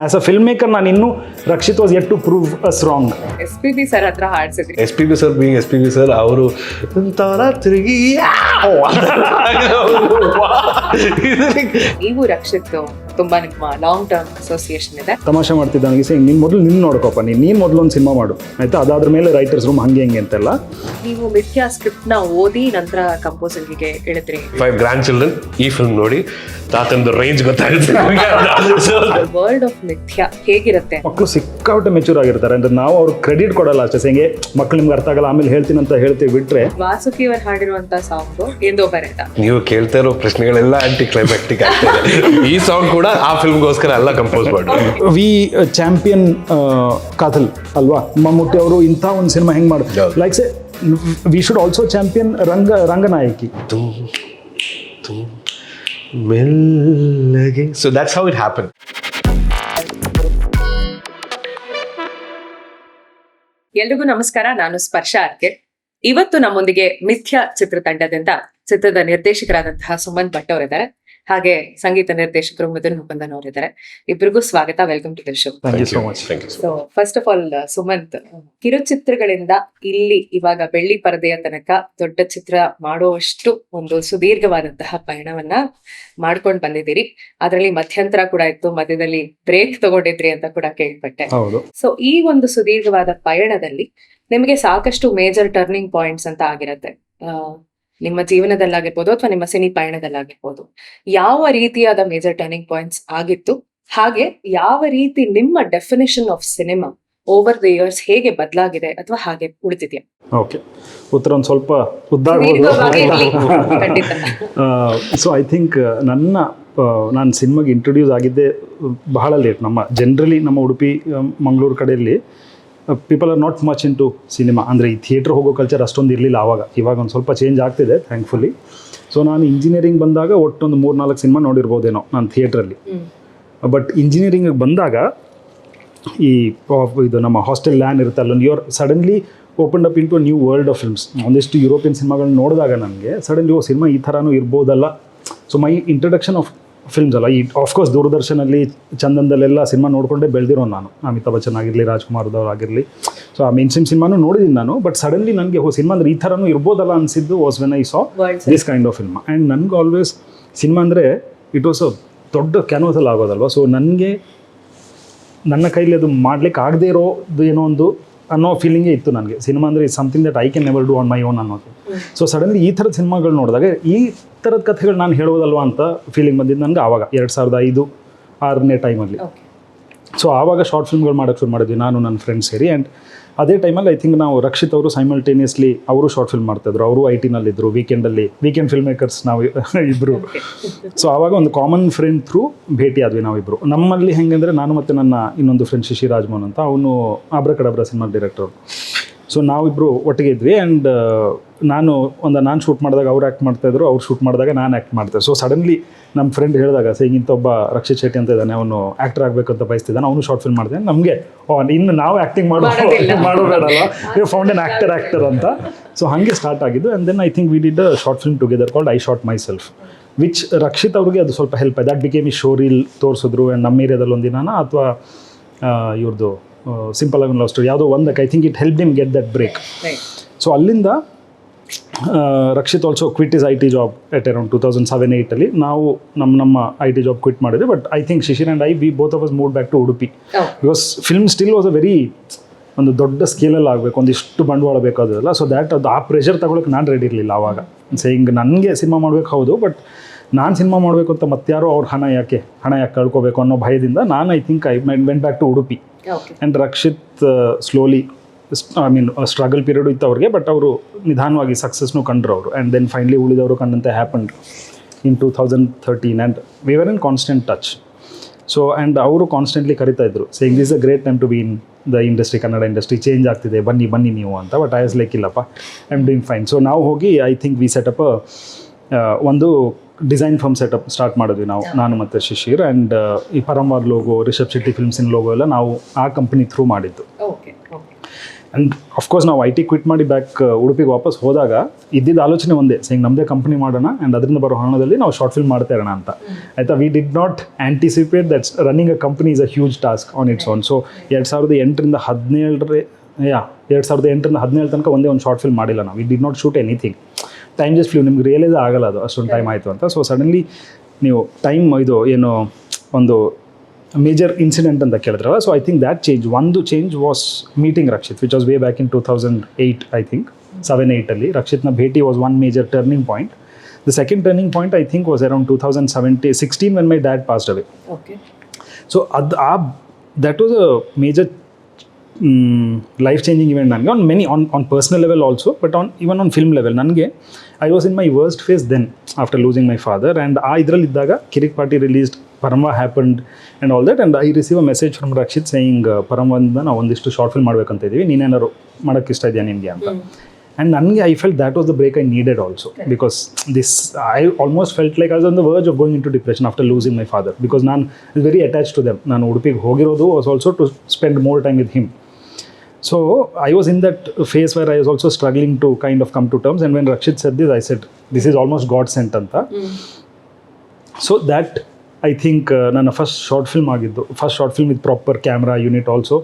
As a film maker ನಾನು ಇನ್ನೂ Rakshit was yet to prove us wrong. SPB sir ಹತ್ರ ಹಾಡ್ಸಿದ್ರಿ. SPB sir being SPB sir ಅವರು ತಿರುಗಿ ನೀವು ರಕ್ಷಿತ್ ತುಂಬಾ ನಿಮ್ಮ ಲಾಂಗ್ ಟರ್ಮ್ ಅಸೋಸಿಯೇಷನ್ ಇದೆ. ತಮಾಷೆ ಮಾಡ್ತಿದ್ದ ನನಗೆ ಸೇ ನೀನು ಮೊದಲು ನಿನ್ನ ನೋಡ್ಕೋಪ್ಪ, ನೀನು ಮೊದಲು ಒಂದು ಸಿನಿಮಾ ಮಾಡು ಆಯ್ತಾ, ಅದಾದ್ರ ಮೇಲೆ ರೈಟರ್ಸ್ ರೂಮ್ ಹಂಗೆ ಹಿಂಗೆ ಅಂತೆಲ್ಲ. ನೀವು ಮಿಥ್ಯಾ ಸ್ಕ್ರಿಪ್ಟ್ ನ ಓದಿ ನಂತರ ಕಂಪೋಸಿಂಗ್ಗೆ ಇಳಿದ್ರಿ. 5 ಗ್ರ್ಯಾಂಡ್ ಚಿಲ್ಡ್ರನ್ ಈ ಫಿಲ್ಮ್ ನೋಡಿ ತಾತಂದು ರೇಂಜ್ ಗೊತ್ತಾಗುತ್ತೆ. ವರ್ಲ್ಡ್ ಆಫ್ ಮಿಥ್ಯಾ ಹೇಗಿರುತ್ತೆ? ಮಕ್ಕಳು ಸಿಕ್ಕಾಪಟ್ಟೆ ಮೆಚೂರ್ ಆಗಿರ್ತಾರೆ ಅಂದ್ರೆ ನಾವು ಅವ್ರಿಗೆ ಕ್ರೆಡಿಟ್ ಕೊಡಲ್ಲ ಅಷ್ಟೇ. ಹೆಂಗೆ ಮಕ್ಳು ನಿಮ್ಗೆ ಅರ್ಥ ಆಗಲ್ಲ ಆಮೇಲೆ ಹೇಳ್ತೀನಿ ಅಂತ ಹೇಳ್ತೀವಿ ಬಿಟ್ರೆ. ವಾಸುಕಿ ಅವರು ಹಾಡಿರುವಂತ ಸಾಂಗ್ ಎಂದೋ ಬರೆದ. ನೀವು ಕೇಳ್ತಾ ಇರೋ ಪ್ರಶ್ನೆಗಳೆಲ್ಲ ಆಂಟಿ ಕ್ಲೈಮ್ಯಾಕ್ಟಿಕ್ ಆಗ್ತದೆ. ಈ ಸಾಂಗ್ ಕೂಡ ಆ ಫಿಲ್ಮ್ಗೋಸ್ಕರ ಎಲ್ಲ ಕಂಪೋಸ್ ಮಾಡಿ. ವಿ ಚಾಂಪಿಯನ್ ಕಾತಲ್ ಅಲ್ವಾ, ಮಮ್ಮೂಟಿ ಅವರು ಇಂಥ ಒಂದು ಸಿನಿಮಾ ಹೆಂಗೆ ಮಾಡ್ತಾರೆ. Like say we should also champion Ranganayaki. ಮೆಲ್ಲಗೆ. So that's how it happened. ಎಲ್ರಿಗೂ ನಮಸ್ಕಾರ, ನಾನು ಸ್ಪರ್ಶ ಆರ್ಕೆ. ಇವತ್ತು ನಮ್ಮೊಂದಿಗೆ ಮಿಥ್ಯಾ ಚಿತ್ರತಂಡದಿಂದ ಚಿತ್ರದ ನಿರ್ದೇಶಕರಾದಂತಹ ಸುಮಂತ್ ಭಟ್ ಅವರಿದ್ದಾರೆ, ಹಾಗೆ ಸಂಗೀತ ನಿರ್ದೇಶಕರು ಮಿಥುನ್ ಮುಕುಂದನ್ ಅವರಿದ್ದಾರೆ. ಇಬ್ಬರಿಗೂ ಸ್ವಾಗತ, welcome to the show. Thank you so much. So first of all Sumanth, ಕಿರುಚಿತ್ರಗಳಿಂದ ಇಲ್ಲಿ ಇವಾಗ ಬೆಳ್ಳಿ ಪರದೆಯ ತನಕ ದೊಡ್ಡ ಚಿತ್ರ ಮಾಡುವಷ್ಟು ಒಂದು ಸುದೀರ್ಘವಾದಂತಹ ಪಯಣವನ್ನ ಮಾಡ್ಕೊಂಡು ಬಂದಿದ್ದೀರಿ. ಅದರಲ್ಲಿ ಮಧ್ಯಂತರ ಕೂಡ ಇತ್ತು, ಮಧ್ಯದಲ್ಲಿ ಬ್ರೇಕ್ ತಗೊಂಡಿದ್ರಿ ಅಂತ ಕೂಡ ಕೇಳ್ಪಟ್ಟೆ. ಸೊ ಈ ಒಂದು ಸುದೀರ್ಘವಾದ ಪಯಣದಲ್ಲಿ ನಿಮಗೆ ಸಾಕಷ್ಟು ಮೇಜರ್ ಟರ್ನಿಂಗ್ ಪಾಯಿಂಟ್ಸ್ ಅಂತ ಆಗಿರತ್ತೆ, ನಿಮ್ಮ ಜೀವನದಲ್ಲಾಗಿರ್ಬೋದು ಅಥವಾ ನಿಮ್ಮ ಸಿನಿ ಪಯಣದಲ್ಲಾಗಿರ್ಬೋದು. ಯಾವ ರೀತಿಯಾದ ಮೇಜರ್ ಟರ್ನಿಂಗ್ ಪಾಯಿಂಟ್ಸ್ ಆಗಿತ್ತು, ಹಾಗೆ ಯಾವ ರೀತಿ ನಿಮ್ಮ definition of cinema over the years ಹೇಗೆ ಬದಲಾಗಿದೆ ಅಥವಾ ಹಾಗೆ ಉಳಿದಿದೆಯಾ? ಓಕೆ, ಉತ್ತರ ಒಂದು ಸ್ವಲ್ಪ ಉದ್ದಾಡ್ಬೋದು. ಸೊ ಐ ಥಿಂಕ್ ನಾನು ಸಿನಿಮಾಗೆ ಇಂಟ್ರೊಡ್ಯೂಸ್ ಆಗಿದ್ದೆ ಬಹಳ ಲೇಟ್. ಜನರಲಿ ನಮ್ಮ ಉಡುಪಿ ಮಂಗಳೂರು ಕಡೆಯಲ್ಲಿ people are not much into cinema, ಅಂದರೆ ಈ ಥಿಯೇಟ್ರ್ ಹೋಗೋ ಕಲ್ಚರ್ ಅಷ್ಟೊಂದು ಇರಲಿಲ್ಲ ಆವಾಗ. ಇವಾಗ ಒಂದು ಸ್ವಲ್ಪ ಚೇಂಜ್ ಆಗ್ತಿದೆ ಥ್ಯಾಂಕ್ಫುಲಿ. ಸೊ ನಾನು ಇಂಜಿನಿಯರಿಂಗ್ ಬಂದಾಗ ಒಟ್ಟೊಂದು 3-4 ಸಿನಿಮಾ ನೋಡಿರ್ಬೋದೇನೋ ನಾನು ಥಿಯೇಟ್ರಲ್ಲಿ. ಬಟ್ ಇಂಜಿನಿಯರಿಂಗಿಗೆ ಬಂದಾಗ ಇದು ನಮ್ಮ ಹಾಸ್ಟೆಲ್ ಲ್ಯಾನ್ ಇರುತ್ತಲ್ಲ, you are suddenly open up into new world of films. ಒಂದಿಷ್ಟು ಯುರೋಪಿಯನ್ ಸಿನಿಮಾಗಳನ್ನ ನೋಡಿದಾಗ ನನಗೆ ಸಡನ್ಲಿ ಸಿನಿಮಾ ಈ ಥರನೂ ಇರ್ಬೋದಲ್ಲ. So my introduction of films ಅಲ್ಲ, ಈ ಆಫ್ಕೋರ್ಸ್ ದೂರದರ್ಶನಲ್ಲಿ ಚಂದನದಲ್ಲೆಲ್ಲ ಸಿನಿಮಾ ನೋಡಿಕೊಂಡೇ ಬೆಳೆದಿರೋ ನಾನು. ಅಮಿತಾಬ್ ಬಚ್ಚನ್ ಆಗಿರಲಿ, ರಾಜ್ಕುಮಾರ್ದವ್ರು ಆಗಿರಲಿ, ಸೊ ಆ ಮೇನ್ ಸಿನಿಮಾನು ನೋಡಿದ್ದೀನಿ ನಾನು. ಬಟ್ ಸಡನ್ಲಿ ನನಗೆ ಸಿನಿಮಾ ಅಂದರೆ ಈ ಥರನೂ ಇರ್ಬೋದಲ್ಲ ಅನಿಸಿದ್ದು was when I saw this kind of film. And ನನಗೆ ಆಲ್ವೇಸ್ ಸಿನಿಮಾ ಅಂದರೆ ಇಟ್ ವಾಸ್ ಅ ದೊಡ್ಡ ಕ್ಯಾನ್ವಾಸಲ್ಲಿ ಆಗೋದಲ್ವ. ಸೊ ನನಗೆ ನನ್ನ ಕೈಲಿ ಅದು ಮಾಡ್ಲಿಕ್ಕೆ ಆಗದೆ ಇರೋದು ಏನೋ ಒಂದು ಅನ್ನೋ ಫೀಲಿಂಗೇ ಇತ್ತು ನನಗೆ. ಸಿನಿಮಾ ಅಂದರೆ is something that I can never do on my own ಅನ್ನೋದು. ಸೊ ಸಡನ್ಲಿ ಈ ಥರದ ಸಿನಿಮಾಗಳು ನೋಡಿದಾಗ ಈ ಥರದ ಕಥೆಗಳು ನಾನು ಹೇಳೋದಲ್ವ ಅಂತ ಫೀಲಿಂಗ್ ಬಂದಿದ್ದು ನನಗೆ ಆವಾಗ 2005-6ನೇ ಟೈಮಲ್ಲಿ. ಸೊ ಆವಾಗ ಶಾರ್ಟ್ ಫಿಲ್ಮ್ಗಳು ಮಾಡೋಕ್ಕೆ ಶುರು ಮಾಡಿದ್ವಿ ನಾನು ನನ್ನ ಫ್ರೆಂಡ್ಸ್ ಸೇರಿ. ಆ್ಯಂಡ್ ಅದೇ ಟೈಮಲ್ಲಿ ಐ ಥಿಂಕ್ ನಾವು ರಕ್ಷಿತ್ ಅವರು ಸೈಮಲ್ಟೇನಿಯಸ್ಲಿ ಅವರು ಶಾರ್ಟ್ ಫಿಲ್ಮ್ ಮಾಡ್ತಾಯಿದ್ರು. ಅವರು IT-ನಲ್ಲಿದ್ದರು, ವೀಕೆಂಡ್ ಫಿಲ್ಮ್ ಮೇಕರ್ಸ್ ನಾವು ಇಬ್ಬರು. ಸೊ ಆವಾಗ ಒಂದು ಕಾಮನ್ ಫ್ರೆಂಡ್ ಥ್ರೂ ಭೇಟಿ ಆದ್ವಿ ನಾವಿಬ್ಬರು. ನಮ್ಮಲ್ಲಿ ಹೆಂಗಂದರೆ ನಾನು ಮತ್ತು ನನ್ನ ಇನ್ನೊಂದು ಫ್ರೆಂಡ್ ಶಿಶಿ ರಾಜ್ಮೋಹನ್ ಅಂತ, ಅವನು ಆಬ್ರಕಡಬ್ರ ಸಿನಿಮಾ ಡೈರೆಕ್ಟರ್. ಸೊ ನಾವಿಬ್ಬರು ಒಟ್ಟಿಗೆ ಇದ್ವಿ. ಆ್ಯಂಡ್ ನಾನು ಶೂಟ್ ಮಾಡಿದಾಗ ಅವ್ರು ಆ್ಯಕ್ಟ್ ಮಾಡ್ತಾಯಿದ್ರು, ಅವ್ರು ಶೂಟ್ ಮಾಡಿದಾಗ ನಾನು ಆ್ಯಕ್ಟ್ ಮಾಡ್ತಾಯಿದ್ದೆ. ಸೊ ಸಡನ್ಲಿ ನಮ್ಮ ಫ್ರೆಂಡ್ ಹೇಳಿದಾಗ ಇಂಥ ಒಬ್ಬ ರಕ್ಷಿತ್ ಶೆಟ್ಟಿ ಅಂತ ಇದ್ದಾನೆ, ಅವನು ಆ್ಯಕ್ಟರ್ ಆಗಬೇಕಂತ ಬಯಸ್ತಿದ್ದಾನೆ, ಅವನು ಶಾರ್ಟ್ ಫಿಲ್ಮ್ ಮಾಡಿದೆ. ನಮಗೆ ಇನ್ನು ನಾವು ಆ್ಯಕ್ಟಿಂಗ್ ಮಾಡೋಬೇಡಲ್ಲ, ಯು ಫೌಂಡ್ ಎನ್ ಆ್ಯಕ್ಟರ್ ಅಂತ. ಸೊ ಹಾಗೆ ಸ್ಟಾರ್ಟ್ ಆಗಿದ್ದು. And then I think we did a short film together called I shot myself, which Rakshit ಅವ್ರಿಗೆ ಅದು ಸ್ವಲ್ಪ ಹೆಲ್ಪ್ ಆಯ್ತು. ದಟ್ ಬಿಕೇಮ್ ಈ ಶೋ ರೀಲ್ ತೋರಿಸಿದ್ರು. ಆ್ಯಂಡ್ ನಮ್ಮ ಏರಿಯಾದಲ್ಲಿ ಒಂದಿನ ಅಥವಾ ಇವ್ರದ್ದು ಸಿಂಪಲ್ ಆಗಿ ಲವ್ ಸ್ಟೋರಿ ಯಾವುದೋ ಒಂದಕ್ಕೆ I think it help him get that break. So ಅಲ್ಲಿಂದ Rakshit also quit his IT job at around 2007-8 ನಾವು ನಮ್ಮ IT ಜಾಬ್ ಕ್ವಿಟ್ ಮಾಡಿದ್ವಿ. But I think Shishir and we both of us move back to Udupi. Because film still was a very ಒಂದು ದೊಡ್ಡ ಸ್ಕೇಲಲ್ಲಿ ಆಗಬೇಕು, ಒಂದಿಷ್ಟು ಬಂಡವಾಳ ಬೇಕಾದಲ್ಲ. So that ಅದು ಆ ಪ್ರೆಷರ್ ತಗೊಳಕ್ಕೆ ನಾನು ರೆಡಿ ಇರಲಿಲ್ಲ ಆವಾಗ. ಹಿಂಗೆ ನನಗೆ ಸಿನಿಮಾ ಮಾಡಬೇಕು ಹೌದು, ಬಟ್ ನಾನು ಸಿನಿಮಾ ಮಾಡಬೇಕು ಅಂತ ಮತ್ತಾರೋ ಅವ್ರ ಹಣ ಯಾಕೆ ಕಳ್ಕೋಬೇಕು ಅನ್ನೋ ಭಯದಿಂದ ನಾನು I think I went back to Udupi. And Rakshit slowly struggle period ಇತ್ತು ಅವ್ರಿಗೆ, ಬಟ್ ಅವರು ನಿಧಾನವಾಗಿ ಸಕ್ಸಸ್ನು ಕಂಡ್ರು ಅವರು. And then finally Ulidavaru Kandanthe happened in 2013 and we were in constant touch. So and ಅವರು ಕಾನ್ಸ್ಟೆಂಟ್ಲಿ ಕರಿತಾ ಇದ್ರು, saying this a great time to be in the industry, Kannada industry change ಆಗ್ತಿದೆ, ಬನ್ನಿ ನೀವು ಅಂತ. ಬಟ್ ಐ ವಾಸ್ ಲೈಕ್ ಇಲ್ಲಪ್ಪ, I am doing fine. So ನಾವು ಹೋಗಿ ಐ ಥಿಂಕ್ ವಿ ಸೆಟಪ್ ಒಂದು ಡಿಸೈನ್ ಫರ್ಮ್ ಸೆಟಪ್ ಸ್ಟಾರ್ಟ್ ಮಾಡಿದ್ವಿ ನಾನು ಮತ್ತು ಶಿಶಿರ್. ಆ್ಯಂಡ್ ಈ ಪರಂವಾರ್ ಲೋಗೋ, ರಿಷಬ್ ಶೆಟ್ಟಿ ಫಿಲ್ಮ್ಸಿನ ಲೋಗೋ ಎಲ್ಲ ನಾವು ಆ ಕಂಪ್ನಿ ಥ್ರೂ ಮಾಡಿದ್ದು. ಆ್ಯಂಡ್ ಅಫ್ಕೋರ್ಸ್ ನಾವು IT ಕ್ವಿಟ್ ಮಾಡಿ ಬ್ಯಾಕ್ ಉಡುಪಿಗೆ ವಾಪಸ್ ಹೋದಾಗ ಇದ್ದಿದ್ದ ಆಲೋಚನೆ ಒಂದೇ, ಹಿಂಗೆ ನಮ್ಮದೇ ಕಂಪ್ನಿ ಮಾಡೋಣ ಆ್ಯಂಡ್ ಅದರಿಂದ ಬರೋ ಹಣದಲ್ಲಿ ನಾವು ಶಾರ್ಟ್ ಫಿಲ್ಮ್ ಮಾಡ್ತಾ ಇರೋಣ ಅಂತ ಆಯಿತಾ. We did not anticipate that's running a company is a huge task on its own. So 2008 ತನಕ ಒಂದೇ ಒಂದು ಶಾರ್ಟ್ ಫಿಲ್ಮ್ ಮಾಡಿಲ್ಲ ನಾವು. We did not shoot anything. Time just flew, ನಿಮ್ಗೆ ರಿಯಲೈಸ್ ಆಗಲ್ಲ ಅದು ಅಷ್ಟೊಂದು ಟೈಮ್ ಆಯಿತು ಅಂತ. ಸೊ ಸಡನ್ಲಿ ನೀವು ಟೈಮ್ ಇದು ಏನು ಒಂದು ಮೇಜರ್ ಇನ್ಸಿಡೆಂಟ್ ಅಂತ ಕೇಳಿದ್ರಲ್ಲ. So I think that change, ಒಂದು change was meeting Rakshit, which was way back in 2008 I think 7-8 ರಕ್ಷಿತ್ನ ಭೇಟಿ was one major turning point. The second turning point I think was around 2016 when my dad passed away. Okay. So that was a major life changing event ನನಗೆ on many on personal level also, but even on film level. ನನಗೆ I was in my worst phase then after losing my father, and ಇದರಲ್ಲಿದ್ದಾಗ Kirik Party released, Param happened and all that, and I receive a message from Rakshit saying ಪರಮದಿಂದ ನಾವು ಒಂದಿಷ್ಟು short film ಮಾಡ್ಬೇಕಂತ ಇದ್ದೀವಿ, ನೀನೇನಾದ್ರು ಮಾಡೋಕ್ಕೆ ಇಷ್ಟ ಇದೆಯಾ ನಿನಗೆ ಅಂತ. And ನನಗೆ I felt that was the break I needed also, because I almost felt like I was on the verge of going into depression after losing my father, because ನಾನು very attached to them. ನಾನು ಉಡುಪಿಗೆ ಹೋಗಿರೋದು was also to spend more time with him. So I was in that phase where I was also struggling to kind of come to terms, and when Rakshit said this, I said this is almost God sent anta. So that I think ನನ್ನ first short film ಆಗಿದ್ದು, first short film with proper camera unit also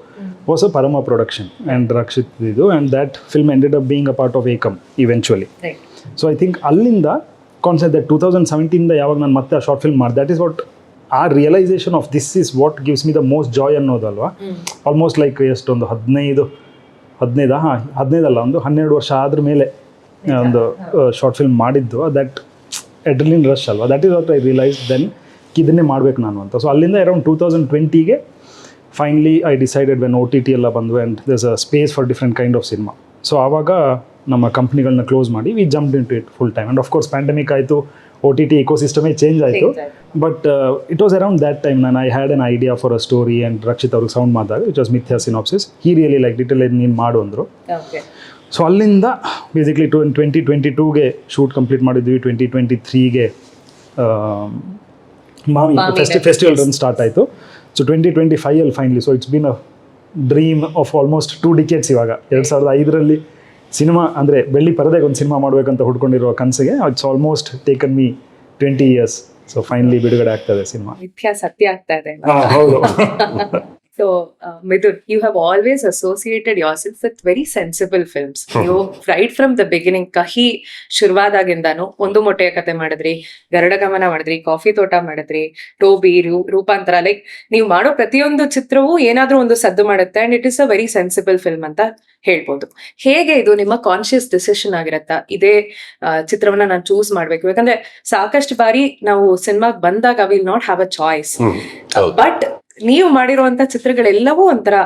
was a Parama production and Rakshit Shetty, and that film ended up being a part of Ekam eventually. Right. So I think allinda concept that 2017 da yavag nan matte short film mad, that is what our realization of this is what gives me the most joy ಅನ್ನೋದಲ್ವಾ. Almost like ಎಷ್ಟೊಂದು 15 ಅಲ್ಲ ಒಂದು 12 ವರ್ಷ ಆದ್ರ ಮೇಲೆ ಒಂದು short film ಮಾಡಿದ್ದು, that adrenaline rush ಅಲ್ವಾ. That is what I realise then ಇದನ್ನೇ ಮಾಡಬೇಕು ನಾನು ಅಂತ. ಸೊ ಅಲ್ಲಿಂದ ಅರೌಂಡ್ 2020ಗೆ finally I decided when OTT ಎಲ್ಲ ಬಂದು and there's a space for different kind of cinema. So ಆವಾಗ ನಮ್ಮ ಕಂಪ್ನಿಗಳನ್ನ ಕ್ಲೋಸ್ ಮಾಡಿ we jumped into it full time. And of course pandemic ಆಯಿತು, OTT ಇಕೋಸಿಸ್ಟಮೇ ಚೇಂಜ್ ಆಯಿತು. But it was around that time ನಾನು I had an idea for a story, and Rakshit ಅವ್ರಿಗೆ sound ಮಾಡಿದಾಗ which was Mithya synopsis. He really like detail ನೀನು ಮಾಡು ಅಂದರು. So ಅಲ್ಲಿಂದ ಬೇಸಿಕ್ಲಿ 2022ಗೆ ಶೂಟ್ ಕಂಪ್ಲೀಟ್ ಮಾಡಿದ್ವಿ. 2023ಗೆ ಮಾಮಿ ಫೆಸ್ಟಿವಲ್ ರನ್ ಸ್ಟಾರ್ಟ್ ಆಯಿತು. So 2025 finally. So it's been a dream of almost 2 decades ಇವಾಗ. 2005 cinema ಅಂದರೆ ಬೆಳ್ಳಿ ಪರದೆಗೆ ಒಂದು ಸಿನಿಮಾ ಮಾಡಬೇಕಂತ ಹುಡ್ಕೊಂಡಿರುವ ಕನಸಿಗೆ it's almost taken me 20 years. So finally ಬಿಡುಗಡೆ ಆಗ್ತದೆ ಸಿನಿಮಾ. ಮಿಥ್ಯಾ ಸತ್ಯ ಆಗ್ತಾ ಇದೆ. ಹೌದು. So, Midhun, you have always associated yourself with very sensible films. You right from the beginning, ಕಹಿ ಶುರುವಾದಾಗಿಂದಾನು ಒಂದು ಮೊಟ್ಟೆಯ ಕತೆ ಮಾಡಿದ್ರಿ, ಗರಡಗಮನ ಮಾಡಿದ್ರಿ, ಕಾಫಿ ತೋಟ ಮಾಡಿದ್ರಿ, ಟೋಬಿ, ರೂಪಾಂತರ, ಲೈಕ್ ನೀವು ಮಾಡೋ ಪ್ರತಿಯೊಂದು ಚಿತ್ರವೂ ಏನಾದ್ರೂ ಒಂದು ಸದ್ದು ಮಾಡುತ್ತೆ, and it is a very sensible film ಅಂತ ಹೇಳ್ಬೋದು. ಹೇಗೆ ಇದು ನಿಮ್ಮ ಕಾನ್ಶಿಯಸ್ ಡಿಸಿಷನ್ ಆಗಿರತ್ತಾ, ಇದೇ ಚಿತ್ರವನ್ನ ನಾನು ಚೂಸ್ ಮಾಡ್ಬೇಕು? ಯಾಕಂದ್ರೆ ಸಾಕಷ್ಟು ಬಾರಿ ನಾವು ಸಿನಿಮಾಗ್ ಬಂದಾಗ will not have a choice, but ನೀವು ಮಾಡಿರುವಂತ ಚಿತ್ರಗಳೆಲ್ಲವೂ ಒಂಥರ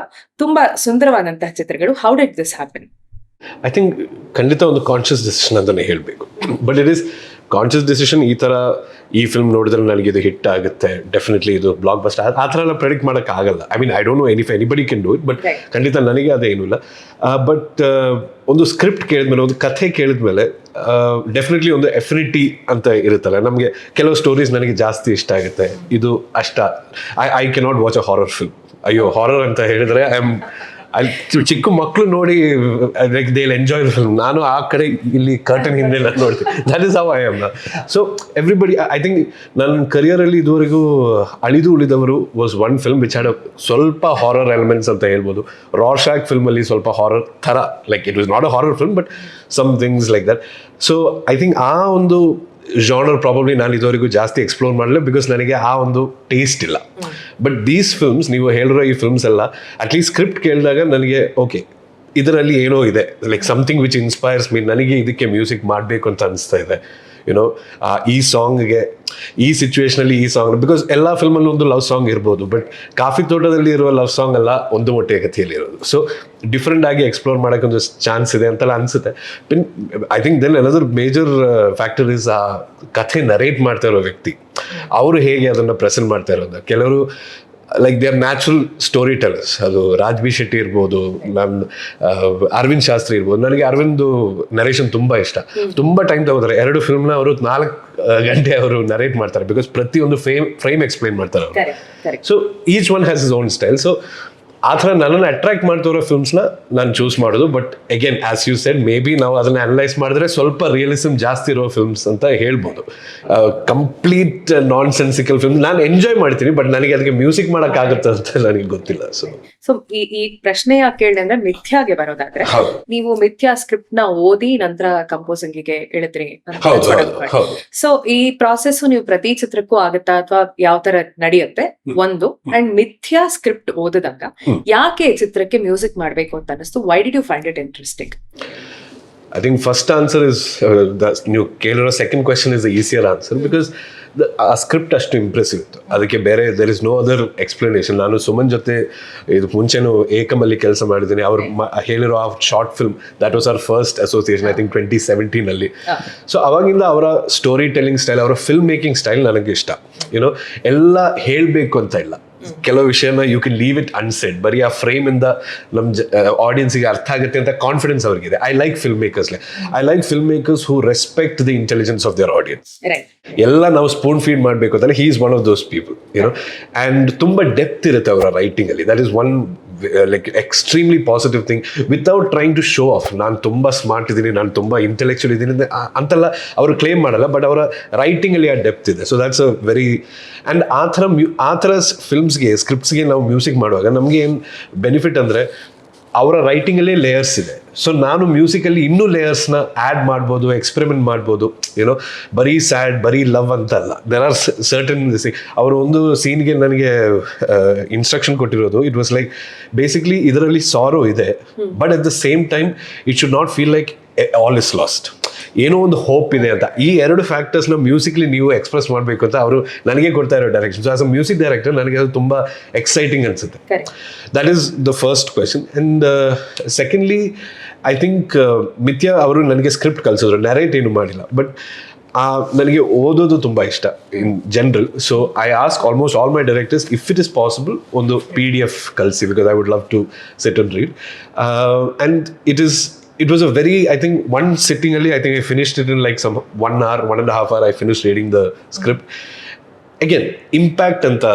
ತುಂಬಾ ಸುಂದರವಾದಂತಹ ಚಿತ್ರಗಳು. How did this happen? I think ಖಂಡಿತ ಒಂದು ಕಾನ್ಷಿಯಸ್ ಡಿಸಿಷನ್ ಅಂತಾನೆ ಹೇಳಬೇಕು. But it is conscious decision. ಈ ಥರ ಈ ಫಿಲ್ಮ್ ನೋಡಿದ್ರೆ ನನಗೆ ಇದು ಹಿಟ್ ಆಗುತ್ತೆ, ಡೆಫಿನೆಟ್ಲಿ ಇದು ಬ್ಲಾಕ್ ಬಸ್ಟರ್, ಆ ಥರ ಎಲ್ಲ ಪ್ರೆಡಿಕ್ಟ್ ಮಾಡೋಕ್ಕಾಗಲ್ಲ. I mean I don't no anybody can do it, but ಖಂಡಿತ ನನಗೆ ಅದೇನೂ ಇಲ್ಲ. ಬಟ್ ಒಂದು ಸ್ಕ್ರಿಪ್ಟ್ ಕೇಳಿದ್ಮೇಲೆ, ಒಂದು ಕಥೆ ಕೇಳಿದ್ಮೇಲೆ ಡೆಫಿನೆಟ್ಲಿ ಒಂದು ಎಫಿನಿಟಿ ಅಂತ ಇರುತ್ತಲ್ಲ. ನಮಗೆ ಕೆಲವು ಸ್ಟೋರೀಸ್ ನನಗೆ ಜಾಸ್ತಿ ಇಷ್ಟ ಆಗುತ್ತೆ, ಇದು ಅಷ್ಟ. I cannot watch a horror film. ಅಯ್ಯೋ ಹಾರರ್ ಅಂತ ಹೇಳಿದ್ರೆ ಅಲ್ಲಿ ಚಿಕ್ಕ ಮಕ್ಕಳು ನೋಡಿ like they will enjoy the film. ನಾನು ಆ ಕಡೆ ಇಲ್ಲಿ ಕರ್ಟನ್ ಹಿಂದೆ ನೋಡ್ತೀನಿ. That is how I am. So everybody, I think ನನ್ನ ಕರಿಯರಲ್ಲಿ ಇದುವರೆಗೂ Alidu Ulidavaru was one film which had ಸ್ವಲ್ಪ ಹಾರರ್ ಎಲಿಮೆಂಟ್ಸ್ ಅಂತ ಹೇಳ್ಬೋದು. ರಾರ್ಶಾಕ್ ಫಿಲ್ಮಲ್ಲಿ ಸ್ವಲ್ಪ ಹಾರರ್ ಥರ, like it was not a horror film but some things like that. So I think ಆ ಒಂದು ಜಾನರ್ ಪ್ರಾಬಬ್ಲಿ ನಾನು ಇದುವರೆಗೂ ಜಾಸ್ತಿ ಎಕ್ಸ್ಪ್ಲೋರ್ ಮಾಡಲಿಲ್ಲ, ಬಿಕಾಸ್ ನನಗೆ ಆ ಒಂದು ಟೇಸ್ಟ್ ಇಲ್ಲ. ಬಟ್ ದೀಸ್ ಫಿಲ್ಮ್ಸ್, ನೀವು ಹೇಳಿರೋ ಈ ಫಿಲ್ಮ್ಸ್ ಎಲ್ಲ ಅಟ್ಲೀಸ್ಟ್ ಸ್ಕ್ರಿಪ್ಟ್ ಕೇಳಿದಾಗ ನನಗೆ ಓಕೆ ಇದರಲ್ಲಿ ಏನೋ ಇದೆ, like something which inspires me. ನನಗೆ ಇದಕ್ಕೆ ಮ್ಯೂಸಿಕ್ ಮಾಡಬೇಕು ಅಂತ ಅನಿಸ್ತಾ ಇದೆ. ಯುನೋ ಈ ಸಾಂಗ್ಗೆ, ಈ ಸಿಚುವೇಶನಲ್ಲಿ ಈ ಸಾಂಗ್, ಬಿಕಾಸ್ ಎಲ್ಲ ಫಿಲ್ಮಲ್ಲಿ ಒಂದು ಲವ್ ಸಾಂಗ್ ಇರ್ಬೋದು, ಬಟ್ ಕಾಫಿ ತೋಟದಲ್ಲಿ ಇರುವ ಲವ್ ಸಾಂಗ್ ಎಲ್ಲ ಒಂದು ಮೊಟ್ಟೆಯ ಕಥೆಯಲ್ಲಿ ಇರೋದು. ಸೊ ಡಿಫ್ರೆಂಟ್ ಆಗಿ ಎಕ್ಸ್ಪ್ಲೋರ್ ಮಾಡೋಕ್ಕೆ ಒಂದು ಚಾನ್ಸ್ ಇದೆ ಅಂತೆಲ್ಲ ಅನಿಸುತ್ತೆ. I think then another major factor is ಆ ಕಥೆ ನರೇಟ್ ಮಾಡ್ತಾ ಇರೋ ವ್ಯಕ್ತಿ, ಅವರು ಹೇಗೆ ಅದನ್ನು ಪ್ರೆಸೆಂಟ್ ಮಾಡ್ತಾ ಇರೋದು. ಕೆಲವರು like they are natural storytellers. ಅದು ರಾಜ್ಬಿ ಶೆಟ್ಟಿ ಇರ್ಬೋದು, ಅರವಿಂದ್ ಶಾಸ್ತ್ರಿ ಇರ್ಬೋದು. ನನಗೆ ಅರವಿಂದ್ ನರೇಷನ್ ತುಂಬ ಇಷ್ಟ. ತುಂಬ ಟೈಮ್ ತಗೋತಾರೆ, 2 ಫಿಲ್ಮ್ನ ಅವರು 4 ಗಂಟೆ ಅವರು ನರೇಟ್ ಮಾಡ್ತಾರೆ, ಬಿಕಾಸ್ ಪ್ರತಿಯೊಂದು ಫ್ರೇಮ್ ಎಕ್ಸ್ಪ್ಲೈನ್ ಮಾಡ್ತಾರೆ ಅವರು. So each one has is own style. So ಆ ಥರ ನನ್ನನ್ನು ಅಟ್ರಾಕ್ಟ್ ಮಾಡ್ತಿರೋ ಫಿಲ್ಮ್ಸ್ನ ನಾನು ಚೂಸ್ ಮಾಡೋದು. But again as you said maybe ನಾವು ಅದನ್ನ ಅನಲೈಸ್ ಮಾಡಿದ್ರೆ ಸ್ವಲ್ಪ ರಿಯಲಿಸಮ್ ಜಾಸ್ತಿ ಇರೋ ಫಿಲ್ಮ್ಸ್ ಅಂತ ಹೇಳ್ಬೋದು. ಕಂಪ್ಲೀಟ್ ನಾನ್ ಸೆನ್ಸಿಕಲ್ ಫಿಲ್ಮ್ ನಾನು ಎಂಜಾಯ್ ಮಾಡ್ತೀನಿ, ಬಟ್ ನನಗೆ ಅದಕ್ಕೆ ಮ್ಯೂಸಿಕ್ ಮಾಡೋಕ್ಕಾಗುತ್ತೆ ಅಂತ ನನಗೆ ಗೊತ್ತಿಲ್ಲ. ಸೊ ಈ ಪ್ರಶ್ನೆ ಯಾಕೆ ಕೇಳಿದೆ ಅಂದ್ರೆ ಮಿಥ್ಯಾಗೆ ಬರೋದಾದ್ರೆ ನೀವು ಮಿಥ್ಯಾ ಸ್ಕ್ರಿಪ್ಟ್ ನ ಓದಿ ನಂತರ ಕಂಪೋಸಿಂಗ್ ಗೆ ಇಳಿದ್ರಿ. ಸೊ ಈ ಪ್ರಾಸೆಸ್ ನೀವು ಪ್ರತಿ ಚಿತ್ರಕ್ಕೂ ಆಗುತ್ತಾ ಅಥವಾ ಯಾವ ತರ ನಡೆಯುತ್ತೆ ಒಂದು? ಅಂಡ್ ಮಿಥ್ಯಾ ಸ್ಕ್ರಿಪ್ಟ್ ಓದಿದಾಗ ಯಾಕೆ ಚಿತ್ರಕ್ಕೆ ಮ್ಯೂಸಿಕ್ ಮಾಡ್ಬೇಕು ಅಂತ ಅನಿಸ್ತು? Why did you find it interesting? I think first answer is ನೀವು ಕೇಳಿರೋ second question is the easier answer because ಆ ಸ್ಕ್ರಿಪ್ಟ್ ಅಷ್ಟು ಇಂಪ್ರೆಸಿವ್ ಇತ್ತು. ಅದಕ್ಕೆ ಬೇರೆ there is no other explanation. ನಾನು ಸುಮನ್ ಜೊತೆ ಇದಕ್ಕೆ ಮುಂಚೆನೂ ಏಕಮಲ್ಲಿ ಕೆಲಸ ಮಾಡಿದ್ದೀನಿ. ಅವ್ರು ಹೇಳಿರೋ ಆ short film that was our first association I think 2017 so ಅವಾಗಿಂದ ಅವರ ಸ್ಟೋರಿ ಟೆಲ್ಲಿಂಗ್ ಸ್ಟೈಲ್, ಅವರ ಫಿಲ್ಮ್ ಮೇಕಿಂಗ್ ಸ್ಟೈಲ್ ನನಗೆ ಇಷ್ಟ. ಯುನೋ ಎಲ್ಲ ಹೇಳಬೇಕು ಅಂತ ಇಲ್ಲ, ಕೆಲವು ವಿಷಯನ you can leave it unsaid. ಬರೀ ಆ ಫ್ರೇಮ್ ಇಂದ ನಮ್ಮ ಆಡಿಯನ್ಸ್ಗೆ ಅರ್ಥ ಆಗುತ್ತೆ ಅಂತ ಕಾನ್ಫಿಡೆನ್ಸ್ ಅವ್ರಿಗಿದೆ. I like film makers who respect the intelligence of their audience. ಎಲ್ಲ ನಾವು ಸ್ಪೂನ್ ಫೀಡ್ ಮಾಡಬೇಕು ಅಂತಲ್ಲ, he is one of those people you know. And ತುಂಬ ಡೆಪ್ತ್ ಇರುತ್ತೆ ಅವರ ರೈಟಿಂಗ್ ಅಲ್ಲಿ. That is one like extremely positive thing without trying to show off. ನಾನು ತುಂಬ ಸ್ಮಾರ್ಟ್ ಇದ್ದೀನಿ, ನಾನು ತುಂಬ ಇಂಟೆಲೆಕ್ಚುಯಲ್ ಇದ್ದೀನಿ ಅಂತೆಲ್ಲ ಅವರು ಕ್ಲೇಮ್ ಮಾಡಲ್ಲ, ಬಟ್ ಅವರ ರೈಟಿಂಗಲ್ಲಿ ಆ ಡೆಪ್ತ್ ಇದೆ. So that's a very and ಆ ಥರ ಫಿಲ್ಮ್ಸ್ಗೆ ಸ್ಕ್ರಿಪ್ಟ್ಸ್ಗೆ ನಾವು ಮ್ಯೂಸಿಕ್ ಮಾಡುವಾಗ ನಮಗೆ ಏನು ಬೆನಿಫಿಟ್ ಅಂದರೆ ಅವರ ರೈಟಿಂಗಲ್ಲೇ ಲೇಯರ್ಸ್ ಇದೆ. ಸೊ ನಾನು ಮ್ಯೂಸಿಕಲ್ಲಿ ಇನ್ನೂ ಲೇಯರ್ಸ್ನ ಆ್ಯಡ್ ಮಾಡ್ಬೋದು, ಎಕ್ಸ್ಪೆರಿಮೆಂಟ್ ಮಾಡ್ಬೋದು. ಏನೋ ಬರೀ ಸ್ಯಾಡ್, ಬರೀ ಲವ್ ಅಂತಲ್ಲ, ದೆರ್ ಆರ್ ಸರ್ಟನ್ ಅವರು ಒಂದು ಸೀನ್ಗೆ ನನಗೆ ಇನ್ಸ್ಟ್ರಕ್ಷನ್ ಕೊಟ್ಟಿರೋದು. ಇಟ್ ವಾಸ್ ಲೈಕ್ ಬೇಸಿಕ್ಲಿ ಇದರಲ್ಲಿ ಸಾರೋ ಇದೆ, but at the same time it should not feel like all is last. ಏನೋ ಒಂದು ಹೋಪ್ ಇದೆ ಅಂತ. ಈ ಎರಡು ಫ್ಯಾಕ್ಟರ್ಸ್ನ ಮ್ಯೂಸಿಕ್ಲಿ ನೀವು ಎಕ್ಸ್ಪ್ರೆಸ್ ಮಾಡಬೇಕು ಅಂತ ಅವರು ನನಗೆ ಕೊಡ್ತಾ ಇರೋ direction. So as a music director ನನಗೆ ಅದು ತುಂಬ ಎಕ್ಸೈಟಿಂಗ್ ಅನಿಸುತ್ತೆ. That is the first question. And secondly I think ಮಿಥ್ಯಾ ಅವರು ನನಗೆ ಸ್ಕ್ರಿಪ್ಟ್ ಕಲಿಸಿದ್ರು, ನರೇಟ್ ಏನು ಮಾಡಿಲ್ಲ. ಬಟ್ ನನಗೆ ಓದೋದು ತುಂಬ ಇಷ್ಟ in general. So I ask almost all my directors if it is possible ಒಂದು PDF ಕಲಿಸಿ, because I would love to sit and read. And it was a very, I think one sitting only, I think I finished it in like some 1 hour, 1.5 hour I finished reading the script. Again, impact anta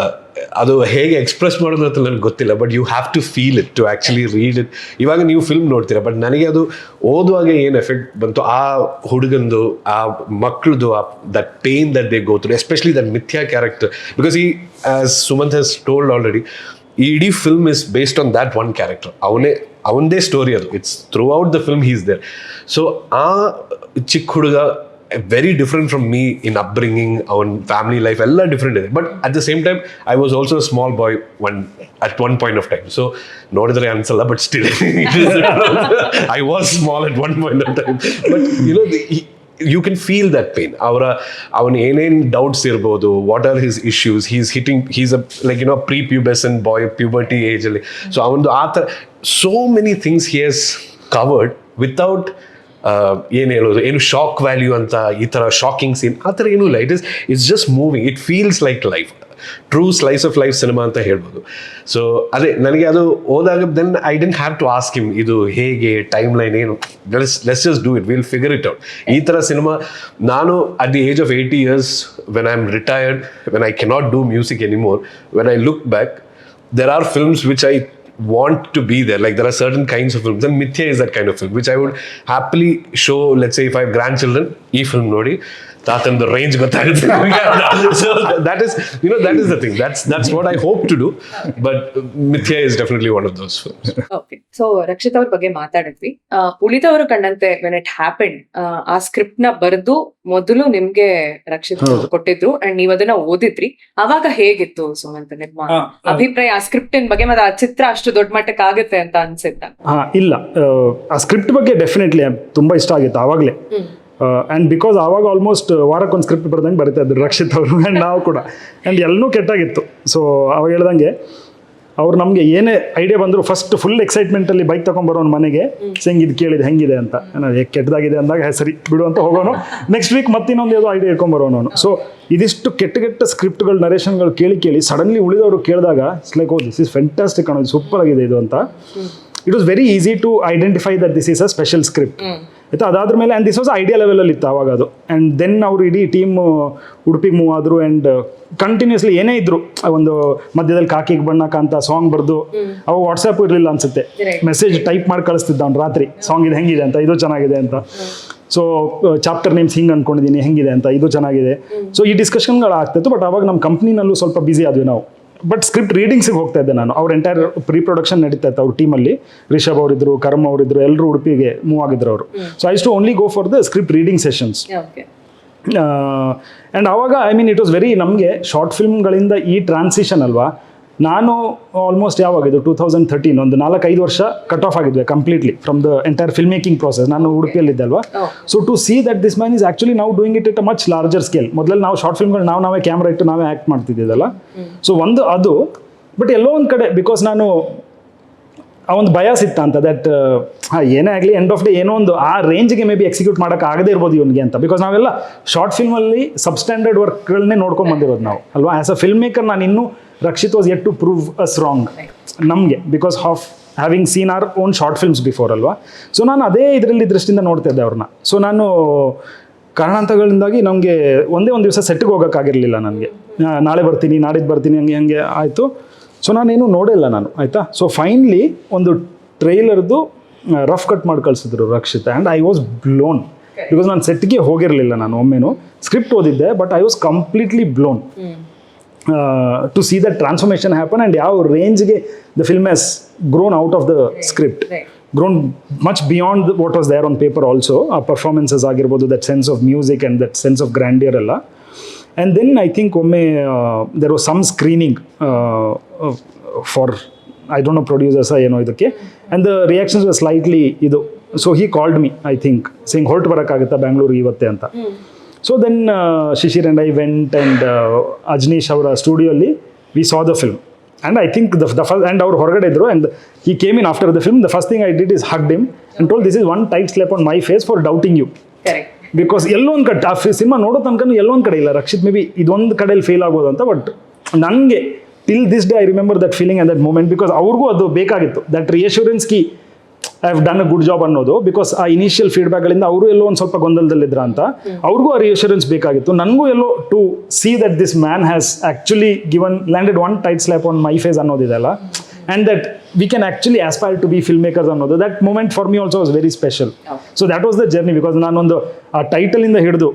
ಅದು ಹೇಗೆ express ಮಾಡೋದು ಅಂತ ನನಗೆ ಗೊತ್ತಿಲ್ಲ, but you have to feel it to actually read it. ಇವಾಗ ನೀವು film ನೋಡ್ತೀರಾ, but ನನಗೆ ಅದು ಓದುವಾಗ ಏನು ಎಫೆಕ್ಟ್ ಬಂತು, ಆ ಹುಡುಗಂದು, ಆ ಮಕ್ಕಳದು, that pain that they go through, especially that Mithya character. Because ಈ as Sumanth has told already, ಈ ಇಡೀ film is based on that one character. ಅವನದೇ ಸ್ಟೋರಿ ಅದು. It's throughout the film he is there. So ಆ ಚಿಕ್ಕ ಹುಡುಗ very different from me in upbringing, ಅವನ್ family life ಎಲ್ಲ ಡಿಫ್ರೆಂಟ್ ಇದೆ. But at the same time I was also a small boy at one point of time. So ನೋಡಿದ್ರೆ ಅನ್ಸಲ್ಲ, but still I was small at one point of time. But you know, you can feel that pain. ಅವನ ಏನೇನು doubts ಇರ್ಬೋದು, what are his issues, he's a like you know pre-pubescent boy, puberty age ಅಲ್ಲಿ. So ಅವನದು ಆ ಥರ so many things he has covered without ಏನು ಹೇಳೋದು, ಏನು ಶಾಕ್ ವ್ಯಾಲ್ಯೂ ಅಂತ, ಈ ಥರ ಶಾಕಿಂಗ್ ಸೀನ್ ಆ ಥರ ಏನೂ ಇಲ್ಲ. It's just moving. It feels like life, true slice of life cinema ಅಂತ ಹೇಳ್ಬೋದು. ಸೊ ಅದೇ ನನಗೆ ಅದು ಹೋದಾಗ then I didn't have to ask him ಇದು ಹೇಗೆ, ಟೈಮ್ ಲೈನ್ ಏನು, let's just do it, will figure it out. ಈ ಥರ ಸಿನಿಮಾ ನಾನು at the age of 80 years, when I am retired, when I cannot do music anymore, when I look back, there are films which I want to be there. Like there are certain kinds of films, and Mithya is that kind of film which I would happily show. Let's say if I have grandchildren, ee film nodi taatan the range gottagutte. So that is, you know, that is the thing. That's what I hope to do. But Mithya is definitely one of those films. Okay, so Rakshit ಅವ್ರ ಬಗ್ಗೆ ಮಾತಾಡಿದ್ವಿ. Ulidavaru Kandante when it happened, ಆ script ನ ಬರೆದು ಮೊದಲು ನಿಮ್ಗೆ ರಕ್ಷಿತ್ ಕೊಟ್ಟಿದ್ರು and ನೀವ್ ಅದನ್ನ ಓದಿದ್ರಿ. ಅವಾಗ ಹೇಗಿತ್ತು ಸುಮಂತ್ ನಿಮ್ಮ ಅಭಿಪ್ರಾಯ ಆ ಸ್ಕ್ರಿಪ್ಟ್ ಬಗ್ಗೆ? ಮತ್ತೆ ಆ ಚಿತ್ರ ಅಷ್ಟು ದೊಡ್ಡ ಮಟ್ಟಕ್ಕೆ ಆಗುತ್ತೆ ಅಂತ ಅನ್ಸಿತ್ತ? ಇಲ್ಲ, ಆ ಸ್ಕ್ರಿಪ್ಟ್ ಬಗ್ಗೆ ಡೆಫಿನೆಟ್ಲಿ ತುಂಬಾ ಇಷ್ಟ ಆಗಿತ್ತು ಆವಾಗಲೇ. ಆ್ಯಂಡ್ ಬಿಕಾಸ್ ಆವಾಗ ಆಲ್ಮೋಸ್ಟ್ ವಾರಕ್ಕೊಂದು ಸ್ಕ್ರಿಪ್ಟ್ ಬರ್ದಂಗೆ ಬರೀತಾ ಇದ್ರು ರಕ್ಷಿತ್ ಅವರು ಆ್ಯಂಡ್ ನಾವು ಕೂಡ. ಆ್ಯಂಡ್ ಎಲ್ಲನೂ ಕೆಟ್ಟಾಗಿತ್ತು. ಸೊ ಅವಾಗ ಹೇಳ್ದಂಗೆ ಅವ್ರು ನಮಗೆ ಏನೇ ಐಡಿಯಾ ಬಂದರು ಫಸ್ಟ್ ಫುಲ್ ಎಕ್ಸೈಟ್ಮೆಂಟಲ್ಲಿ ಬೈಕ್ ತೊಗೊಂಬರೋನು ಮನೆಗೆ, ಹೆಂಗೆ ಇದು ಕೇಳಿದೆ ಹೆಂಗಿದೆ ಅಂತ, ಕೆಟ್ಟದಾಗಿದೆ ಅಂದಾಗ ಸರಿ ಬಿಡು ಅಂತ ಹೋಗೋನು. ನೆಕ್ಸ್ಟ್ ವೀಕ್ ಮತ್ತಿನ್ನೊಂದು ಯಾವುದೋ ಐಡಿಯಾ ಇಟ್ಕೊಂಬರೋನು ಅವನು. ಸೊ ಇದಿಷ್ಟು ಕೆಟ್ಟ ಸ್ಕ್ರಿಪ್ಟ್ಗಳು, ನರೇಷನ್ಗಳು ಕೇಳಿ ಸಡನ್ಲಿ ಉಳಿದವರು ಕೇಳಿದಾಗ it's like, oh this is fantastic ಅನ್ನೋದು, ಸೂಪರ್ ಆಗಿದೆ ಇದು ಅಂತ. It was very easy to identify that this is a special script. ಆಯಿತಾ. ಅದಾದ್ರ ಮೇಲೆ ಆ್ಯಂಡ್ ದಿಸ್ ವಾಸ್ ಐಡಿಯಾ ಲೆವೆಲಲ್ಲಿ ಇತ್ತು ಆವಾಗ ಅದು. ಆ್ಯಂಡ್ ದೆನ್ ಅವರು ಇಡೀ ಟೀಮ್ ಉಡುಪಿಗೆ ಮೂವ್ ಆದರು. ಆ್ಯಂಡ್ ಕಂಟಿನ್ಯೂಸ್ಲಿ ಏನೇ ಇದ್ರು ಒಂದು ಮಧ್ಯದಲ್ಲಿ ಕಾಕಿಗೆ ಬಣ್ಣ ಕಾಂತ ಸಾಂಗ್ ಬರೆದು, ಅವಾಗ ವಾಟ್ಸಪ್ ಇರಲಿಲ್ಲ ಅನ್ಸುತ್ತೆ, ಮೆಸೇಜ್ ಟೈಪ್ ಮಾಡಿ ಕಳಿಸ್ತಿದ್ದ ಅವ್ನು ರಾತ್ರಿ, ಸಾಂಗ್ ಇದು ಹೆಂಗಿದೆ ಅಂತ, ಇದು ಚೆನ್ನಾಗಿದೆ ಅಂತ. ಸೊ ಚಾಪ್ಟರ್ ನೇಮ್ಸ್ ಹಿಂಗೆ ಅಂದ್ಕೊಂಡಿದ್ದೀನಿ, ಹೆಂಗಿದೆ ಅಂತ, ಇದು ಚೆನ್ನಾಗಿದೆ. ಸೊ ಈ ಡಿಸ್ಕಷನ್ಗಳು ಆಗ್ತಾಯಿತ್ತು. ಬಟ್ ಅವಾಗ ನಮ್ಮ ಕಂಪ್ನಿನಲ್ಲೂ ಸ್ವಲ್ಪ ಬ್ಯುಸಿ ಆದ್ವಿ ನಾವು. ಬಟ್ ಸ್ಕ್ರಿಪ್ಟ್ ರೀಡಿಂಗ್ಸಿಗೆ ಹೋಗ್ತಾ ಇದ್ದೆ ನಾನು. ಅವ್ರ ಎಂಟೈರ್ ಪ್ರೀ ಪ್ರೊಡಕ್ಷನ್ ನಡೀತಾ ಇತ್ತು ಅವ್ರ ಟೀಮಲ್ಲಿ. ರಿಷಬ್ ಅವರಿದ್ರು, ಕರ್ಮ್ ಅವರಿದ್ರು, ಎಲ್ಲರೂ ಉಡುಪಿಗೆ ಮೂವ್ ಆಗಿದ್ರು ಅವರು. So I too only go for the script reading sessions. And ಆವಾಗ I mean it was very, ನಮಗೆ ಶಾರ್ಟ್ ಫಿಲ್ಮ್ಗಳಿಂದ ಈ ಟ್ರಾನ್ಸಿಷನ್ ಅಲ್ವಾ. ನಾನು ಆಲ್ಮೋಸ್ಟ್ ಯಾವಾಗಿದ್ದು 2013 ಒಂದು 4-5 ವರ್ಷ ಕಟ್ ಆಫ್ ಆಗಿದ್ವಿ completely from the entire film making process. ನಾನು ಉಡುಪಿಯಲ್ಲಿದ್ದೆ ಅಲ್ವಾ. So to see that this man is actually ನಾವು doing it a much larger scale. ಮೊದಲಲ್ಲಿ ನಾವು ಶಾರ್ಟ್ ಫಿಲ್ಮ್ಗಳು ನಾವೇ ಕ್ಯಾಮ್ರಾ ಇಟ್ಟು ನಾವೇ ಆ್ಯಕ್ಟ್ ಮಾಡ್ತಿದ್ದಿದ್ದಲ್ಲ. ಸೊ ಒಂದು ಅದು. ಬಟ್ ಎಲ್ಲೋ ಒಂದು ಕಡೆ ಬಿಕಾಸ್ ನಾನು ಆ ಒಂದು ಬಯಾಸ್ ಇತ್ತ ಅಂತ ದಟ್ ಏನೇ ಆಗಲಿ ಎಂಡ್ ಆಫ್ ಡೇ ಏನೋ ಒಂದು ಆ ರೇಂಜ್ಗೆ ಮೇ ಬಿ ಎಕ್ಸಿಕ್ಯೂಟ್ ಮಾಡೋಕೆ ಆಗದೇ ಇರ್ಬೋದು ಇವನಿಗೆ ಅಂತ. ಬಿಕಾಸ್ ನಾವೆಲ್ಲ ಶಾರ್ಟ್ ಫಿಲ್ಮಲ್ಲಿ ಸಬ್ಸ್ಟ್ಯಾಂಡರ್ಡ್ ವರ್ಕ್ಗಳನ್ನೇ ನೋಡ್ಕೊಂಡು ಬಂದಿರೋದು ನಾವು ಅಲ್ವಾ. ಆ್ಯಸ್ ಅ ಫಿಲ್ಮ್ ಮೇಕರ್ ನಾನು ಇನ್ನೂ Rakshit was yet to prove us wrong ನಮಗೆ, because of having seen our own short films before ಅಲ್ವಾ. ಸೊ ನಾನು ಅದೇ ಇದರಲ್ಲಿ ದೃಷ್ಟಿಯಿಂದ ನೋಡ್ತಾ ಇದ್ದೆ ಅವ್ರನ್ನ. ಸೊ ನಾನು ಕಾರಣಾಂತರಗಳಿಂದಾಗಿ ನಮಗೆ ಒಂದೇ ಒಂದು ದಿವಸ ಸೆಟ್ಗೆ ಹೋಗೋಕ್ಕಾಗಿರಲಿಲ್ಲ ನನಗೆ. ನಾಳೆ ಬರ್ತೀನಿ, ನಾಡಿದ್ದು ಬರ್ತೀನಿ, ಹಂಗೆ ಆಯಿತು. ಸೊ ನಾನೇನು ನೋಡಿಲ್ಲ ನಾನು, ಆಯಿತಾ. ಸೊ ಫೈನ್ಲಿ ಒಂದು ಟ್ರೈಲರ್ದು ರಫ್ ಕಟ್ ಮಾಡಿ ಕಳಿಸಿದ್ರು Rakshit. And I was blown because ನಾನು ಸೆಟ್ಗೆ ಹೋಗಿರಲಿಲ್ಲ ನಾನು ಒಮ್ಮೆನೂ. ಸ್ಕ್ರಿಪ್ಟ್ ಓದಿದ್ದೆ but I was completely blown to see that transformation happen. And ಯಾವ ರೇಂಜ್ಗೆ the film has grown out of the script, grown much beyond what was there on paper also. Our performances ಆಗಿರ್ಬೋದು, that sense of music and that sense of grandeur ಎಲ್ಲ. And then I think ಒಮ್ಮೆ there was some screening for I don't know producers ಏನೋ ಇದಕ್ಕೆ, and the reactions were slightly ಇದು. So he called me I think saying ಹೊರಟು ಬರೋಕ್ಕಾಗುತ್ತಾ ಬೆಂಗಳೂರಿಗೆ ಇವತ್ತೇ ಅಂತ. So then Shishir and I went and Ajneesh ಅವರ ಸ್ಟುಡಿಯೋಲಿ we saw the film. And I think the first, and our ಹೊರಗಡೆ ಇದ್ರು, and he came in after the film. The first thing I did is hugged him and told this is one tight slap on my face for doubting you. Correct. Because ಎಲ್ಲೊಂದು ಕಡೆ ಆ cinema ನೋಡೋ ತನಕ ಎಲ್ಲೊಂದು ಕಡೆ ಇಲ್ಲ Rakshit may be ಇದೊಂದು ಕಡೆಯಲ್ಲಿ ಫೇಲ್ ಆಗ್ಬೋದು ಅಂತ. ಬಟ್ ನನಗೆ till this day I remember that feeling and that moment. Because ಅವ್ರಿಗೂ ಅದು ಬೇಕಾಗಿತ್ತು, ದಟ್ ರಿಯಶ್ಯೂರೆನ್ಸ್ ಕಿ I have done a good job ಅನ್ನೋದು. ಬಿಕಾಸ್ ಆ ಇನಿಷಿಯಲ್ ಫೀಡ್ಬ್ಯಾಕ್ಗಳಿಂದ ಅವರು ಎಲ್ಲೋ ಒಂದು ಸ್ವಲ್ಪ ಗೊಂದಲದಲ್ಲಿದ್ರ ಅಂತ ಅವ್ರಿಗೂ ಆ ರಿಯಶ್ಯೂರೆನ್ಸ್ ಬೇಕಾಗಿತ್ತು. ನನಗೂ ಎಲ್ಲೋ to see that this man has actually landed one tight slap on my face ಅನ್ನೋದಿದೆಲ್ಲ. And that we can actually aspire to be film makers ಅನ್ನೋದು, that moment for me also was very special. So that was the journey. Because ನಾನೊಂದು ಆ ಟೈಟಲಿಂದ ಹಿಡಿದು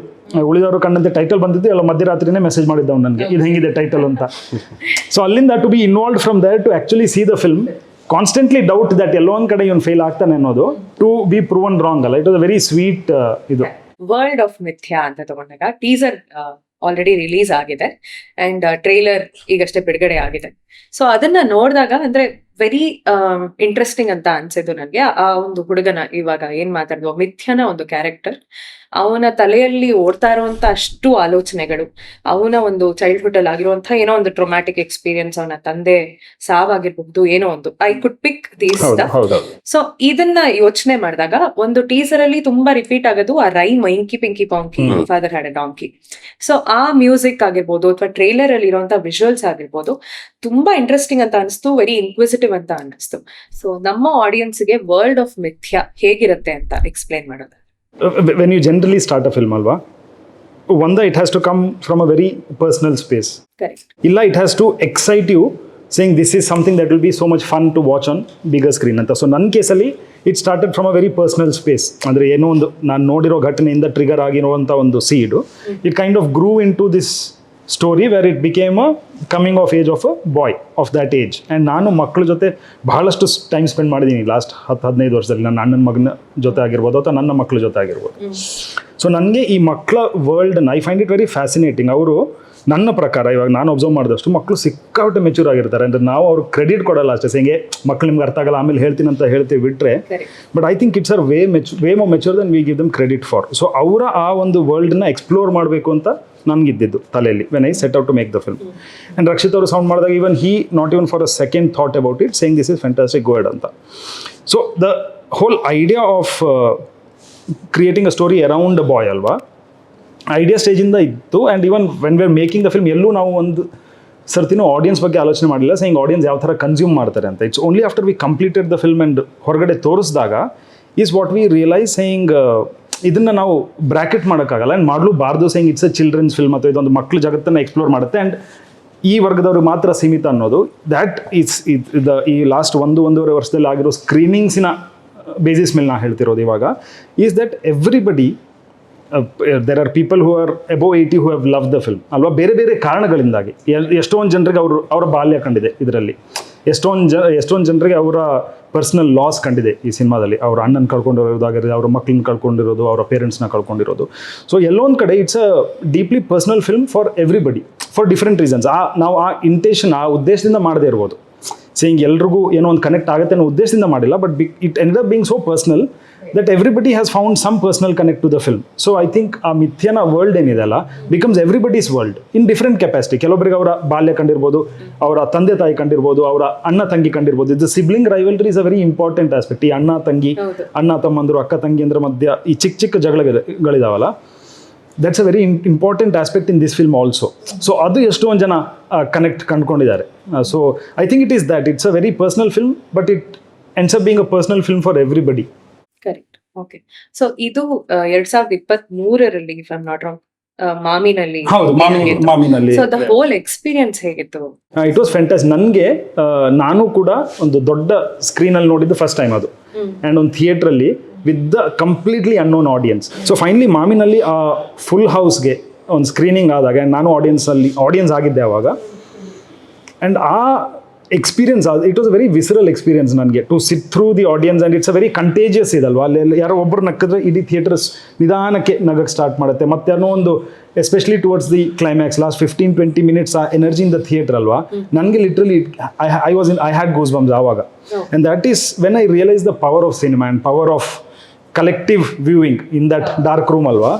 ಉಳಿದವರು ಕಂಡಂತೆ title ಬಂದಿದ್ದು ಎಲ್ಲ ಮಧ್ಯರಾತ್ರಿನೇ message ಮಾಡಿದ್ದವು ನನಗೆ, ಇದು ಹೆಂಗಿದೆ ಟೈಟಲ್ ಅಂತ. ಸೊ ಅಲ್ಲಿಂದ to be involved from there to actually see the film, constantly doubt that ಎಲ್ಲೋ ಒಂದು ಕಡೆ ಇವನು ಫೇಲ್ ಆಗ್ತಾನೆ ಅನ್ನೋದು, ಟು ಬಿ ಪ್ರೂವನ್ ರಾಂಗ್ ಅಲ್ಲ. It was a very sweet ಇದು. ವರ್ಲ್ಡ್ ಆಫ್ ಮಿಥ್ಯಾ ಅಂತ ತಗೊಂಡಾಗ ಟೀಸರ್ ಆಲ್ರೆಡಿ ರಿಲೀಸ್ ಆಗಿದೆ ಅಂಡ್ ಟ್ರೈಲರ್ ಈಗಷ್ಟೇ ಬಿಡುಗಡೆ ಆಗಿದೆ. ಸೊ ಅದನ್ನ ನೋಡಿದಾಗ ಅಂದ್ರೆ ವೆರಿ ಇಂಟ್ರೆಸ್ಟಿಂಗ್ ಅಂತ ಅನ್ಸಿದ್ದು ನನಗೆ. ಆ ಒಂದು ಹುಡುಗನ ಇವಾಗ ಏನ್ ಮಾತಾಡಿದ್ವು ಮಿಥ್ಯನ ಒಂದು ಕ್ಯಾರೆಕ್ಟರ್, ಅವನ ತಲೆಯಲ್ಲಿ ಓಡ್ತಾ ಇರುವಂತ ಅಷ್ಟು ಆಲೋಚನೆಗಳು, ಅವನ ಒಂದು ಚೈಲ್ಡ್ಹುಡ್ ಅಲ್ಲಿ ಆಗಿರುವಂತಹ ಏನೋ ಒಂದು ಟ್ರೊಮ್ಯಾಟಿಕ್ ಎಕ್ಸ್ಪೀರಿಯನ್ಸ್, ಅವನ ತಂದೆ ಸಾವಾಗಿರ್ಬಹುದು, ಏನೋ ಒಂದು I could pick these. So ಇದನ್ನ ಯೋಚನೆ ಮಾಡಿದಾಗ ಒಂದು ಟೀಸರ್ ಅಲ್ಲಿ ತುಂಬಾ ರಿಪೀಟ್ ಆಗೋದು ಆ rhyme inky pinky ponky father had a donkey. So ಆ ಮ್ಯೂಸಿಕ್ ಆಗಿರ್ಬೋದು ಅಥವಾ ಟ್ರೈಲರ್ ಅಲ್ಲಿ ಇರುವಂತಹ ವಿಜುವಲ್ಸ್ ಆಗಿರ್ಬೋದು ತುಂಬಾ ಇಂಟ್ರೆಸ್ಟಿಂಗ್ ಅಂತ ಅನಿಸ್ತು, ವೆರಿ ಇನ್ಕ್ವಿಸಿಟಿವ್ ಅಂತ ಅನಿಸ್ತು. ಸೊ ನಮ್ಮ ಆಡಿಯನ್ಸ್ಗೆ ವರ್ಲ್ಡ್ ಆಫ್ ಮಿಥ್ಯಾ ಹೇಗಿರುತ್ತೆ ಅಂತ ಎಕ್ಸ್ಪ್ಲೈನ್ ಮಾಡೋದು. When you generally start a film alva, it has to come from a very personal space. Correct. Illa it has to excite you, saying this is something that will be so much fun to watch on bigger screen anta. So ನನ್ನ ಕೇಸಲ್ಲಿ it started from a very personal space. ಅಂದರೆ ಏನೋ ಒಂದು ನಾನು ನೋಡಿರೋ ಘಟನೆಯಿಂದ trigger ಆಗಿರುವಂಥ ಒಂದು ಸೀಡು, it kind of grew into this story where it became a coming of age of a boy of that age. And ನಾನು ಮಕ್ಕಳ ಜೊತೆ ಬಹಳಷ್ಟು ಟೈಮ್ ಸ್ಪೆಂಡ್ ಮಾಡಿದ್ದೀನಿ ಲಾಸ್ಟ್ 10-15 ವರ್ಷದಲ್ಲಿ. ನನ್ನ ಅಣ್ಣನ ಮಗನ ಜೊತೆ ಆಗಿರ್ಬೋದು ಅಥವಾ ನನ್ನ ಮಕ್ಕಳ ಜೊತೆ ಆಗಿರ್ಬೋದು. ಸೊ ನನಗೆ ಈ ಮಕ್ಕಳ ವರ್ಲ್ಡ್ನ I find it very fascinating. ಅವರು ನನ್ನ ಪ್ರಕಾರ ಇವಾಗ ನಾನು ಅಬ್ಸರ್ವ್ ಮಾಡಿದಷ್ಟು ಮಕ್ಕಳು ಸಿಕ್ಕಾಪಟ್ಟೆ ಮೆಚ್ಯೂರ್ ಆಗಿರ್ತಾರೆ. ಅಂದರೆ ನಾವು ಅವ್ರಿಗೆ ಕ್ರೆಡಿಟ್ ಕೊಡಲ್ಲ ಅಷ್ಟೇ, ಹಿಂಗೆ ಮಕ್ಳು ನಿಮ್ಗೆ ಅರ್ಥ ಆಗಲ್ಲ ಆಮೇಲೆ ಹೇಳ್ತೀನಿ ಅಂತ ಹೇಳ್ತೀವಿ ಬಿಟ್ಟರೆ. But I think it's are way more mature than we give them credit for. So ಅವರ ಆ ಒಂದು ವರ್ಲ್ಡ್ನ ಎಕ್ಸ್ಪ್ಲೋರ್ ಮಾಡಬೇಕು ಅಂತ ನನಗಿದ್ದಿದ್ದು ತಲೆಯಲ್ಲಿ when I set out to make the film. And Rakshit ಅವರು ಸೌಂಡ್ ಮಾಡಿದಾಗ even he not even for a second thought about it, saying this is fantastic, go ahead ಅಂತ. So the whole idea of creating a story around a boy ಅಲ್ವಾ, idea ಸ್ಟೇಜಿಂದ ಇತ್ತು. And even when we are making the film ಎಲ್ಲೂ ನಾವು ಒಂದು ಸರ್ತಿನೂ audience ಬಗ್ಗೆ ಆಲೋಚನೆ ಮಾಡಿಲ್ಲ, saying audience ಯಾವ ಥರ ಕನ್ಸ್ಯೂಮ್ ಮಾಡ್ತಾರೆ ಅಂತ. It's only after we completed the film and ಹೊರಗಡೆ ತೋರಿಸಿದಾಗ is what we realise saying ಇದನ್ನು ನಾವು ಬ್ರ್ಯಾಕೆಟ್ ಮಾಡೋಕ್ಕಾಗಲ್ಲ ಆ್ಯಂಡ್ ಮಾಡಲೂಬಾರ್ದು saying it's a children's film ಅಥವಾ ಇದೊಂದು ಮಕ್ಕಳು ಜಗತ್ತನ್ನು ಎಕ್ಸ್ಪ್ಲೋರ್ ಮಾಡುತ್ತೆ ಆ್ಯಂಡ್ ಈ ವರ್ಗದವ್ರಿಗೆ ಮಾತ್ರ ಸೀಮಿತ ಅನ್ನೋದು ದ್ಯಾಟ್ ಈಸ್ ಈ ಲಾಸ್ಟ್ ಒಂದೂವರೆ ವರ್ಷದಲ್ಲಿ ಆಗಿರೋ ಸ್ಕ್ರೀನಿಂಗ್ಸಿನ ಬೇಸಿಸ್ ಮೇಲೆ ನಾ ಹೇಳ್ತಿರೋದು ಇವಾಗ is that everybody there are people who R above 80 who have love the film ಅಲ್ವಾ, ಬೇರೆ ಬೇರೆ ಕಾರಣಗಳಿಂದಾಗಿ. ಎಷ್ಟೊಂದು ಜನರಿಗೆ ಅವರ ಬಾಲ್ಯ ಕಂಡಿದೆ ಇದರಲ್ಲಿ, ಎಷ್ಟೊಂದು ಜನರಿಗೆ ಅವರ ಪರ್ಸ್ನಲ್ ಲಾಸ್ ಕಂಡಿದೆ ಈ ಸಿನಿಮಾದಲ್ಲಿ. ಅವ್ರ ಅಣ್ಣನ ಕಳ್ಕೊಂಡಿರೋದಾಗಿರೋದು, ಅವ್ರ ಮಕ್ಕಳನ್ನ ಕಳ್ಕೊಂಡಿರೋದು, ಅವರ ಪೇರೆಂಟ್ಸ್ನ ಕಳ್ಕೊಂಡಿರೋದು. ಸೊ ಎಲ್ಲೊಂದು ಕಡೆ it's a deeply personal film for everybody for different reasons. ನಾವು ಆ ಇಂಟೆನ್ಷನ್, ಆ ಉದ್ದೇಶದಿಂದ ಮಾಡದೇ ಇರ್ಬೋದು. ಸೇಯಿಂಗ್ ಎಲ್ರಿಗೂ ಏನೋ ಒಂದು ಕನೆಕ್ಟ್ ಆಗುತ್ತೆ ಅನ್ನೋ ಉದ್ದೇಶದಿಂದ ಮಾಡಿಲ್ಲ, but it end up being so personal that everybody has found some personal connect to the film. So I think ಆ ಮಿಥ್ಯನ ವರ್ಲ್ಡ್ ಏನಿದೆ ಅಲ್ಲ becomes everybody's world in different capacity. ಕೆಲವೊಬ್ಬರಿಗೆ ಅವರ ಬಾಲ್ಯ ಕಂಡಿರ್ಬೋದು, ಅವರ ತಂದೆ ತಾಯಿ ಕಂಡಿರ್ಬೋದು, ಅವರ ಅಣ್ಣ ತಂಗಿ ಕಂಡಿರ್ಬೋದು. ಇದು sibling rivalry is a very important aspect. ಈ ಅಣ್ಣ ತಂಗಿ, ಅಣ್ಣ ತಮ್ಮಂದರು, ಅಕ್ಕ ತಂಗಿಯಂದ್ರ ಮಧ್ಯ ಈ ಚಿಕ್ಕ ಜಗಳಗಳಿದಾವಲ್ಲ, that's a very important aspect in this film also. So ಅದು ಎಷ್ಟೊಂದು ಜನ ಕನೆಕ್ಟ್ ಕಂಡುಕೊಂಡಿದ್ದಾರೆ. So I think it is that it's a very personal film, but it ends up being a personal film for everybody. Correct. Okay. So ಇದು 2023ರಲ್ಲಿ if I am not wrong ಮಾಮಿನಲ್ಲಿ. ಹೌದು, ಮಾಮಿನಲ್ಲಿ. So the whole experience ಹೇಗಿತ್ತು? It was fantastic. ನನಗೆ ನಾನು ಕೂಡ ಒಂದು ದೊಡ್ಡ ಸ್ಕ್ರೀನಲ್ಲಿ ನೋಡಿದ್ದು ಫಸ್ಟ್ ಟೈಮ್ ಅದು, ಆ್ಯಂಡ್ ಒಂದು ಥಿಯೇಟ್ರಲ್ಲಿ with the completely unknown audience. So finally ಮಾಮಿನಲ್ಲಿ ಆ ಫುಲ್ ಹೌಸ್ಗೆ ಒಂದು ಸ್ಕ್ರೀನಿಂಗ್ ಆದಾಗ ನಾನು ಆಡಿಯನ್ಸ್ ಆಗಿದ್ದೆ ಅವಾಗ. ಆ್ಯಂಡ್ ಆ experience, it was a very visceral experience ನನಗೆ to sit through the audience. And it's a very contagious ಇದಲ್ವಾ, ಅಲ್ಲಿ ಯಾರೋ ಒಬ್ಬರು ನಕ್ಕಿದ್ರೆ ಇಡೀ ಥಿಯೇಟರ್ಸ್ ನಿಧಾನಕ್ಕೆ ನಗಕ್ಕೆ ಸ್ಟಾರ್ಟ್ ಮಾಡುತ್ತೆ. ಮತ್ತು ಏನೋ ಒಂದು especially towards the climax last 15-20 minutes ಆ ಎನರ್ಜಿ ಇನ್ ದ ಥಿಯೇಟರ್ ಅಲ್ವಾ, ನನಗೆ literally I had goose bumps ಆವಾಗ. And that is when I realise the power of cinema and power of collective viewing in that dark room ಅಲ್ವಾ.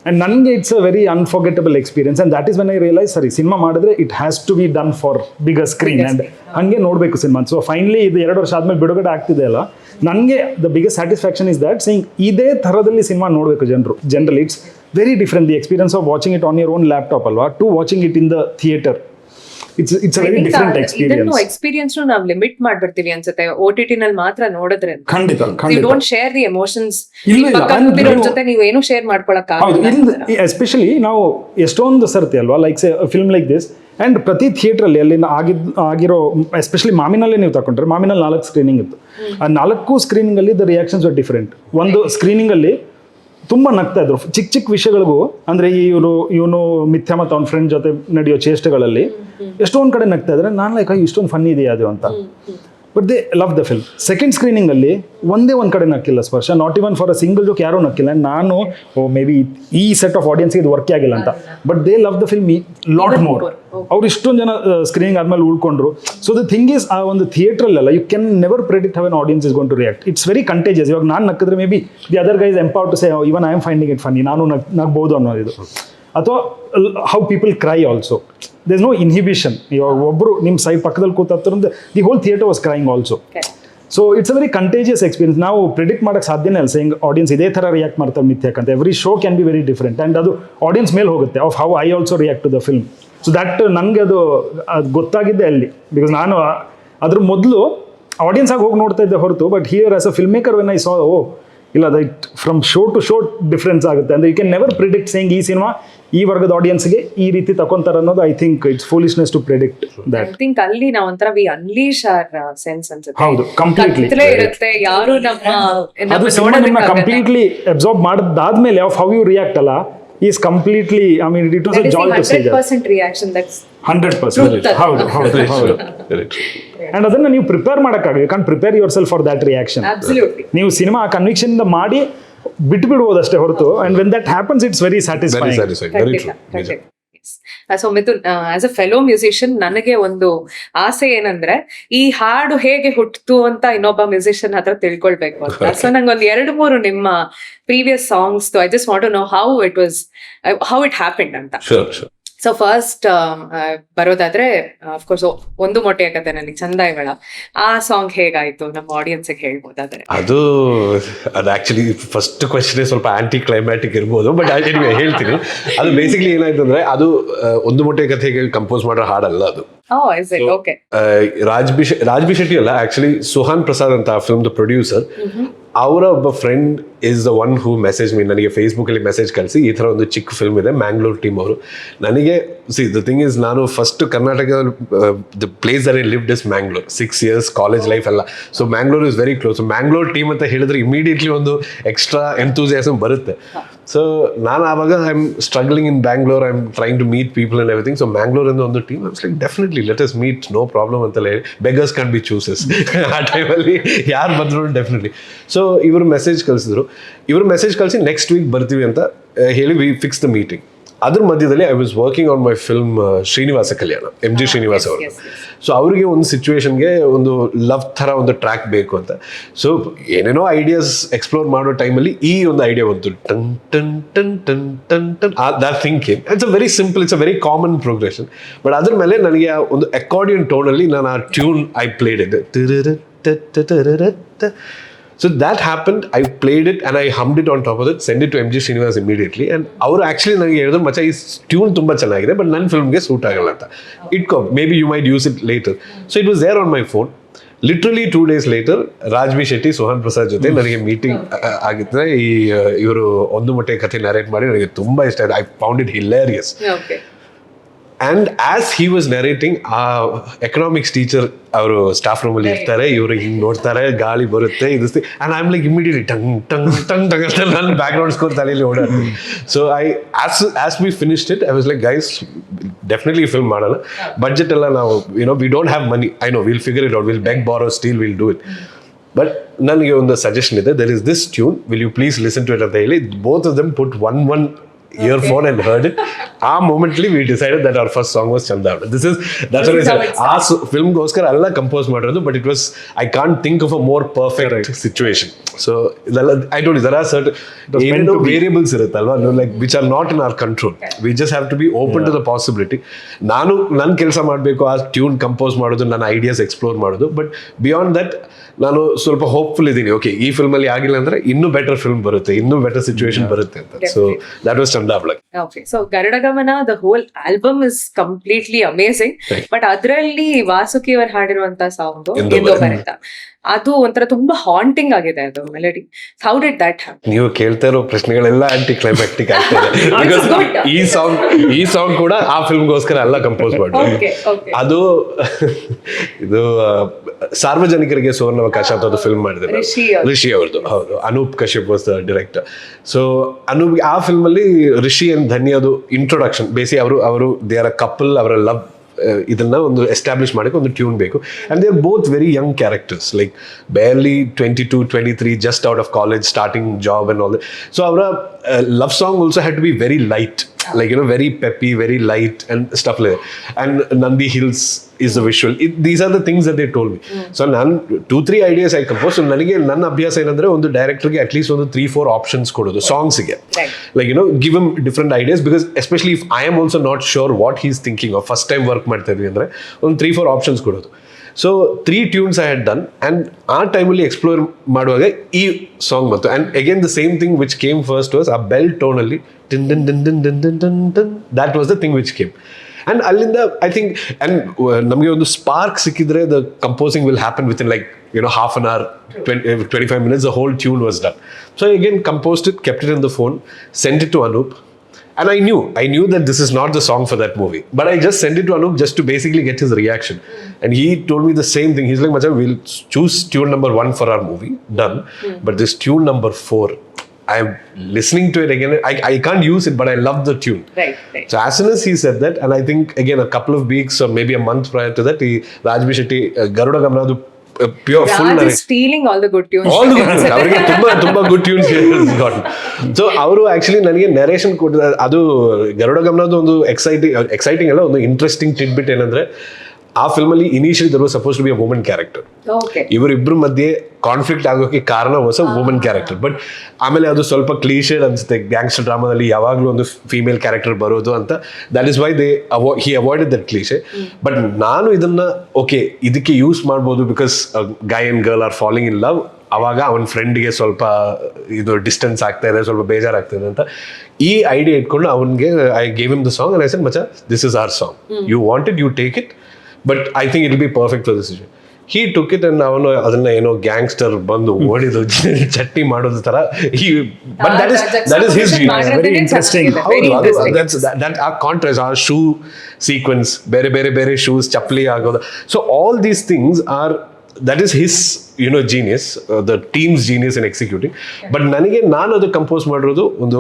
And ನನಗೆ it's a very unforgettable experience. And that is when I realise ಸರಿ cinema ಮಾಡಿದ್ರೆ it has to be done for bigger screen and ಹಾಗೆ ನೋಡಬೇಕು cinema. So finally ಇದು 2 ವರ್ಷ ಆದಮೇಲೆ ಬಿಡುಗಡೆ ಆಗ್ತಿದೆ ಅಲ್ಲ, ನನಗೆ the biggest satisfaction is that saying ಇದೇ ಥರದಲ್ಲಿ ಸಿನಿಮಾ ನೋಡಬೇಕು generally. It's very different the experience of watching it on your own laptop ಅಲ್ವಾ to watching it in the theatre. It's a very different experience. Experience ನಾವು limit ಮಾಡ್ಬಿಡ್ತೀವಿ ಅನ್ಸುತ್ತೆ OTT ನಲ್ಲಿ ಮಾತ್ರ ನೋಡಿದ್ರೆ. ಖಂಡಿತ you don't share the emotions. ಜೊತೆ ನೀವು ಏನು ಶೇರ್ ಮಾಡ್ಕೊಳಕ್ ಆಗಲ್ಲ. ಎಸ್ಪೆಷಲಿ ನಾವು ಎಷ್ಟೊಂದು ಸರ್ತಿ ಅಲ್ವಾ, like film like this and ಪ್ರತಿ ಥಿಯೇಟ್ರಲ್ಲಿ ಅಲ್ಲಿ ಆಗಿರೋ ಎಸ್ಪೆಷಲಿ ಮಾಮಿನಲ್ಲೇ ನೀವು ತಗೊಂಡ್ರೆ, ಮಾಮಿನಲ್ಲಿ 4 ಸ್ಕ್ರೀನಿಂಗ್ ಇತ್ತು. ಆ 4 ಸ್ಕ್ರೀನಿಂಗಲ್ಲಿ ದ ರಿಯಾಕ್ಷನ್ಸ್ ಆರ್ ಡಿಫರೆಂಟ್. ಒಂದು ಸ್ಕ್ರೀನಿಂಗಲ್ಲಿ ತುಂಬ ನಗ್ತಾ ಇದ್ರು ಚಿಕ್ಕ ವಿಷಯಗಳಿಗೂ. ಅಂದರೆ ಇವನು ಮಿಥ್ಯ ಮತ್ತು ಅವ್ನ ಫ್ರೆಂಡ್ ಜೊತೆ ನಡೆಯೋ ಚೇಷ್ಟೆಗಳಲ್ಲಿ ಎಷ್ಟೊಂದು ಕಡೆ ನಗ್ತಾ ಇದ್ದಾರೆ. ನಾನು ಲೈಕ್ ಇಷ್ಟೊಂದು ಫನ್ ಇದೆಯಾ ಅದು ಅಂತ. But they love the film. Second ಸ್ಕ್ರೀನಿಂಗಲ್ಲಿ ಒಂದೇ ಒಂದು ಕಡೆ ನಕ್ಕಿಲ್ಲ ಸ್ಪರ್ಶ, not even for a single joke ಯಾರೂ ನಕ್ಕಿಲ್ಲ. ನಾನು ಮೇ ಬಿ ಈ ಸೆಟ್ ಆಫ್ ಆಡಿಯನ್ಸ್ಗೆ ಇದು ವರ್ಕೇ ಆಗಿಲ್ಲ ಅಂತ, but they love the film lot more. ಅವ್ರು ಇಷ್ಟೊಂದು ಜನ ಸ್ಕ್ರೀನಿಂಗ್ ಆದ್ಮೇಲೆ ಉಳ್ಕೊಂಡ್ರು. ಸೊ ದ ಥಿಂಗ್ ಈಸ್, ಆ ಒಂದು ಥಿಯೇಟ್ರಲ್ಲ you can never predict how an audience is going to react. It's very contagious. ಇವಾಗ ನಾನು ನಕ್ಕಿದ್ರೆ may be the other guys empowered to say even I am finding it funny, ನಾನು ನಗ್ಬೋದು ಅನ್ನೋದು. ಅಥವಾ how people cry also, there is no inhibition. ಇವಾಗ ಒಬ್ಬರು ನಿಮ್ಮ ಸೈಡ್ ಪಕ್ಕದಲ್ಲಿ ಕೂತಾರಂದ್ರೆ the whole theatre was crying also. So it's a very contagious experience. ನಾವು ಪ್ರಿಡಿಕ್ಟ್ ಮಾಡೋಕ್ಕೆ ಸಾಧ್ಯನೇ ಅಲ್ಲ ಸೇಯಿಂಗ್ ಆಡಿಯನ್ಸ್ ಇದೇ ಥರ ರಿಯಾಕ್ಟ್ ಮಾಡ್ತಾರೆ ಮಿಥ್ಯಾಕಂತ. Every show can be very different and ಅದು ಆಡಿಯನ್ಸ್ ಮೇಲೆ ಹೋಗುತ್ತೆ of how I also react to the film. So that ನನಗೆ ಅದು ಗೊತ್ತಾಗಿದ್ದೆ ಅಲ್ಲಿ, ಬಿಕಾಸ್ ನಾನು ಅದ್ರ ಮೊದಲು ಆಡಿಯನ್ಸ್ ಆಗಿ ಹೋಗಿ ನೋಡ್ತಾ ಇದ್ದೆ ಹೊರತು, but here as a film maker when I saw ಇಲ್ಲ that from show to show difference ಆಗುತ್ತೆ. ಅಂದರೆ you can never predict saying ಈ ಸಿನಿಮಾ ಈ ವರ್ಗದ ಆಡಿಯನ್ಸ್ಗೆ ಈ ರೀತಿ ತಗೊಂತಾರೆ ಅನ್ನೋದು. I think it's foolishness to predict that. I think ಅಲ್ಲಿ ನಾವು ಒಂಥರ ವಿ ಅನ್ಲೀಶ್ ಅವರ್ ಸೆನ್ಸ್ ಅನ್ಸುತ್ತೆ. ಹೌದು, ಕಂಪ್ಲೀಟ್ಲಿ ಇರುತ್ತೆ. ಯಾರು ಅದು ಸಿನಿಮಾ ಕಂಪ್ಲೀಟ್ಲಿ ಅಬ್ಸಾರ್ಬ್ ಮಾಡಿದಾದ್ಮೇಲೆ ಆಫ್ ಹೌ ಯು ರಿಯಾಕ್ಟ್ ಅಲ್ಲ is completely, I mean it was a joy to see that. 100% reaction, that's 100%. ಹೌದು. ಅಂಡ್ ಅದನ್ನ ನೀವು ಪ್ರಿಪೇರ್ ಮಾಡೋಕ್ಕಾಗಲ್ಲ. You can prepare yourself for that reaction. ನೀವು ಸಿನಿಮಾ ಕನ್ವಿಕ್ಷನ್ ಇಂದ ಮಾಡಿ ಬಿಟ್ಬಿಡ್ಬೋದಷ್ಟೇ ಹೊರತು, and when that happens it's very satisfying. So Mithun, as a fellow musician, ನನಗೆ ಒಂದು ಆಸೆ ಏನಂದ್ರೆ ಈ ಹಾಡು ಹೇಗೆ ಹುಟ್ಟಿತು ಅಂತ ಇನ್ನೊಬ್ಬ ಮ್ಯೂಸಿಷಿಯನ್ ಹತ್ರ ತಿಳ್ಕೊಳ್ಬೇಕು ಅಂತ. ಸೊ ನಂಗೆ ಒಂದು 2-3 ನಿಮ್ಮ previous songs I just want to know how it happened ಅಂತ. ಸೊ ಫಸ್ಟ್ ಬರೋದಾದ್ರೆ ಅಫ್ಕೋರ್ಸ್ ಒಂದು ಮೊಟ್ಟೆಯ ಕಥೆನಲ್ಲಿ ಚಂದಾಯಿಗಳ ಆ ಸಾಂಗ್ ಹೇಗಾಯ್ತು ನಮ್ಮ ಆಡಿಯನ್ಸ್ಗೆ ಹೇಳ್ಬೋದಾದ್ರೆ? ಅದು ಆಕ್ಚುಲಿ ಫಸ್ಟ್ ಕ್ವೆಶ್ಚನ್ ಸ್ವಲ್ಪ ಆಂಟಿ ಕ್ಲೈಮ್ಯಾಟಿಕ್ ಇರ್ಬೋದು, ಬಟ್ ಹೇಳ್ತೀನಿ. ಅದು ಬೇಸಿಕ್ಲಿ ಏನಾಯ್ತು ಅಂದ್ರೆ, ಅದು ಒಂದು ಮೊಟ್ಟೆಯ ಕಥೆಗೆ ಕಂಪೋಸ್ ಮಾಡೋ ಹಾಡಲ್ಲ ಅದು. ರಾಜ್ ಬಿ ಶೆಟ್ಟಿ ಅಲ್ಲ, ಆಕ್ಚುಲಿ ಸುಹಾನ್ ಪ್ರಸಾದ್ ಅಂತ ಆ ಫಿಲ್ಮ್ ಪ್ರೊಡ್ಯೂಸರ್, ಅವರ ಒಬ್ಬ friend is the one who message me, ನನಗೆ ಫೇಸ್ಬುಕ್ಕಲ್ಲಿ ಮೆಸೇಜ್ ಕಳಿಸಿ ಈ ಥರ ಒಂದು ಚಿಕ್ಕ ಫಿಲ್ಮ್ ಇದೆ ಮ್ಯಾಂಗ್ಳೂರ್ ಟೀಮ್ ಅವರು. ನನಗೆ ದ ಥಿಂಗ್ ಇಸ್, ನಾನು ಫಸ್ಟ್ ಕರ್ನಾಟಕದಲ್ಲಿ the place there I lived is Mangalore. 6 years college life ಎಲ್ಲ. So Mangalore is very close. Mangalore team ಅಂತ ಹೇಳಿದ್ರೆ ಇಮಿಡಿಯೇಟ್ಲಿ ಒಂದು ಎಕ್ಸ್ಟ್ರಾ ಎಂಥೂಸಿಯಾಸಮ್ ಬರುತ್ತೆ. ಸೊ ನಾನು ಆವಾಗ I am struggling in Bangalore, I am trying to meet people and everything. So Mangalore ಅಂತ ಒಂದು team, I like definitely let us meet, no problem ಅಂತೆಲ್ಲ ಹೇಳಿ, ಬೆಗರ್ಸ್ ಕ್ಯಾನ್ ಬಿ ಚೂಸಸ್ ಆ ಟೈಮಲ್ಲಿ ಯಾರು ಬಂದ್ರು ಡೆಫಿನೆಟ್ಲಿ. ಸೊ ಇವರು ಮೆಸೇಜ್ ಕಳಿಸಿದ್ರು. ಇವರು ಮೆಸೇಜ್ ಕಳಿಸಿ ನೆಕ್ಸ್ಟ್ ವೀಕ್ ಬರ್ತೀವಿ ಅಂತ ಹೇಳಿ ವಿ ಫಿಕ್ಸ್ ದ ಮೀಟಿಂಗ್. ಅದ್ರ ಮಧ್ಯದಲ್ಲಿ I was working on my film Srinivasa Kalyana, MG Srinivas ಅವರು. ಸೊ ಅವರಿಗೆ ಒಂದು ಸಿಚುವೇಶನ್ಗೆ ಒಂದು ಲವ್ ಥರ ಒಂದು ಟ್ರ್ಯಾಕ್ ಬೇಕು ಅಂತ. ಸೊ ಏನೇನೋ ಐಡಿಯಾಸ್ ಎಕ್ಸ್ಪ್ಲೋರ್ ಮಾಡೋ ಟೈಮಲ್ಲಿ ಈ ಒಂದು ಐಡಿಯಾ ಬಂತು, ton ton ton ton ton ton that thinking. It's a very simple, it's a very common progression. But ಅದ್ರ ಮೇಲೆ ನನಗೆ ಒಂದು ಅಕಾರ್ಡಿಯನ್ ಟೋನಲ್ಲಿ ನಾನು ಆ ಟ್ಯೂನ್ ಐ ಪ್ಲೇಡ್ ಇದ್ದೆ. So that happened, I played it and I hummed it on top of it, sent it to MG Srinivas immediately. And ಅವರು actually ನನಗೆ ಹೇಳಿದ್ರು, ಮಚ್ಚ ಈ ಟ್ಯೂನ್ ತುಂಬ ಚೆನ್ನಾಗಿದೆ ಬಟ್ ನನ್ನ ಫಿಲ್ಮ್ಗೆ ಸೂಟ್ ಆಗಲ್ಲ ಅಂತ. ಇಟ್ಕೋ, may B you might use it later. So it was there on my phone. Literally 2 days later Raj B Shetty, Sohan Prasad ಜೊತೆ ನನಗೆ ಮೀಟಿಂಗ್ ಆಗಿದ್ರೆ. ಇವರು ಒಂದು ಮೊಟ್ಟೆ ಕಥೆ ನರೇಟ್ ಮಾಡಿ ನನಗೆ ತುಂಬ ಇಷ್ಟ ಆಯಿತು. I found it hilarious. And as he was narrating, ಆ ಎಕನಾಮಿಕ್ಸ್ ಟೀಚರ್ ಅವರು ಸ್ಟಾಫ್ ರೂಮಲ್ಲಿ ಇರ್ತಾರೆ, ಇವರು ಹಿಂಗೆ ನೋಡ್ತಾರೆ, ಗಾಳಿ ಬರುತ್ತೆ, ಇದು. And I am like immediately ಟಂಗ್ ಟಂಗ್ ಟಂಗ್ ಟಂಗ್ ಅಂತ ನನ್ನ ಬ್ಯಾಕ್ಗ್ರೌಂಡ್ ಸ್ಕೋರ್ ತಲೆಯಲ್ಲಿ ಓಡಾಡ್ತೀನಿ. So as we finished it, I was like, guys definitely film ಮಾಡೋಣ. ಬಡ್ಜೆಟ್ ಎಲ್ಲ ನಾವು we don't have money, I know, we'll figure it out, we'll beg borrow steel, will do it. But ನನಗೆ ಒಂದು suggestion ಇದೆ, there is this tune, will you please listen to it ಅಂತ ಹೇಳಿ both of them put one earphone and heard it. Momently we decided that our first song was Chanda. That's what I said. Our film goskar alla compose ಮಾಡಿರೋದು, but it was, I can't think of a more perfect situation. So I told you there are certain variables ಇರುತ್ತಲ್ವಾ, like which are not in our control. We just have to be open to the possibility. ನಾನು ನನ್ನ ಕೆಲಸ ಮಾಡಬೇಕು, ಆ tune compose ಮಾಡೋದು, ನನ್ನ ideas explore ಮಾಡೋದು. But beyond that ನಾನು ಸ್ವಲ್ಪ ಹೋಪ್ಫುಲ್ ಇದ್ದೀನಿ, ಓಕೆ ಈ ಫಿಲ್ಮಲ್ಲಿ ಆಗಿಲ್ಲ ಅಂದ್ರೆ ಇನ್ನೂ ಬೆಟರ್ ಫಿಲ್ಮ್ ಬರುತ್ತೆ, ಇನ್ನೂ ಬೆಟರ್ ಸಿಚುವೇಶನ್ ಬರುತ್ತೆ ಅಂತ. So that was Chanda block. Okay, so Garudagamana the whole album is completely amazing. But ಅದರಲ್ಲಿ ವಾಸುಕಿ ಅವರು ಹಾಡಿರುವಂತ ಸಾಂಗ್ ಎಂದೋಬರಂತ, ಅದು ಒಂಥರ ತುಂಬಾ ಹಾಂಟಿಂಗ್ ಆಗಿದೆ ಅದು melody. How did that happen? ನೀವು ಕೇಳ್ತಾ ಇರೋ ಪ್ರಶ್ನೆಗಳೆಲ್ಲ ಆಂಟಿ ಕ್ಲೈಮ್ಯಾಕ್ಟಿಕ್ ಆಗ್ತದೆ. ಈ ಸಾಂಗ್ ಕೂಡ ಆ ಫಿಲ್ಮ್ಗೋಸ್ಕರ ಎಲ್ಲ ಕಂಪೋಸ್ ಮಾಡಿ. ಅದು ಇದು ಸಾರ್ವಜನಿಕರಿಗೆ ಸುವರ್ಣಾವಕಾಶ ಅಂತ ಒಂದು ಫಿಲ್ಮ್ ಮಾಡಿದ್ದಾರೆ, ರಿಷಿ ಅವ್ರದ್ದು. ಹೌದು, Anoop Kashyap was the director. So Anoop ಆ ಫಿಲ್ಮ್ ಅಲ್ಲಿ ರಿಷಿ ಅಂಡ್ ಧನ್ಯ ಅದು ಇಂಟ್ರೊಡಕ್ಷನ್ ಬೇಸಿ, ಅವರು ದೇ ಆರ್ ಅ ಕಪಲ್, ಅವರ ಲವ್ ಇದನ್ನ ಒಂದು ಎಸ್ಟಾಬ್ಲಿಷ್ ಮಾಡಕ್ಕೆ ಒಂದು ಟ್ಯೂನ್ ಬೇಕು. And they are both very young characters, like barely 22, 23, just out of college, starting job and all that. So ಅವರ love song also had to be very light, like very peppy, very light and stuff like that. And Nandi Hills is the visual. These are the things that they told me. So nan 2-3 ideas I composed. So ನನಗೆ ನನ್ನ ಅಭ್ಯಾಸ ಏನಂದ್ರೆ ಒಂದು ಡೈರೆಕ್ಟರ್ಗೆ at least ಒಂದು 3-4 options ಕೊಡೋದು ಸಾಂಗ್ಸ್ಗೆ. Like give him different ideas, because especially if I am also not sure what he's thinking of, first time work ಮಾಡ್ತಾ ಇದ್ವಿ ಅಂದ್ರೆ ಒಂದು 3-4 ಆಪ್ಷನ್ಸ್ ಕೊಡೋದು. So 3 tunes I had done, and ಆ ಟೈಮಲ್ಲಿ ಎಕ್ಸ್ಪ್ಲೋರ್ ಮಾಡುವಾಗ ಈ ಸಾಂಗ್ ಬಂತು. And again the same thing which came first was ಆ ಬೆಲ್ ಟೋನಲ್ಲಿ ಟಿನ್ ಡಿನ್ ಡಿನ್ ಡಿನ್ ಡಿನ್ ಡಿನ್ ಡಿನ್ ಡಿನ್, that was the thing which came. And ಅಲ್ಲಿಂದ ಐ ಥಿಂಕ್, ಆ್ಯಂಡ್ ನಮಗೆ ಒಂದು ಸ್ಪಾರ್ಕ್ ಸಿಕ್ಕಿದ್ರೆ the composing will happen within like half an hour, 25 minutes, the whole tune was done. So I again composed it, kept it in the phone, sent it to Anup. And I knew that this is not the song for that movie. But I just sent it to Anup just to basically get his reaction. And he told me the same thing. He's like, Macha, we'll choose tune number 1 for our movie. Done. But this tune number 4, I'm listening to it again. I can't use it, but I love the tune. Right. So as soon as he said that, and I think again a couple of weeks or maybe a month prior to that, Rajbi Shetty, Garuda Gamnadu, pure full stealing all the good tunes. ಅವರಿಗೆ ತುಂಬಾ good tunes got. So ಅವರು actually ನನಗೆ narration ಕೊಟ್ಟಿದ್ದಾರೆ. ಅದು ಗರುಡ ಗಮನದ ಒಂದು exciting ಅಲ್ಲ, ಒಂದು interesting tidbit ಏನಂದ್ರೆ, ಆ ಫಿಲ್ಮಲ್ಲಿ initially there was suppose to be a woman character. ಇವರಿಬ್ಬರ ಮಧ್ಯೆ ಕಾನ್ಫ್ಲಿಕ್ಟ್ ಆಗೋಕೆ ಕಾರಣ was a woman character. But ಆಮೇಲೆ ಅದು ಸ್ವಲ್ಪ ಕ್ಲೀಶೆಡ್ ಅನ್ಸುತ್ತೆ, ಗ್ಯಾಂಗ್ಸ್ಟರ್ ಡ್ರಾಮಾದಲ್ಲಿ ಯಾವಾಗಲೂ ಒಂದು ಫೀಮೇಲ್ ಕ್ಯಾರೆಕ್ಟರ್ ಬರೋದು ಅಂತ. That is why he avoided that cliche. But ನಾನು ಇದನ್ನ ಓಕೆ ಇದಕ್ಕೆ ಯೂಸ್ ಮಾಡ್ಬೋದು, because guy and girl are falling in love. ಅವಾಗ ಅವನ ಫ್ರೆಂಡ್ಗೆ ಸ್ವಲ್ಪ ಇದು ಡಿಸ್ಟೆನ್ಸ್ ಆಗ್ತಾ ಇದೆ, ಸ್ವಲ್ಪ ಬೇಜಾರಾಗ್ತಾ ಅಂತ ಈ ಐಡಿಯಾ ಇಟ್ಕೊಂಡು ಅವನಿಗೆ I gave him the song and I said, ಮಚಾ, this is our song, you want it, you take it, but I think it'll be perfect for this situation. he took it and ಅವನು ಅದನ್ನ ಏನೋ gangster ಬಂದು ಓಡಿದು ಚಟ್ನಿ ಮಾಡೋದು ತರ but that is his genius. Very interesting. That ಆ contrast, ಆ shoe sequence, ಬೇರೆ ಬೇರೆ ಬೇರೆ ಶೂಸ್ ಚಪ್ಪಲಿ ಆಗೋದು, so all these things are that is his genius, the team's genius in executing. But ನನಗೆ ನಾನು ಅದು ಕಂಪೋಸ್ ಮಾಡಿರೋದು ಒಂದು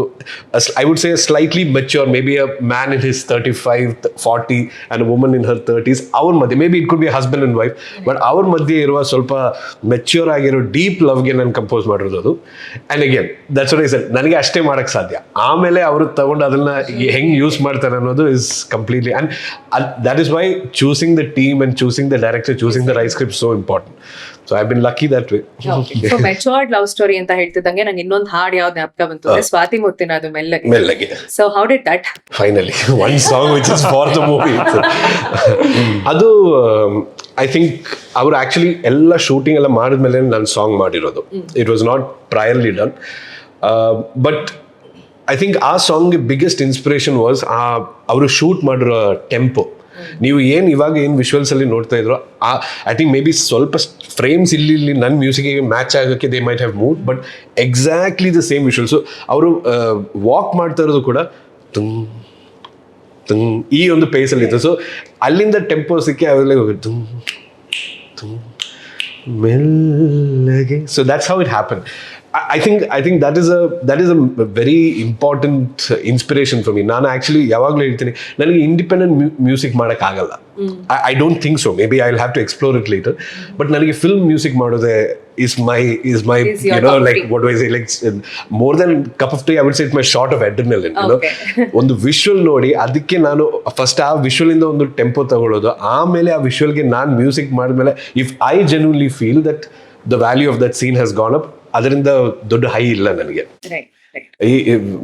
I would say a slightly mature, maybe a man in his 35-40 and a woman in her 30s, ಅವ್ರ ಮಧ್ಯೆ, maybe it could be a husband and wife, but ಅವ್ರ ಮಧ್ಯೆ ಇರುವ ಸ್ವಲ್ಪ ಮೆಚ್ಯೂರ್ ಆಗಿರೋ ಡೀಪ್ ಲವ್ಗೆ ನಾನು ಕಂಪೋಸ್ ಮಾಡಿರೋದು ಅದು. And again that's what I said, ನನಗೆ ಅಷ್ಟೇ ಮಾಡೋಕ್ಕೆ ಸಾಧ್ಯ, ಆಮೇಲೆ ಅವರು ತಗೊಂಡು ಅದನ್ನ ಹೆಂಗೆ ಯೂಸ್ ಮಾಡ್ತಾರೆ ಅನ್ನೋದು is completely, and that is why choosing the team and choosing the director, choosing the right script is so important. So I've been lucky that way. So matured love story ಅಂತ ಹೇಳ್ತಿದ್ದಂಗೆ ನಂಗೆ ಇನ್ನೊಂದು ಹಾಡು ಯಾವ್ದು ಜ್ಞಾಪಕ ಬಂತು, ಸ್ವಾತಿ ಮುತ್ತಿನ ಅದು ಮೆಲ್ಲಗೆ. So how did that? Finally one song which is for the movie. ಅದು I think ಅವರು ಆಕ್ಚುಲಿ ಎಲ್ಲ ಶೂಟಿಂಗ್ ಎಲ್ಲ ಮಾಡಿದ್ಮೇಲೆ ನಾನು ಸಾಂಗ್ ಮಾಡಿರೋದು. It was not priorly done, but I think ಆ ಸಾಂಗ್ಗೆ ಬಿಗ್ಗೆಸ್ಟ್ ಇನ್ಸ್ಪಿರೇಷನ್ ವಾಸ್ ಅವರು ಶೂಟ್ ಮಾಡಿರೋ ಟೆಂಪೋ. ನೀವು ಇವಾಗ ಏನು ವಿಶ್ವಲ್ಸ್ ಅಲ್ಲಿ ನೋಡ್ತಾ ಇದ್ರು, ಐ ಥಿಂಕ್ ಮೇ ಬಿ ಸ್ವಲ್ಪ ಫ್ರೇಮ್ಸ್ ಇಲ್ಲಿ ನನ್ನ ಮ್ಯೂಸಿಕ್ಗೆ ಮ್ಯಾಚ್ ಆಗೋಕ್ಕೆ they might have moved, but exactly the same ವಿಶ್ವಲ್. So ಅವರು ವಾಕ್ ಮಾಡ್ತಾ ಇರೋದು ಕೂಡ ತುಂಗ್ ತುಂಗ್ ಈ ಒಂದು ಪೇಸಲ್ಲಿ ಇತ್ತು. ಸೊ ಅಲ್ಲಿಂದ ಟೆಂಪೋ ಸಿಕ್ಕಿ ಅವೆಲ್ಲ ಹೋಗಿ ತುಂಗ್ ತುಂಗ್ ಮೆಲ್ಲಗೆ. So that's how it happen. I think that is a very important inspiration for me. ನಾನು ಆ್ಯಕ್ಚುಲಿ ಯಾವಾಗಲೂ ಹೇಳ್ತೀನಿ, ನನಗೆ ಇಂಡಿಪೆಂಡೆಂಟ್ ಮ್ಯೂಸಿಕ್ ಮಾಡೋಕ್ಕಾಗಲ್ಲ. I don't think so. Maybe I'll have to explore it later. But ನನಗೆ ಫಿಲ್ಮ್ ಮ್ಯೂಸಿಕ್ ಮಾಡೋದೇ is my like what do I say, like more than cup of tea, I would say it's my shot of adrenaline. ಒಂದು ವಿಶ್ವಲ್ ನೋಡಿ ಅದಕ್ಕೆ ನಾನು first ಆ ವಿಶ್ವಲ್ ಇಂದ ಒಂದು tempo ತಗೊಳ್ಳೋದು, ಆಮೇಲೆ ಆ ವಿಶ್ವಲ್ಗೆ ನಾನು ಮ್ಯೂಸಿಕ್ ಮಾಡಿದ್ಮೇಲೆ if I genuinely feel that the value of that scene has gone up, ಅದರಿಂದ ದೊಡ್ಡ ಹೈ ಇಲ್ಲ ನನಗೆ. ಈ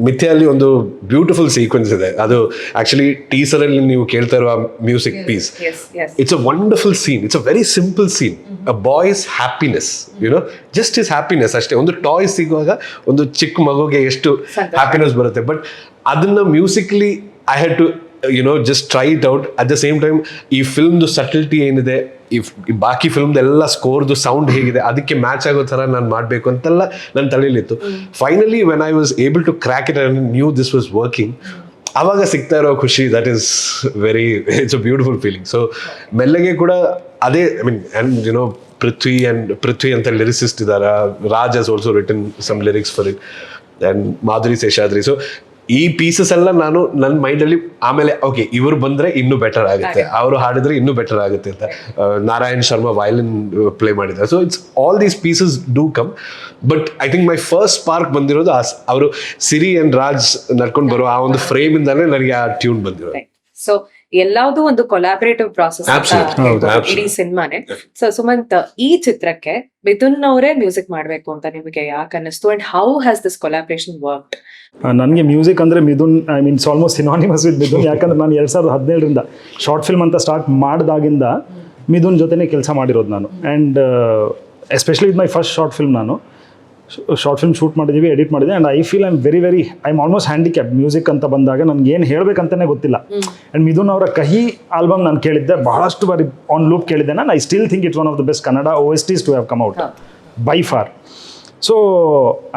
ಮಿಥ್ಯಲ್ಲಿ ಒಂದು ಬ್ಯೂಟಿಫುಲ್ ಸೀಕ್ವೆನ್ಸ್ ಇದೆ, ಅದು ಆಕ್ಚುಲಿ ಟೀಸರ್ ಅಲ್ಲಿ ನೀವು ಕೇಳ್ತಾ ಇರುವ music piece. It's a wonderful scene, it's a very simple scene, a boy's happiness, just is happiness ಅಷ್ಟೇ. ಒಂದು ಟಾಯ್ ಸಿಗುವಾಗ ಒಂದು ಚಿಕ್ಕ ಮಗುಗೆ ಎಷ್ಟು ಹ್ಯಾಪಿನೆಸ್ ಬರುತ್ತೆ, ಬಟ್ ಅದನ್ನ musically I had to just try it out. At the same time, ಈ ಫಿಲ್ಮ್ದು ಸಟಲ್ಟಿ ಏನಿದೆ, ಈ ಬಾಕಿ ಫಿಲ್ಮ್ದು ಎಲ್ಲ ಸ್ಕೋರ್ದು ಸೌಂಡ್ ಹೇಗಿದೆ, ಅದಕ್ಕೆ ಮ್ಯಾಚ್ ಆಗೋ ಥರ ನಾನು ಮಾಡಬೇಕು ಅಂತೆಲ್ಲ ನನ್ನ ತಲೆಯಲ್ಲಿತ್ತು. Finally when I was able to crack it and knew this was working, ಆವಾಗ ಸಿಗ್ತಾ ಇರೋ ಖುಷಿ, that is it's a beautiful feeling. So ಮೆಲ್ಲಗೆ ಕೂಡ ಅದೇ, ಐ ಮೀನ್, ಆ್ಯಂಡ್ ಪೃಥ್ವಿ ಅಂತ ಲಿರಿಸಿಸ್ಟ್ ಇದ್ದಾರೆ, Raj has also written some lyrics for it, and Madhuri Seshadri. So ಈ ಪೀಸಸ್ ಎಲ್ಲ ನಾನು ನನ್ನ ಮೈಂಡಲ್ಲಿ ಆಮೇಲೆ ಓಕೆ ಇವರು ಬಂದರೆ ಇನ್ನೂ ಬೆಟರ್ ಆಗುತ್ತೆ, ಅವರು ಹಾಡಿದ್ರೆ ಇನ್ನೂ ಬೆಟರ್ ಆಗುತ್ತೆ ಅಂತ ನಾರಾಯಣ್ ಶರ್ಮಾ ವಯಲಿನ್ ಪ್ಲೇ ಮಾಡಿದ್ದಾರೆ. So it's all these pieces do come, but I think my first spark ಬಂದಿರೋದು ಅವರು ಸಿರಿ ಅಂಡ್ ರಾಜ್ ನಡ್ಕೊಂಡು ಬರೋ ಆ ಒಂದು ಫ್ರೇಮ್ ಇಂದಾನೆ ನನಗೆ ಆ ಟ್ಯೂನ್ ಬಂದಿರೋದು. ಸೊ ಎಲ್ಲಾವುದು ಒಂದು ಕೊಲಾಬರೇಟಿವ್ ಪ್ರಾಸೆಸ್ ಇಡೀ ಸಿನಿಮಾನೆ. ಸೊ ಸುಮಂತ್, ಈ ಚಿತ್ರಕ್ಕೆ ಮಿಥುನ್ ಅವರೇ ಮ್ಯೂಸಿಕ್ ಮಾಡಬೇಕು ಅಂತ ನಿಮಗೆ ಯಾಕೆ ಅನ್ನಿಸ್ತು, and how has this collaboration worked? ನನಗೆ ಮ್ಯೂಸಿಕ್ ಅಂದರೆ Mithun, I mean it's almost synonymous with Mithun. ಯಾಕಂದ್ರೆ ನಾನು 2017ರಿಂದ ಶಾರ್ಟ್ ಫಿಲ್ಮ್ ಅಂತ ಸ್ಟಾರ್ಟ್ ಮಾಡಿದಾಗಿಂದ ಮಿಥುನ್ ಜೊತೆನೇ ಕೆಲಸ ಮಾಡಿರೋದು ನಾನು. And especially with my first short film, ನಾನು ಶಾರ್ಟ್ ಫಿಲ್ಮ್ ಶೂಟ್ ಮಾಡಿದ್ದೀವಿ, ಎಡಿಟ್ ಮಾಡಿದೆ, and I feel I am almost handicap. Music ಅಂತ ಬಂದಾಗ ನನಗೆ ಏನು ಹೇಳಬೇಕಂತಲೇ ಗೊತ್ತಿಲ್ಲ. ಆ್ಯಂಡ್ ಮಿಥುನ್ ಅವರ ಕಹಿ ಆಲ್ಬಮ್ ನಾನು ಕೇಳಿದ್ದೆ, ಬಹಳಷ್ಟು ಬಾರಿ ಆನ್ ಲೂಪ್ ಕೇಳಿದ್ದೆ ನಾನು. I still think it's one of the best Kannada OSTs to have come out by far. So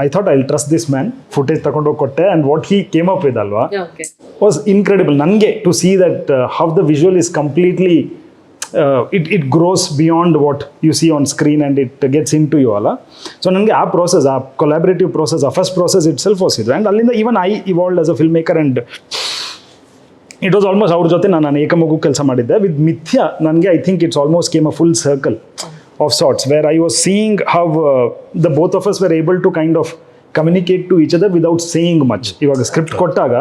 I thought I trust this man. Footage ತಗೊಂಡೋಗಿ ಕೊಟ್ಟೆ, and what he came up with ಅಲ್ವಾ was incredible. ನನಗೆ to see that how the visual is completely it grows beyond what you see on screen and it gets into you alla. So ನನಗೆ ಆ process, ಆ collaborative process, ಆ first process itself was ಇದು. And ಅಲ್ಲಿಂದ even I evolved as a film maker, and it was almost ಅವ್ರ ಜೊತೆ ನಾನು ಏಕಮಗು ಕೆಲಸ ಮಾಡಿದ್ದೆ. ವಿತ್ ಮಿಥ್ಯ ನನಗೆ I think it's almost came a full circle of sorts where I was seeing how the both of us were able to kind of communicate to each other without saying much. ಇವಾಗ script ಕೊಟ್ಟಾಗ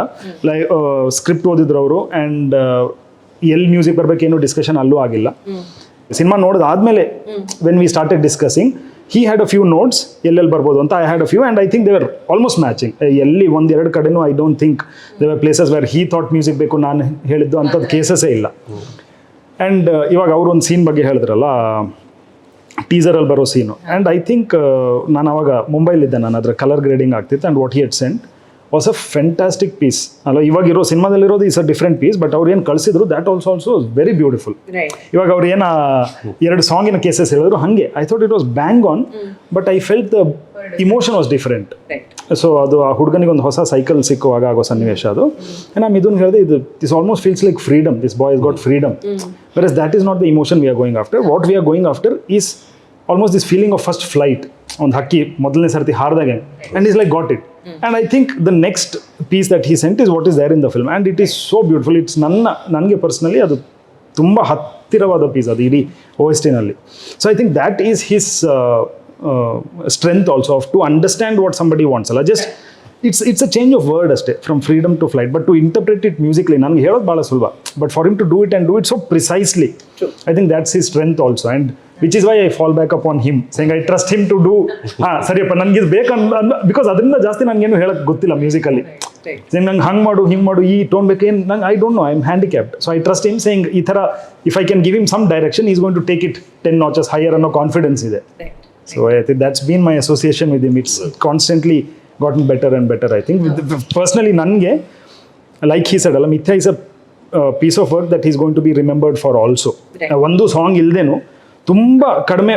script ಓದಿದ್ರು ಅವರು, and ಎಲ್ಲಿ music ಬರಬೇಕೇನು discussion ಅಲ್ಲೂ ಆಗಿಲ್ಲ. Cinema ನೋಡಿದಾದ್ಮೇಲೆ when we started discussing, he had a few notes ಎಲ್ಲೆಲ್ಲಿ ಬರ್ಬೋದು ಅಂತ, I had a few, and I think they were almost matching. ಎಲ್ಲಿ ಒಂದೆರಡು ಕಡೆನೂ I don't think there were places where he thought music ಬೇಕು ನಾನು ಹೇಳಿದ್ದು ಅಂಥದ್ದು ಕೇಸಸ್ಸೇ ಇಲ್ಲ. ಆ್ಯಂಡ್ ಇವಾಗ ಅವರು ಒಂದು ಸೀನ್ ಬಗ್ಗೆ ಹೇಳಿದ್ರಲ್ಲ, ಟೀಸರಲ್ಲಿ ಬರೋ ಸೀನು, ಆ್ಯಂಡ್ ಐ ಥಿಂಕ್ ನಾನು ಅವಾಗ ಮುಂಬೈಲಿದ್ದೆ, ನಾನು ಅದರ ಕಲರ್ ಗ್ರೇಡಿಂಗ್ ಆಗ್ತಿತ್ತು, and what he had sent was a fantastic piece ಅಲ್ಲ. ಇವಾಗಿರೋ ಸಿನಿಮಾದಲ್ಲಿರೋದು is a different piece, but ಅವ್ರು ಏನು ಕಳಿಸಿದ್ರು ದ್ಯಾಟ್ ಆಲ್ಸೋ ವೆರಿ ಬ್ಯೂಟಿಫುಲ್. ಇವಾಗ ಅವ್ರು ಏನ 2 ಸಾಂಗಿನ ಕೇಸಸ್ ಹೇಳಿದ್ರು ಹಾಗೆ I thought it was bang on, but I felt the emotion was different. So ಅದು ಆ ಹುಡುಗನಿಗೆ ಒಂದು ಹೊಸ ಸೈಕಲ್ ಸಿಕ್ಕುವಾಗ ಆಗೋ ಸನ್ನಿವೇಶ ಅದು. ನಾ ಮಿಥುನ್ ಹೇಳಿದೆ, this almost feels like freedom, this boy is got freedom, versus that is not the emotion we are going after. What we are going after is almost this feeling of first flight. ಒಂದು ಹಕ್ಕಿ ಮೊದಲನೇ ಸರ್ತಿ ಹಾರ್ದಾಗೆ and is like got it. And I think the next piece that he sent is what is there in the film and it is so beautiful. It's ನನಗೆ personally ಅದು ತುಂಬ ಹತ್ತಿರವಾದ piece ಅದು ಇಡೀ OST-ನಲ್ಲಿ. So I think that is his strength also of to understand what somebody wants ಅಲ್ಲ. Just it's a change of word ಅಷ್ಟೇ, from freedom to flight, but to interpret it musically ನನಗೆ ಹೇಳೋದು ಭಾಳ ಸುಲಭ, but for him to do it and do it so precisely, I think that's his strength also, and which is why I fall back upon him saying I trust him to do ಸರಿಯಪ್ಪ ನನಗೆ ಇದು ಬೇಕು because ಅದರಿಂದ ಜಾಸ್ತಿ ನನಗೇನು ಹೇಳಕ್ಕೆ ಗೊತ್ತಿಲ್ಲ musically. ನಂಗೆ ಹಂಗೆ ಮಾಡು ಹಿಂಗೆ ಮಾಡು ಈ ಟೋನ್ ಬೇಕೇನು ನಂಗೆ I don't know, I am handicapped. So I trust him saying ಈ ಥರ if I can give him some direction is going to take it 10 notches higher ಅನ್ನೋ ಕಾನ್ಫಿಡೆನ್ಸ್ ಇದೆ. So I think that's been my association with him. It's constantly gotten better and better, I think. Personally, nange, like he said, Mithya is a piece of work that he's going to be remembered for also. One song illedenu ತುಂಬಾ ಕಡಿಮೆ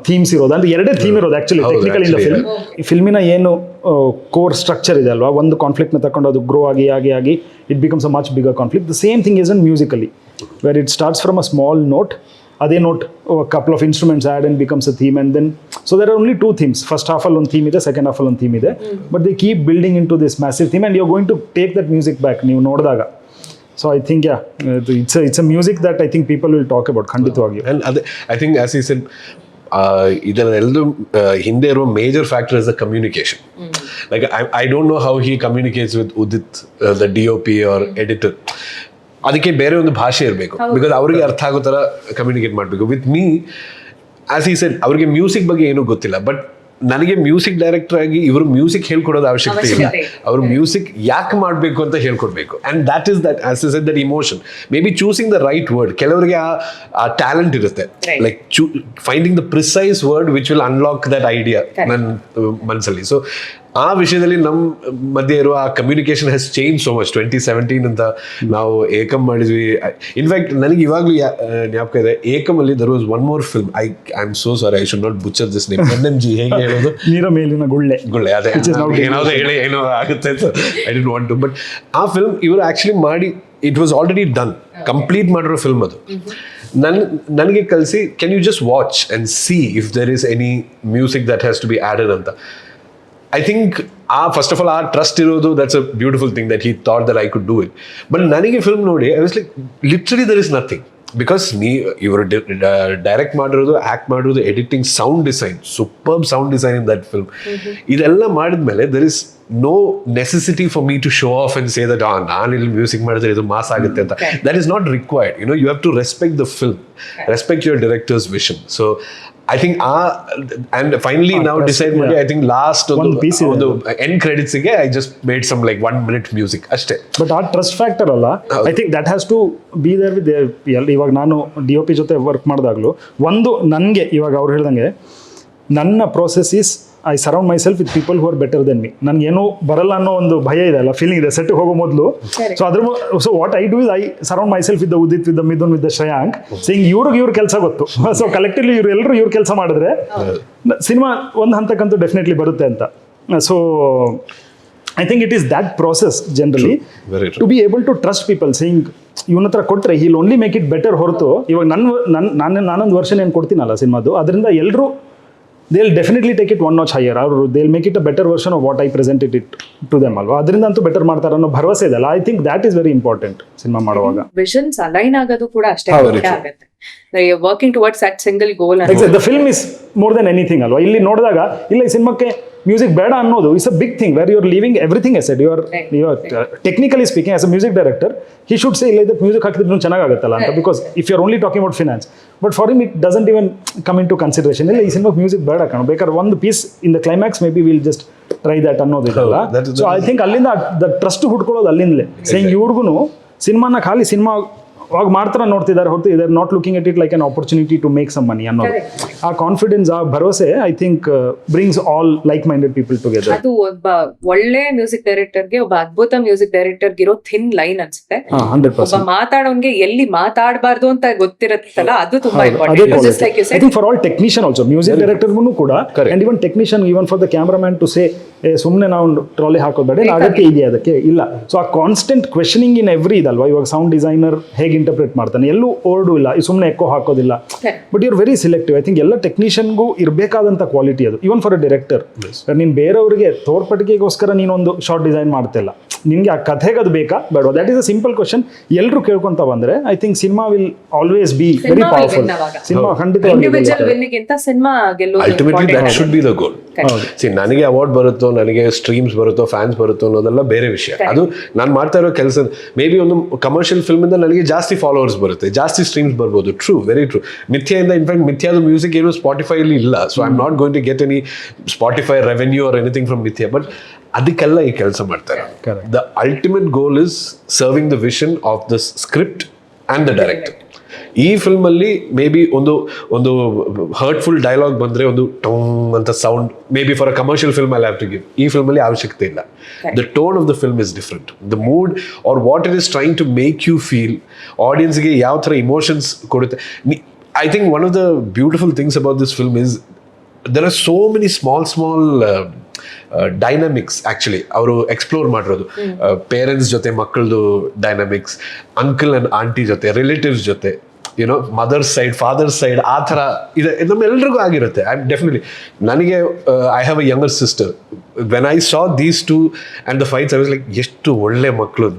themes ಇರೋದು, ಅಂದರೆ 2 theme ಇರೋದು actually technical in the film. ಈ ಫಿಲ್ಮಿನ ಏನು core structure ಇದೆ ಅಲ್ವಾ, ಒಂದು ಕಾನ್ಫ್ಲಿಕ್ಟ್ನ ತಗೊಂಡು ಅದು ಗ್ರೋ ಆಗಿ it becomes a much bigger conflict. The same thing is in musically, where it starts from a small note, ಅದೇ note couple of instruments add and becomes a theme, and then so there are only 2 themes. First half alone theme ಇದೆ, second half alone theme ಇದೆ, but they keep building into this massive theme and you're going to take that music back ನೀವು ನೋಡಿದಾಗ. So I think it's a music that I think people will talk about ಖಂಡಿತವಾಗಿ. And I think as he said, ಇದನ್ನೆಲ್ಲೂ ಹಿಂದೆ ಇರುವ major factor is the communication. Like I don't know how he communicates with Udit, the DOP or editor. ಅದಕ್ಕೆ ಬೇರೆ ಒಂದು ಭಾಷೆ ಇರಬೇಕು, because ಅವ್ರಿಗೆ ಅರ್ಥ ಆಗೋ ಥರ ಕಮ್ಯುನಿಕೇಟ್ ಮಾಡಬೇಕು. With me as he said, ಅವ್ರಿಗೆ ಮ್ಯೂಸಿಕ್ ಬಗ್ಗೆ ಏನೂ ಗೊತ್ತಿಲ್ಲ, ಬಟ್ ನನಗೆ ಮ್ಯೂಸಿಕ್ ಡೈರೆಕ್ಟರ್ ಆಗಿ ಇವರು ಮ್ಯೂಸಿಕ್ ಹೇಳ್ಕೊಡೋದು ಅವಶ್ಯಕತೆ ಇಲ್ಲ, ಅವರು ಮ್ಯೂಸಿಕ್ ಯಾಕೆ ಮಾಡಬೇಕು ಅಂತ ಹೇಳ್ಕೊಡ್ಬೇಕು. And that is that as is that emotion, may be choosing the right word. ಕೆಲವರಿಗೆ ಆ ಟ್ಯಾಲೆಂಟ್ ಇರುತ್ತೆ, like finding the precise word which will unlock that idea ನನ್ನ ಮನಸ್ಸಲ್ಲಿ. ಸೊ ಆ ವಿಷಯದಲ್ಲಿ ನಮ್ಮ ಮಧ್ಯೆ ಇರುವ ಆ communication has change so much. 2017 ಅಂತ ನಾವು ಏಕಮ್ ಮಾಡಿದ್ವಿ. ಇನ್ಫ್ಯಾಕ್ಟ್ ನನಗೆ ಇವಾಗಲೂ ಜ್ಞಾಪಕ ಇದೆ, ಏಕಮಲ್ಲಿ there was one more film, I am so sorry, I should not butcher this name, NMG ಹೇಗೆ ಹೇಳೋದು, ನೀರ ಮೇಲಿನ ಗುಳ್ಳೆ, ಅದೇ ಏನಾದ್ರು ಹೇಳಿ ಏನೋ ಆಗುತ್ತೆ, I didn't want to. But ಆ ಫಿಲ್ಮ್ ಇವರು ಆ್ಯಕ್ಚುಲಿ ಮಾಡಿ, it was already done, complete ಮಾಡಿರೋ ಫಿಲ್ಮ್ ಅದು. ನನಗೆ ಕಲಿಸಿ, can you just watch and see if there is any music that has to be added ಅಂತ. I think first of all our trust irodu, that's a beautiful thing that he thought that I could do it. But nanige film nodi I was like, literally there is nothing, because ivaru direct ಮಾಡಿರೋದು, act ಮಾಡಿರೋದು, editing, sound design, superb sound design in that film. ಇದೆಲ್ಲ ಮಾಡಿದ್ಮೇಲೆ there is no necessity for me to show off and say that ನಾನು ಇಲ್ಲಿ music ಮಾಡಿದ್ರೆ ಇದು mass ಆಗುತ್ತೆ ಅಂತ. That is not required. You have to respect the film, respect your director's vision. So I think and finally now decide ಮಾಡಿ, I think last ಒಂದು end credits ಗೆ I just made some like 1 minute music ಅಷ್ಟೇ. But ಆ trust factor ಅಲ್ಲ, I think that has to be there with ಇವಾಗ ನಾನು DOP ಜೊತೆ work ಮಾಡಿದಾಗಲೂ ಒಂದು ನನಗೆ ಇವಾಗ ಅವ್ರು ಹೇಳ್ದಂಗೆ ನನ್ನ process is I surround myself with people who are better than me. ನನಗೇನು ಬರಲ್ಲ ಅನ್ನೋ ಒಂದು ಭಯ ಇದೆ ಅಲ್ಲ, ಫೀಲಿಂಗ್ ಇದೆ ಸೆಟ್ಗೆ ಹೋಗೋ ಮೊದಲು. So what I do is I surround myself with the Udit, with the Mithun, with the Shreyank, saying ಇವ್ರ ಕೆಲಸ ಗೊತ್ತು. ಸೊ ಕಲೆಕ್ಟಿವ್ಲಿ ಇವ್ರ ಕೆಲಸ ಮಾಡಿದ್ರೆ ಸಿನಿಮಾ ಒಂದು ಹಂತಕ್ಕಂತೂ ಡೆಫಿನೆಟ್ಲಿ ಬರುತ್ತೆ ಅಂತ. So I think it is that process generally to be able to trust people, saying ಇವನ ಹತ್ರ ಕೊಟ್ಟರೆ he'll only make it better ಹೊರತು ಇವಾಗ ನಾನೊಂದು ವರ್ಷನ್ ಏನು ಕೊಡ್ತೀನಲ್ಲ ಸಿನಿಮಾದು, ಅದರಿಂದ ಎಲ್ಲರೂ they'll definitely take it 1 notch higher, or they'll make it a better version of what I presented it to them ಅಲ್ವಾ. ಅದರಿಂದ ಅಂತೂ ಬೆಟರ್ ಮಾಡ್ತಾರೆ ಅನ್ನೋ ಭರವಸೆ ಇದೆ ಅಲ್ಲ. I think that is very important cinema ಮಾಡುವಾಗ. ವಿಷನ್ಸ್ ಅಲೈನ್ ಆಗೋದು ಕೂಡ ಅಷ್ಟೇ ಮುಖ್ಯ ಆಗುತ್ತೆ. Working towards that single goal. The film is more than anything ಅಲ್ವಾ. ಇಲ್ಲಿ ನೋಡಿದಾಗ ಇಲ್ಲ ಈ ಸಿನಿಮಾಕ್ಕೆ ಮ್ಯೂಸಿಕ್ ಬೇಡ ಅನ್ನೋದು is a big thing, where you are leaving everything aside. You are technically speaking as a music director he should say ಇಲ್ಲ ಇದಕ್ಕೆ ಮ್ಯೂಸಿಕ್ ಹಾಕಿದ್ರೆ ಚೆನ್ನಾಗಾಗುತ್ತಲ್ಲ ಅಂತ, because if you are only talking about finance. But for him it doesn't even come into consideration. ಇಲ್ಲ ಈ ಸಿನಿಮಾಗೆ music ಬೇಡ ಕಾಣೋ, ಬೇಕಾದ್ರೆ ಒಂದು piece in the climax maybe will just try that ಅನ್ನೋದಿಲ್ಲ. ಸೊ ಐ ಥಿಂಕ್ ಅಲ್ಲಿಂದ the trust ಹುಡ್ಕೊಳ್ಳೋದು ಅಲ್ಲಿಂದಲೇ. ಸೇಯಿಂಗ್ ಇವ್ರಿಗೂ ಸಿನಿಮಾನ ಖಾಲಿ ಸಿನಿಮಾ ಅವಾಗ ಮಾತ್ರ ನೋಡ್ತಿದ್ದಾರೆ ಹೊರತು either not looking at it like an opportunity to make some money ಅನ್ನೋದು. ಆ ಕಾನ್ಫಿಡೆನ್ಸ್, ಆ ಭರವಸೆ I think brings all like minded people together. ಅದು ಒಬ್ಬ ಒಳ್ಳೆ ಮ್ಯೂಸಿಕ್ ಡೈರೆಕ್ಟರ್ಗೆ, ಒಬ್ಬ ಅದ್ಭುತ ಮ್ಯೂಸಿಕ್ ಡೈರೆಕ್ಟರ್ಗೆ ಇರೋ ಥಿನ್ ಲೈನ್ ಅನ್ಸುತ್ತೆ. 100%. ಒಬ್ಬ ಮಾತಾಡೋನ್ಗೆ ಎಲ್ಲಿ ಮಾತಾಡಬಾರ್ದು ಅಂತ ಗೊತ್ತಿರುತ್ತಲ್ಲ, ಅದು ತುಂಬಾ important. I think for all technician also, music ಡೈರೆಕ್ಟರ್ಗೂ ಕೂಡ, and even technician, even for the cameraman to say ಸುಮ್ಮನೆ ನಾವು ಟ್ರಾಲಿ ಹಾಕೋದು ಬೇಡ, ಅಗತ್ಯ ಇದೆಯಾ ಅದಕ್ಕೆ ಇಲ್ಲ. ಸೊ ಆ ಕಾನ್ಸ್ಟೆಂಟ್ ಕ್ವೆಶನಿಂಗ್ ಇನ್ ಎವ್ರಿ ಇದಲ್ವಾ. ಇವಾಗ ಸೌಂಡ್ ಡಿಸೈನರ್ ಹೇಗೆ ಇಂಟರ್ಪ್ರೇಟ್ ಮಾಡ್ತಾನೆ, ಎಲ್ಲೂ ಓರ್ಡು ಇಲ್ಲ, ಸುಮ್ಮನೆ ಎಕ್ಕೋ ಹಾಕೋದಿಲ್ಲ. But you're very selective. I think ಎಲ್ಲ ಟೆಕ್ನಿಷಿಯನ್ಗೂ ಇರಬೇಕಾದಂಥ ಕ್ವಾಲಿಟಿ ಅದು, ಇವನ್ ಫಾರ್ ಅ ಡೈರೆಕ್ಟರ್. ನೀನು ಬೇರೆಯವರಿಗೆ ತೋರ್ಪಟಿಗೆಗೋಸ್ಕರ ನೀನೊಂದು ಶಾರ್ಟ್ ಡಿಸೈನ್ ಮಾಡ್ತಿಲ್ಲ, ನಿಮಗೆ ಆ ಕಥೆಗೆ ಅದು ಬೇಕಾ ಬೇಡ, that is a simple question. ಎಲ್ಲರೂ ಕೇಳ್ಕೊಂತ ಬಂದ್ರೆ I think cinema will always be very powerful. Cinema ಖಂಡಿತವಾಗಿ ultimately that should be the goal. See, ನನಗೆ ಅವಾರ್ಡ್ ಬರುತ್ತೋ, ನನಗೆ ಸ್ಟ್ರೀಮ್ಸ್ ಬರುತ್ತೋ, ಫ್ಯಾನ್ಸ್ ಬರುತ್ತೋ ಅನ್ನೋದೆಲ್ಲ ಬೇರೆ ವಿಷಯ. ಅದು ನಾನು ಮಾಡ್ತಾ ಇರೋ ಕೆಲಸ. ಮೇ ಬಿ ಒಂದು ಕಮರ್ಷಿಯಲ್ ಫಿಲ್ಮ್ ಇಂದ ನನಗೆ ಜಾಸ್ತಿ ಫಾಲೋವರ್ಸ್ ಬರುತ್ತೆ, ಜಾಸ್ತಿ ಸ್ಟ್ರೀಮ್ಸ್ ಬರ್ಬೋದು. True, very true. ಮಿಥ್ಯೆಯಿಂದ ಇನ್ಫ್ಯಾಕ್ಟ್ ಮಿಥ್ಯಾದ ಮ್ಯೂಸಿಕ್ ಏನು ಸ್ಪಾಟಿಫೈ ಅಲ್ಲಿ ಇಲ್ಲ. So I am not going to get any Spotify revenue or anything from Mithya. But ಅದಕ್ಕೆಲ್ಲ ಈ ಕೆಲಸ ಮಾಡ್ತಾರೆ. The ultimate goal is serving the vision of the script and the director. ಈ ಫಿಲ್ಮಲ್ಲಿ ಮೇ ಬಿ ಒಂದು ಹರ್ಟ್ಫುಲ್ ಡೈಲಾಗ್ ಬಂದರೆ ಒಂದು ಟೋಂಗ್ ಅಂತ sound maybe for a commercial film I have to give. ಈ ಫಿಲ್ಮಲ್ಲಿ ಅವಶ್ಯಕತೆ ಇಲ್ಲ. The tone of the film is different. The mood or what it is trying to make you feel, ಆಡಿಯನ್ಸ್ಗೆ ಯಾವ ಥರ ಇಮೋಷನ್ಸ್ ಕೊಡುತ್ತೆ. I think one of the beautiful things about this film is there are so many small dynamics actually ಅವರು explore ಮಾಡಿರೋದು. Parents ಜೊತೆ ಮಕ್ಕಳದು dynamics, uncle and aunty ಜೊತೆ, relatives ಜೊತೆ, YONO mother's side, father's side, ಆ ಥರ ಇದೆ. ನಮ್ಮೆಲ್ಲರಿಗೂ ಆಗಿರುತ್ತೆ. ಐ ಡೆಫಿನೆಟ್ಲಿ, ನನಗೆ I have a younger sister. When I saw these two and the fights, I was like, ಎಷ್ಟು ಒಳ್ಳೆ ಮಕ್ಕಳು.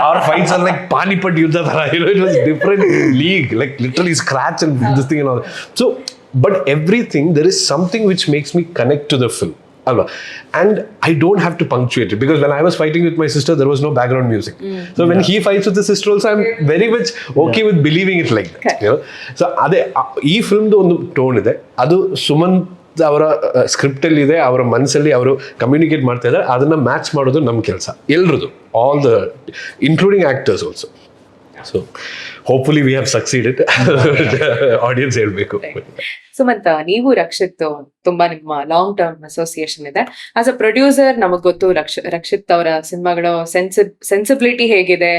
Our fights are like Panipat ಯುದ್ಧ ಥರ. It was different league, like literally scratch and this thing and all. So but everything, there is something which makes me connect to the film, alva, and I don't have to punctuate it, because when I was fighting with my sister there was no background music. So when he fights with his sister also, I'm very much okay with believing it like that, you know. So ade ee film do ಒಂದು tone ಇದೆ, ಅದು ಸುಮಂತ್ ಅವರ script ಅಲ್ಲಿ ಇದೆ, ಅವರ ಮನಸ್ಸಲ್ಲಿ ಅವರು communicate ಮಾಡ್ತಾ ಇದ್ದಾರೆ. ಅದನ್ನ ಮ್ಯಾಚ್ ಮಾಡೋದು ನಮ್ಮ ಕೆಲಸ ಎಲ್ರದು, all the including actors also. So hopefully we have succeeded. Audience ಹೇಳ್ಬೇಕು. ಸುಮಂತ್, ನೀವು ರಕ್ಷಿತ್ ತುಂಬಾ ನಿಮ್ಮ ಲಾಂಗ್ ಟರ್ಮ್ ಅಸೋಸಿಯೇಷನ್ ಇದೆ. ಆಸ್ ಅ ಪ್ರೊಡ್ಯೂಸರ್ ನಮಗ್ ಗೊತ್ತು ರಕ್ಷಿತ್ ಅವರ ಸಿನಿಮಾಗಳ ಸೆನ್ಸಿಬಿಲಿಟಿ ಹೇಗಿದೆ,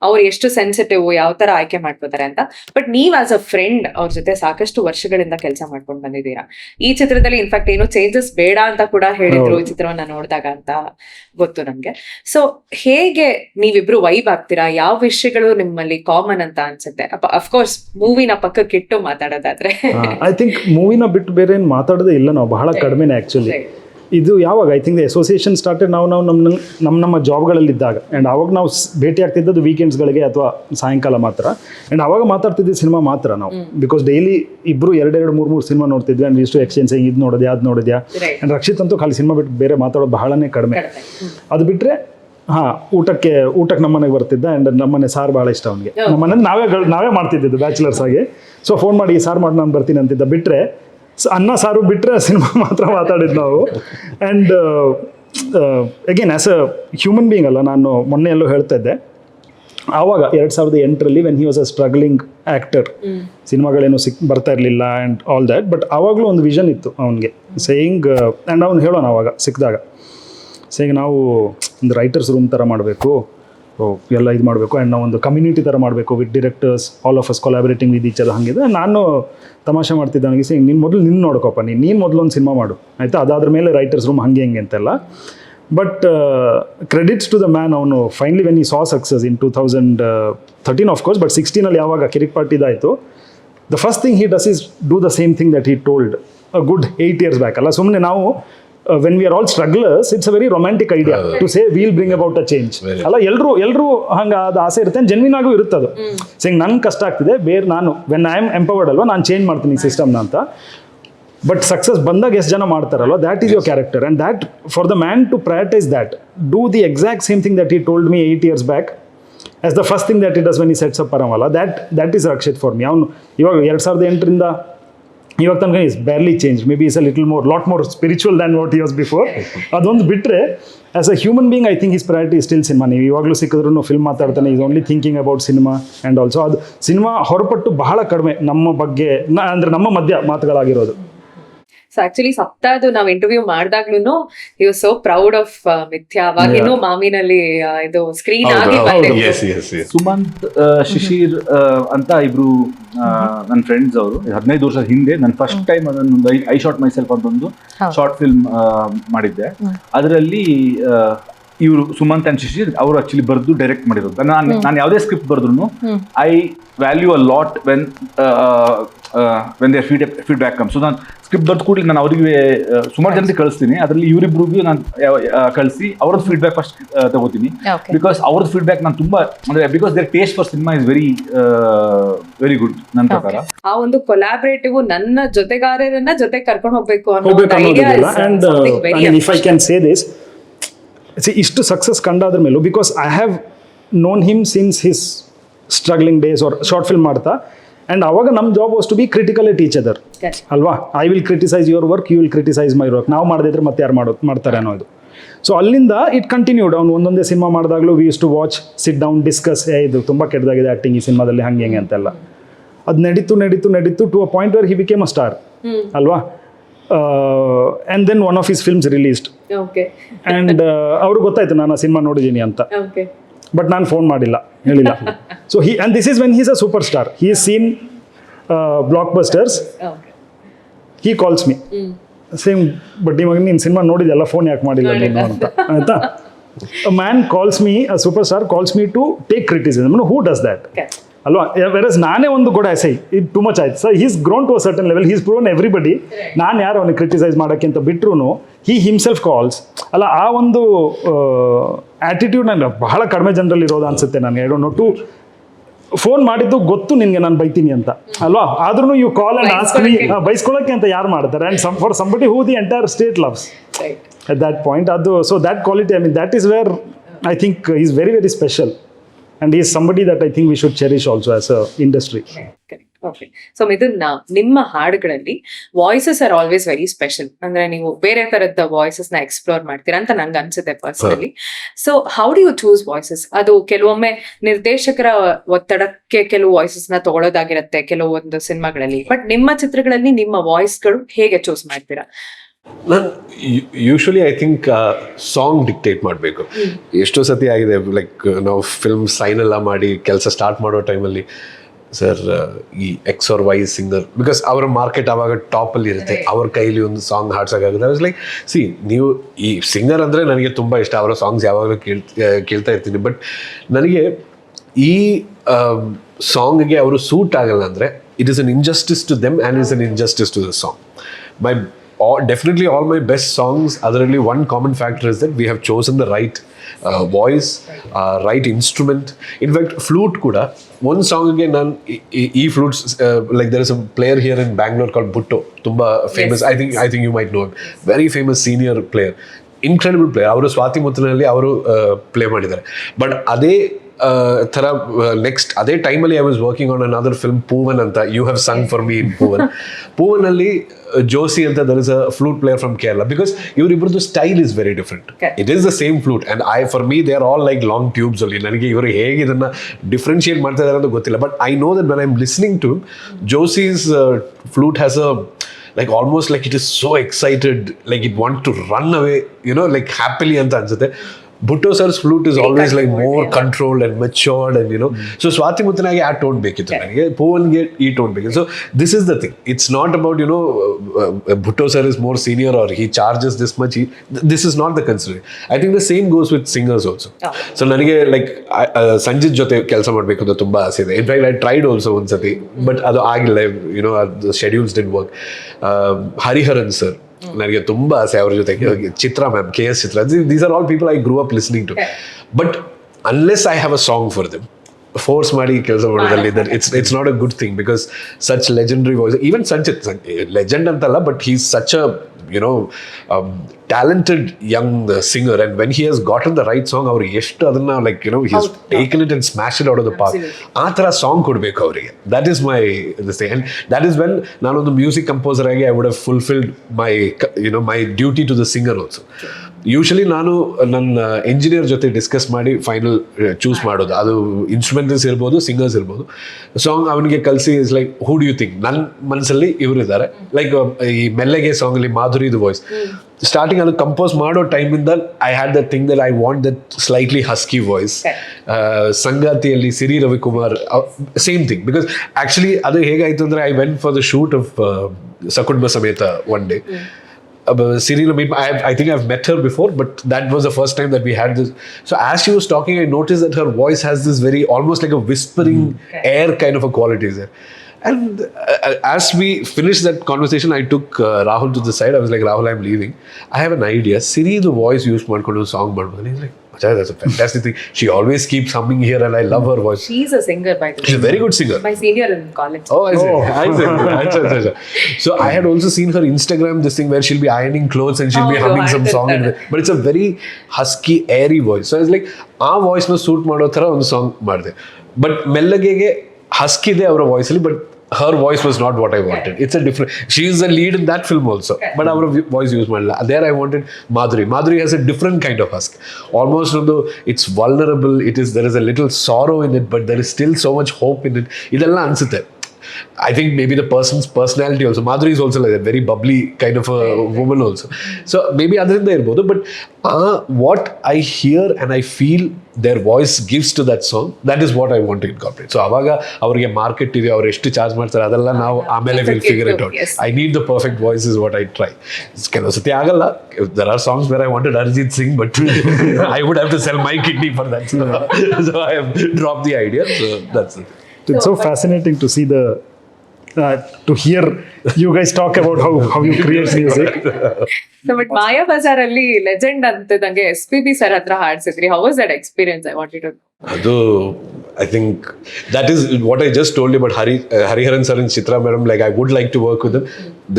ಅವ್ರು ಎಷ್ಟು ಸೆನ್ಸಿಟಿವ್, ಯಾವ ತರ ಆಯ್ಕೆ ಮಾಡ್ಕೋತಾರೆ ಅಂತ. ಬಟ್ ನೀವ್ ಆಸ್ ಅ ಫ್ರೆಂಡ್ ಅವ್ರ ಜೊತೆ ಸಾಕಷ್ಟು ವರ್ಷಗಳಿಂದ ಕೆಲಸ ಮಾಡ್ಕೊಂಡು ಬಂದಿದ್ದೀರಾ. ಈ ಚಿತ್ರದಲ್ಲಿ ಇನ್ಫ್ಯಾಕ್ಟ್ ಏನೋ ಚೇಂಜಸ್ ಬೇಡ ಅಂತ ಕೂಡ ಹೇಳಿದ್ರು ಈ ಚಿತ್ರವನ್ನ ನೋಡಿದಾಗ ಅಂತ ಗೊತ್ತು ನಮ್ಗೆ. ಸೊ ಹೇಗೆ ನೀವಿಬ್ರು ವೈಬ್ ಆಗ್ತೀರಾ, ಯಾವ ವಿಷಯಗಳು ನಿಮ್ಮಲ್ಲಿ ಕಾಮನ್ ಅಂತ ಅನ್ಸುತ್ತೆ? ಅಫ್ಕೋರ್ಸ್ ಮೂವಿನ ಪಕ್ಕಕ್ಕೆ ಇಟ್ಟು ಮಾತಾಡೋದಾದ್ರೆ ಐ ಥಿಂಕ್ ಮೂವಿನ ಬಿಟ್ಟು ಬೇರೆ ಏನು ಮಾತಾಡೋದೇ ಇಲ್ಲ ನಾವು, ಬಹಳ ಕಡಿಮೆನೇ ಆ್ಯಕ್ಚುಲಿ. ಇದು ಯಾವಾಗ I think the association started ನಾವು ನಮ್ಮ ಜಾಬ್ಗಳಲ್ಲಿದ್ದಾಗ, ಆ್ಯಂಡ್ ಅವಾಗ ನಾವು ಭೇಟಿ ಆಗ್ತಿದ್ದದ್ದು ವೀಕೆಂಡ್ಸ್ಗಳಿಗೆ ಅಥವಾ ಸಾಯಂಕಾಲ ಮಾತ್ರ. ಆ್ಯಂಡ್ ಅವಾಗ ಮಾತಾಡ್ತಿದ್ದ ಸಿನಿಮಾ ಮಾತ್ರ ನಾವು, ಬಿಕಾಸ್ ಡೈಲಿ ಇಬ್ಬರು 2-3 ಸಿನಿಮಾ ನೋಡ್ತಿದ್ವಿ. ಆ್ಯಂಡ್ ಇಷ್ಟು ಎಕ್ಸ್ಚೇಂಜ್, ಇದು ನೋಡಿದ್ಯಾ ಅದು ನೋಡಿದ್ಯಾ. ಆ್ಯಂಡ್ ರಕ್ಷಿತ್ ಅಂತೂ ಖಾಲಿ ಸಿನಿಮಾ ಬಿಟ್ಟು ಬೇರೆ ಮಾತಾಡೋದು ಬಹಳನೇ ಕಡಿಮೆ. ಅದು ಬಿಟ್ಟರೆ ಊಟಕ್ಕೆ ನಮ್ಮನೆಗೆ ಬರ್ತಿದ್ದ. ಆ್ಯಂಡ್ ನಮ್ಮನೆ ಸಾರು ಭಾಳ ಇಷ್ಟ ಅವನಿಗೆ. ನಮ್ಮನೆ ನಾವೇ ಮಾಡ್ತಿದ್ದಿದ್ದು ಬ್ಯಾಚುಲರ್ಸ್ ಆಗಿ. ಸೊ ಫೋನ್ ಮಾಡಿ ಸಾರು ಮಾಡಿ ನಾನು ಬರ್ತೀನಿ ಅಂತಿದ್ದ. ಬಿಟ್ಟರೆ ಅನ್ನ ಸಾರು ಬಿಟ್ಟರೆ ಸಿನಿಮಾ ಮಾತ್ರ ಮಾತಾಡಿದ್ದು ನಾವು. And again as a human being ಅಲ್ಲ, ನಾನು ಮೊನ್ನೆ ಎಲ್ಲೋ ಹೇಳ್ತಾ ಇದ್ದೆ, ಆವಾಗ 2008ರಲ್ಲಿ when he was a struggling actor, ಸಿನಿಮಾಗಳೇನು ಬರ್ತಾ ಇರಲಿಲ್ಲ ಆ್ಯಂಡ್ ಆಲ್ ದ್ಯಾಟ್. ಬಟ್ ಆವಾಗಲೂ ಒಂದು ವಿಷನ್ ಇತ್ತು ಅವನಿಗೆ, ಸೇಯಿಂಗ್, ಆ್ಯಂಡ್ ಅವ್ನು ಹೇಳೋಣ ಆವಾಗ ಸಿಕ್ಕಿದಾಗ, ಸೇಯಿಂಗ್ ನಾವು ಒಂದು ರೈಟರ್ಸ್ ರೂಮ್ ಥರ ಮಾಡಬೇಕು, ಎಲ್ಲ ಇದು ಮಾಡಬೇಕು, ಆ್ಯಂಡ್ ನಾವು ಒಂದು ಕಮ್ಯುನಿಟಿ ಥರ ಮಾಡಬೇಕು with directors, all of us collaborating with each other. ಹಂಗಿದೆ ನಾನು ತಮಾಷೆ ಮಾಡ್ತಿದ್ದೆ ಅವನಿಗೆ, ಸೇಯಿಂಗ್ ನೀನು ಮೊದಲು ನೋಡ್ಕೊಪ್ಪ, ನೀನು ಮೊದಲು ಒಂದು ಸಿನಿಮಾ ಮಾಡು ಆಯಿತಾ, ಅದಾದ್ರ ಮೇಲೆ ರೈಟರ್ಸ್ ರೂಮ್ ಹಂಗೆ ಅಂತೆಲ್ಲ. But credits to the man, ಅವನು finally when he saw success in 2013 of course, but 16ನಲ್ಲಿ ಯಾವಾಗ ಕಿರಿಕ್ ಪಾರ್ಟಿದಾಯಿತು, the first thing he does is do the same thing that he told a good 8 years back. ಅಲ್ಲ ಸುಮ್ಮನೆ ನಾವು when we are all strugglers, it's a very romantic idea to say we'll bring about a change. ಅಲ್ಲ ಎಲ್ಲರೂ ಹಂಗೆ ಅದು ಆಸೆ ಇರುತ್ತೆ, genuine ಆಗೂ ಇರುತ್ತೆ ಅದು. ಸೇಂಗ್ ನಂಗೆ ಕಷ್ಟ ಆಗ್ತಿದೆ, ಬೇರೆ ನಾನು ವೆನ್ ಐ ಆಮ್ ಎಂಪವರ್ಡ್ ಅಲ್ವಾ, ನಾನು ಚೇಂಜ್ ಮಾಡ್ತೀನಿ ಈ ಸಿಸ್ಟಮ್ನ ಅಂತ. ಬಟ್ ಸಕ್ಸಸ್ ಬಂದಾಗ ಎಷ್ಟು ಜನ ಮಾಡ್ತಾರಲ್ವ, that is your character. And that for the man to prioritise that, do the exact same thing that he told me 8 years back as the first thing that it does when he sets up ಪರಮಲ್ಲ, that is Rakshit for me. ಅವನು ಇವಾಗ 2008ರಿಂದ ಇವಾಗ ತನಕ is barely change, maybe is a lot more spiritual than what he was before. ಅದೊಂದು ಬಿಟ್ಟರೆ as a human being I think his priority still cinema. ನೀವು ಇವಾಗಲೂ ಸಿಕ್ಕಿದ್ರು ಫಿಲ್ಮ್ ಮಾತಾಡ್ತಾನೆ, is only thinking about cinema. And also ಅದು cinema ಹೊರಪಟ್ಟು ಬಹಳ ಕಡಿಮೆ ನಮ್ಮ ಬಗ್ಗೆ ಅಂದರೆ ನಮ್ಮ ಮಧ್ಯ ಮಾತುಗಳಾಗಿರೋದು. ಸೊ ಆಕ್ಚುಲಿ ಸಪ್ತಾಹದು ನಾವು ಇಂಟರ್ವ್ಯೂ ಮಾಡಿದಾಗ್ಲೂ you so proud of Mithya. ಅವಾಗಿನೂ ಮಾಮಿನಲ್ಲಿ ಇದು ಸ್ಕ್ರೀನ್ ಆಗಿ ಬಂದಿತ್ತು. ಸುಮಂತ್ ಶಿಶಿರ್ ಅಂತ ಇಬ್ರು ನನ್ನ ಫ್ರೆಂಡ್ಸ್ ಅವರು 15 ವರ್ಷದ ಹಿಂದೆ ನಾನು ಫಸ್ಟ್ ಟೈಮ್ ಅದನ್ನೊಂದು ಐ ಶಾಟ್ ಮೈ ಸೆಲ್ಫ್ ಅಂತ ಒಂದು ಶಾರ್ಟ್ ಫಿಲ್ಮ್ ಮಾಡಿದ್ದೆ. ಅದರಲ್ಲಿ ಇವರು ಸುಮಂತ್ ಅಂಡ್ ಶಿಶಿರ್ ಅವರು ಆಕ್ಚುಲಿ ಬರೆದು ಡೈರೆಕ್ಟ್ ಮಾಡಿರೋದು. ನಾನು ಯಾವುದೇ ಸ್ಕ್ರಿಪ್ಟ್ ಬರೆದ್ರು I value a lot when their feedback come. So ನಾನು ಸ್ಕ್ರಿಪ್ಟ್ ಬರೆದು ಕೂಡಲೇ ನಾನು ಅವರಿಗೆ ಸುಮಾರು ಜನರಿಗೆ ಕಳಿಸ್ತೀನಿ. ಅದರಲ್ಲಿ ಇವರಿಬ್ರಿಗೂ ನಾನು ಕಳಿಸಿ ಅವ್ರದ್ದು ಫೀಡ್ಬ್ಯಾಕ್ ಫಸ್ಟ್ ತಗೋತೀನಿ. ಬಿಕಾಸ್ ಅವ್ರದ್ದು ಫೀಡ್ಬ್ಯಾಕ್ ನಾನು ತುಂಬಾ ಅಂದ್ರೆ because their taste for cinema is very good ನನ್ನ ಪ್ರಕಾರ. ಆ ಒಂದು ಕೊಲಾಬರೇಟಿವ್ ನನ್ನ ಜೊತೆಗಾರರನ್ನ ಜೊತೆ ಕರ್ಕೊಂಡು ಹೋಗ್ಬೇಕು ಅನ್ನೋ if I can say this, ಇಷ್ಟು ಸಕ್ಸಸ್ ಕಂಡಾದ್ರ ಮೇಲೂ, because I have known him since his struggling days or short film ಮಾಡ್ತಾ. ಆ್ಯಂಡ್ ಅವಾಗ ನಮ್ಮ job was to be critical at each other ಅಲ್ವಾ. I will criticise your work, you will criticise my work. ನಾವು ಮಾಡದಿದ್ರೆ ಮತ್ತೆ ಯಾರು ಮಾಡ್ತಾರೆ ಅನ್ನೋದು. ಸೊ ಅಲ್ಲಿಂದ ಇಟ್ ಕಂಟಿನ್ಯೂಡ್. ಅವ್ನು ಒಂದೊಂದೇ ಸಿನಿಮಾ ಮಾಡಿದಾಗಲೂ we used to watch, sit down, discuss, ಇದು ತುಂಬ ಕೆಟ್ಟದಾಗಿದೆ ಆ್ಯಕ್ಟಿಂಗ್ ಈ ಸಿನಿಮಾದಲ್ಲಿ, ಹಂಗೆ ಹೆಂಗೆ ಅಂತೆಲ್ಲ. ಅದು ನಡೀತು to a point where he became a star ಅಲ್ವಾ. And then one of his films released. And ಅವ್ರಿಗೆ ಗೊತ್ತಾಯ್ತು ನಾನು ಆ ಸಿನಿಮಾ ನೋಡಿದ್ದೀನಿ ಅಂತ. ಬಟ್ ನಾನು ಫೋನ್ ಮಾಡಿಲ್ಲ, ಹೇಳಿಲ್ಲ. So and this is when he's a super star, he is seen blockbusters, he calls me same, but ಇವಾಗ ನೀನು ಸಿನಿಮಾ ನೋಡಿದೆಲ್ಲ, ಫೋನ್ ಯಾಕೆ ಮಾಡಿಲ್ಲ ನೀನು ಅಂತ, ಆಯಿತಾ. A man calls me, a superstar calls me to take criticism. Who does that? ಅಲ್ವಾ. Versus ನಾನೇ ಒಂದು ಕೂಡ ಸೈ ಇದು ಟು ಮಚ್ ಆಯ್ತು sir. He's grown to a certain level, he's proven everybody. ನಾನು ಯಾರು ಅವನಿಗೆ ಕ್ರಿಟಿಸೈಸ್ ಮಾಡೋಕ್ಕೆ ಅಂತ ಬಿಟ್ರು ಹಿ ಹಿಮ್ಸೆಲ್ಫ್ ಕಾಲ್ಸ್ ಅಲ್ಲ. ಆ ಒಂದು ಆ್ಯಟಿಟ್ಯೂಡ್ ನನಗೆ ಬಹಳ ಕಡಿಮೆ ಜನರಲ್ಲಿ ಇರೋದು ಅನ್ಸುತ್ತೆ ನನಗೆ. I don't know to phone ಮಾಡಿದ್ದು ಗೊತ್ತು ನಿನಗೆ ನಾನು ಬೈತೀನಿ ಅಂತ ಅಲ್ವಾ. ಆದ್ರೂ you call and ask me, ಬೈಸ್ಕೊಳ್ಳೋಕ್ಕೆ ಅಂತ ಯಾರು ಮಾಡ್ತಾರೆ. And for somebody who the entire state loves at that point. So that quality, I mean, that is where I think he's very, very special. And he is somebody that I think we should cherish also as a industry. Okay. So Mithun, ನಿಮ್ಮ ಹಾಡುಗಳಲ್ಲಿ voices are always very special. ಅಂದ್ರೆ ನೀವು ಬೇರೆ ತರದ voices ನ explore ಮಾಡ್ತೀರಾ ಅಂತ ನಂಗೆ ಅನ್ಸುತ್ತೆ personally. So how do you choose voices? ಅದು ಕೆಲವೊಮ್ಮೆ ನಿರ್ದೇಶಕರ ಒತ್ತಡಕ್ಕೆ ಕೆಲವು ವಾಯ್ಸಸ್ ನ ತಗೊಳ್ಳೋದಾಗಿರುತ್ತೆ ಕೆಲವೊಂದು ಸಿನಿಮಾಗಳಲ್ಲಿ. ಬಟ್ ನಿಮ್ಮ ಚಿತ್ರಗಳಲ್ಲಿ ನಿಮ್ಮ ವಾಯ್ಸ್ಗಳು ಹೇಗೆ ಚೂಸ್ ಮಾಡ್ತೀರಾ? ನಾನು usually I think song dictate ಮಾಡಬೇಕು. ಎಷ್ಟೋ ಸತಿ ಆಗಿದೆ, ಲೈಕ್ ನಾವು ಫಿಲ್ಮ್ ಸೈನ್ ಎಲ್ಲ ಮಾಡಿ ಕೆಲಸ ಸ್ಟಾರ್ಟ್ ಮಾಡೋ ಟೈಮಲ್ಲಿ ಸರ್ ಈ X R Y singer, because ಅವರ ಮಾರ್ಕೆಟ್ ಆವಾಗ ಟಾಪಲ್ಲಿ ಇರುತ್ತೆ, ಅವ್ರ ಕೈಲಿ ಒಂದು ಸಾಂಗ್ ಹಾಡ್ಸೋಕ್ಕಾಗುತ್ತೆ. ಐ ವಾಸ್ ಲೈಕ್, ಸಿ ನೀವು ಈ ಸಿಂಗರ್ ಅಂದರೆ ನನಗೆ ತುಂಬ ಇಷ್ಟ, ಅವರ ಸಾಂಗ್ಸ್ ಯಾವಾಗಲೂ ಕೇಳ್ತಾ ಇರ್ತೀನಿ. ಬಟ್ ನನಗೆ ಈ ಸಾಂಗ್ಗೆ ಅವರು ಸೂಟ್ ಆಗಲ್ಲ ಅಂದರೆ it is an injustice to them and is an injustice to the song. Definitely all my best songs, otherly one common factor is that we have chosen the right voice, right instrument. In fact, flute kuda one song again nan e flutes, like there is a player here in Bangalore called Butto, tumba famous. Yes. I think you might know him. Very famous senior player, incredible player. Avaru Swati Muthanalli avaru play ಮಾಡಿದ್ದಾರೆ. But ಅದೇ ಥರ next ಅದೇ ಟೈಮಲ್ಲಿ I was working on another film, Poovan ಅಂತ. You have sung for me in Poovan. ಪೂವನಲ್ಲಿ ಜೋಸಿ ಅಂತ there is a flute player from Kerala. Because ಇವರಿಬ್ಬರದ್ದು style is very different. It is the same flute and for me they are all like long tubes ಅಲ್ಲಿ. ನನಗೆ ಇವರು ಹೇಗೆ ಇದನ್ನ differentiate ಮಾಡ್ತಾ ಇದ್ದಾರೆ ಅಂತ ಗೊತ್ತಿಲ್ಲ. But I know that when I am listening to Josy's flute has a like almost like it is so excited, like it wants to run away, you know, like happily anta ansute. Bhutto sir's flute is always like more controlled and matured and you know. So Swati Muthanage ಆ tone ಬೇಕಿತ್ತು ನನಗೆ, ಪೂವನ್ಗೆ ಈ tone ಬೇಕಿತ್ತು. So this is the thing, it's not about you know Bhutto sir is more senior or he charges this much. This is not the consideration. I think the same goes with singers also. So ನನಗೆ like Sanjith ಜೊತೆ ಕೆಲಸ ಮಾಡಬೇಕು ಅಂತ ತುಂಬಾ ಆಸೆ ಇದೆ. In fact I tried also ಒಂದ್ಸತಿ, but ಅದು ಆಗಿಲ್ಲ, you know the schedules didn't work. Hariharan sir ನನಗೆ ತುಂಬ ಆಸೆ ಅವ್ರ ಜೊತೆಗೆ. Chitra ma'am, KS Chitra, these are all people I grew up listening to. But unless I have a song for them, force ಮಾಡಿ ಕೆಲಸ ಮಾಡೋದಲ್ಲಿ it's not a good thing. Because such legendary voice, even Sanchith legend ಅಂತಲ್ಲ, but he's such a talented young singer, and when he has gotten the right song, ಅವ್ರು ಎಷ್ಟು ಅದನ್ನ he's taken it and smashed it out of the park. ಆ ಥರ song ಕೊಡಬೇಕು ಅವರಿಗೆ. That is my this thing, and that is when ನಾನೊಂದು music composer ಆಗಿ I would have fulfilled my duty to the singer also. Usually ನಾನು ನನ್ನ engineer ಜೊತೆ discuss ಮಾಡಿ ಫೈನಲ್ ಚೂಸ್ ಮಾಡೋದು. ಅದು ಇನ್ಸ್ಟ್ರೂಮೆಂಟಲ್ಸ್ ಇರ್ಬೋದು, ಸಿಂಗರ್ಸ್ ಇರ್ಬೋದು. ಸಾಂಗ್ ಅವನಿಗೆ ಕಲಿಸಿ is like who do you think, ನನ್ನ ಮನಸ್ಸಲ್ಲಿ ಇವರಿದ್ದಾರೆ. ಲೈಕ್ ಈ ಮೆಲ್ಲೆಗೆ ಸಾಂಗಲ್ಲಿ ಮಾಧುರಿದು ವಾಯ್ಸ್ ಸ್ಟಾರ್ಟಿಂಗ್ ಅದು ಕಂಪೋಸ್ ಮಾಡೋ ಟೈಮಿಂದ I had that thing that I want that slightly husky voice. ಸಂಗಾತಿಯಲ್ಲಿ Siri Ravikumar same thing, because actually ಅದು ಹೇಗಾಯಿತು ಅಂದರೆ I went for the shoot of Sakutumba Sametha one day. Siri, I think I've met her before, but that was the first time that we had this. So as she was talking, I noticed that her voice has this very, almost like a whispering air kind of a quality there. And as we finished that conversation, I took Rahul to the side. I was like, Rahul, I'm leaving. I have an idea. Siri, the voice used to song, and he's like, that's a fantastic thing. She always keeps humming here, and I love her voice. She's a singer, by the way. She's a very good singer. My senior in college. Oh, I see. So I had also seen her Instagram, this thing where she'll be ironing clothes and she'll be humming some song. But it's a very husky, airy voice. So I was like, our voice no suit mado thara ಒಂದು song ಮಾಡಿದೆ. But ಮೆಲ್ಲಗೆಗೆ husky ಇದೆ ಅವರ voice ಅಲ್ಲಿ, but her voice was not what I wanted. It's a different. She is the lead in that film also, but our voice used ಮಾಡಲ್ಲ. There I wanted Madhuri. Madhuri has a different kind of husk. Almost although it's vulnerable, there is a little sorrow in it, but there is still so much hope in it. ಇದೆಲ್ಲ ಅನ್ಸುತ್ತೆ. I think maybe the person's personality also. Madhuri is also like that, very bubbly kind of a woman also. So maybe adrinda irbodhu, but what I hear and I feel their voice gives to that song, that is what I want to incorporate. So avaga avrige market ಇದೆ, ಅವರು ಎಷ್ಟು charge ಮಾಡ್ತಾರೆ ಅದೆಲ್ಲ ನಾವು ಆಮೇಲೆ we'll figure it out. Yes. I need the perfect voice is what I try. ಕೆಲವು ಸತಿ ಆಗಲ್ಲ. There are songs where I wanted Arjit Singh, but I would have to sell my kidney for that. So I have dropped the idea. So that's it. It's so fascinating to see to hear you guys talk about how you create music. So, but Maya Bazaar ಅಲ್ಲಿ legend ಅಂತ ನಂಗೆ SPB sir ಹತ್ರ ಹಾಡ್ಸಿದ್ರಿ. How was that experience? I wanted to. ಅದು I think that is what I just told you about Hariharan sir and Chitra madam. Like I would like to work with them.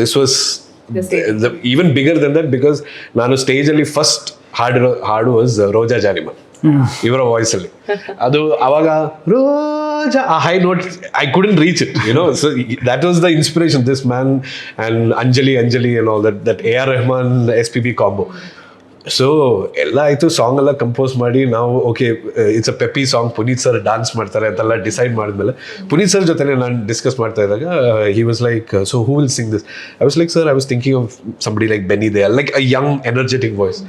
This was even bigger than that, because ನಾನು stage ಅಲ್ಲಿ first ಹಾಡು was Roja ಜಾರಿಮಾ ಇವರ voice ಅಲ್ಲಿ. ಅದು ಅವಾಗ ರೋಜಾ ಆ high note I couldn't reach it, so that was the inspiration, this man and Anjali and all that AR Rahman SPB combo. So ಎಲ್ಲ ಆಯಿತು, ಸಾಂಗ್ ಎಲ್ಲ ಕಂಪೋಸ್ ಮಾಡಿ ನಾವು okay it's a peppy song, Puneeth sir dance ಮಾಡ್ತಾರೆ ಅಂತೆಲ್ಲ ಡಿಸೈಡ್ ಮಾಡಿದ್ಮೇಲೆ Puneeth sir ಜೊತೆ ನಾನು ಡಿಸ್ಕಸ್ ಮಾಡ್ತಾ ಇದ್ದಾಗ he was like, so who will Singh this? I was like, sir I was thinking of somebody like Benny there, like a young energetic voice.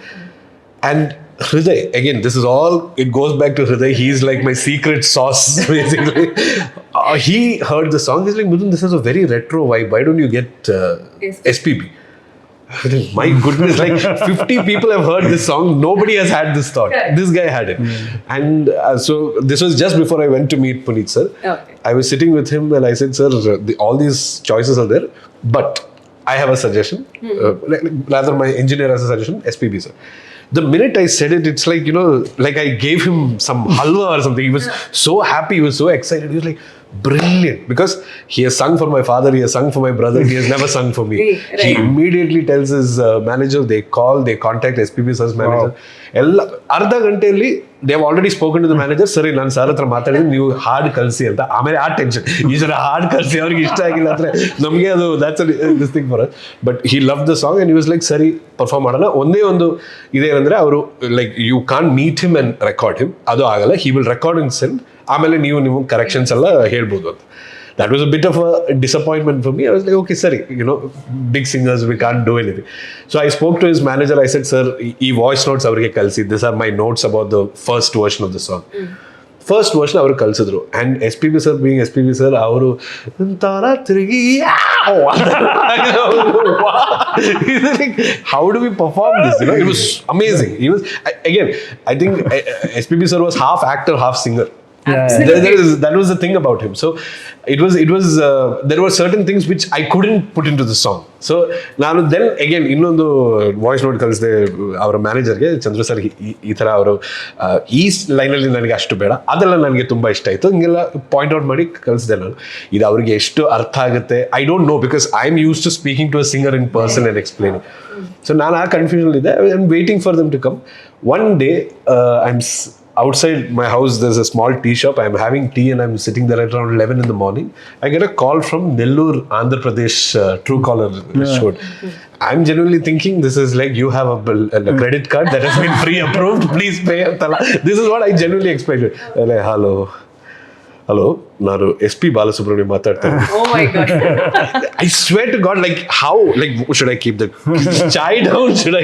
And Hriday, again, this is all, it goes back to Hriday. He's like my secret sauce, basically. He heard the song, he's like, Midhun, this has a very retro vibe. Why don't you get SPB? My goodness, like 50 people have heard this song. Nobody has had this thought. This guy had it. And so this was just before I went to meet Puneet sir. Okay. I was sitting with him and I said, sir, all these choices are there, but I have a suggestion. Rather, my engineer has a suggestion, SPB sir. The minute I said it, it's like, like I gave him some halwa or something. He was so happy, he was so excited. He was like, brilliant. Because he has sung for my father, he has sung for my brother, he has never sung for me. Right. He immediately tells his manager, they contact SPB sir's manager. ಅರ್ಧ ಗಂಟೆಯಲ್ಲಿ they have already spoken to the manager, ಸರಿ ನಾನು sir ಹತ್ರ ಮಾತಾಡಿದ್ರೆ ನೀವು ಹಾಡು ಕಲಿಸಿ ಅಂತ. ಆಮೇಲೆ ಆ ಟೆನ್ಷನ್, ಈ ಸಲ ಹಾಡು ಕಲಿಸಿ ಅವ್ರಿಗೆ ಇಷ್ಟ ಆಗಿಲ್ಲ ಅಂದರೆ ನಮಗೆ ಅದು that's this thing for us. But he loved the song and he was like, ಸರಿ ಪರ್ಫಾರ್ಮ್ ಮಾಡೋಣ. ಒಂದೇ ಒಂದು ಇದೇನಂದ್ರೆ ಅವರು like you can't meet him and record him, ಅದು ಆಗಲ್ಲ. He will record in send, ಆಮೇಲೆ ನೀವು ಕರೆಕ್ಷನ್ಸ್ ಎಲ್ಲ ಹೇಳ್ಬೋದು ಅಂತ. That was a bit of a disappointment for me. I was like, okay, sorry, big singers, we can't do anything. So I spoke to his manager. I said, sir, ee voice notes avrige kalsi. These are my notes about the first version of the song. First version ಅವರು ಕಲ್ಸಿದ್ರು. And SPB sir being SPB sir, ಅವರು ತರ ತಿರುಗಿ how do we perform this? It was amazing. He was, again, I think SPB sir was half actor, half singer. That was the thing about him. So it was there were certain things which I couldn't put into the song. So ನಾನು then again ಇನ್ನೊಂದು voice note ಕಳಿಸಿದೆ ಅವರ ಮ್ಯಾನೇಜರ್ಗೆ, Chandru sir ಈ ಥರ ಅವರು ಈ ಲೈನಲ್ಲಿ ನನಗೆ ಅಷ್ಟು ಬೇಡ, ಅದೆಲ್ಲ ನನಗೆ ತುಂಬ ಇಷ್ಟ ಆಯಿತು, ಹಿಂಗೆಲ್ಲ ಪಾಯಿಂಟ್ ಔಟ್ ಮಾಡಿ ಕಳಿಸಿದೆ ನಾನು. ಇದು ಅವ್ರಿಗೆ ಎಷ್ಟು ಅರ್ಥ ಆಗುತ್ತೆ I don't know, because I am use to speaking to a singer in person and explaining. So ನಾನು ಆ ಕನ್ಫ್ಯೂಷನ್ ಇದೆ. I am waiting for them to come. One day I am outside my house, there's a small tea shop. I'm having tea and I'm sitting there at around 11 in the morning. I get a call from Nellore, Andhra Pradesh, Truecaller showed. I'm genuinely thinking this is like, you have a credit card that has been pre-approved, please pay. This is what I genuinely expected. Like, hello, ನಾನು SP Balasubramanya ಮಾತಾಡ್ತೇನೆ. Oh my God. I swear to God, like how, like should I keep the chai down? Should I?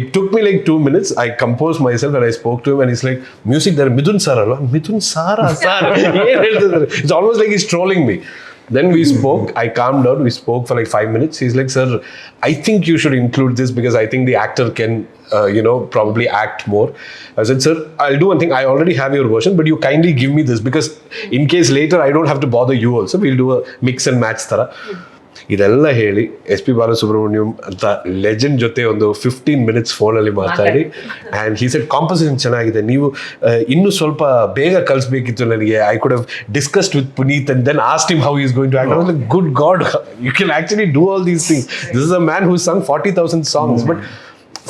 It took me like 2 minutes. I composed myself and I spoke to him and he's like, music there, Midhun Sara, Midhun Sara, sir. It's almost like he's trolling me. Then we spoke, I calmed down, we spoke for like 5 minutes. He's like, sir, I think you should include this because I think the actor can, probably act more. I said, sir, I'll do one thing. I already have your version, but you kindly give me this because in case later I don't have to bother you also, we'll do a mix and match thara. ಇದೆಲ್ಲ ಹೇಳಿ SP Balasubrahmanyam ಅಂತ legend ಜೊತೆ ಒಂದು 15 minutes ಫೋನಲ್ಲಿ ಮಾತಾಡಿ, and he said composition ಚೆನ್ನಾಗಿದೆ, ನೀವು ಇನ್ನೂ ಸ್ವಲ್ಪ ಬೇಗ ಕಲಿಸ್ಬೇಕಿತ್ತು ನನಗೆ. I could have discussed with Puneeth and then asked him how is going to act. Good god, you can actually do all these things. This is a man who sung 40,000 songs. But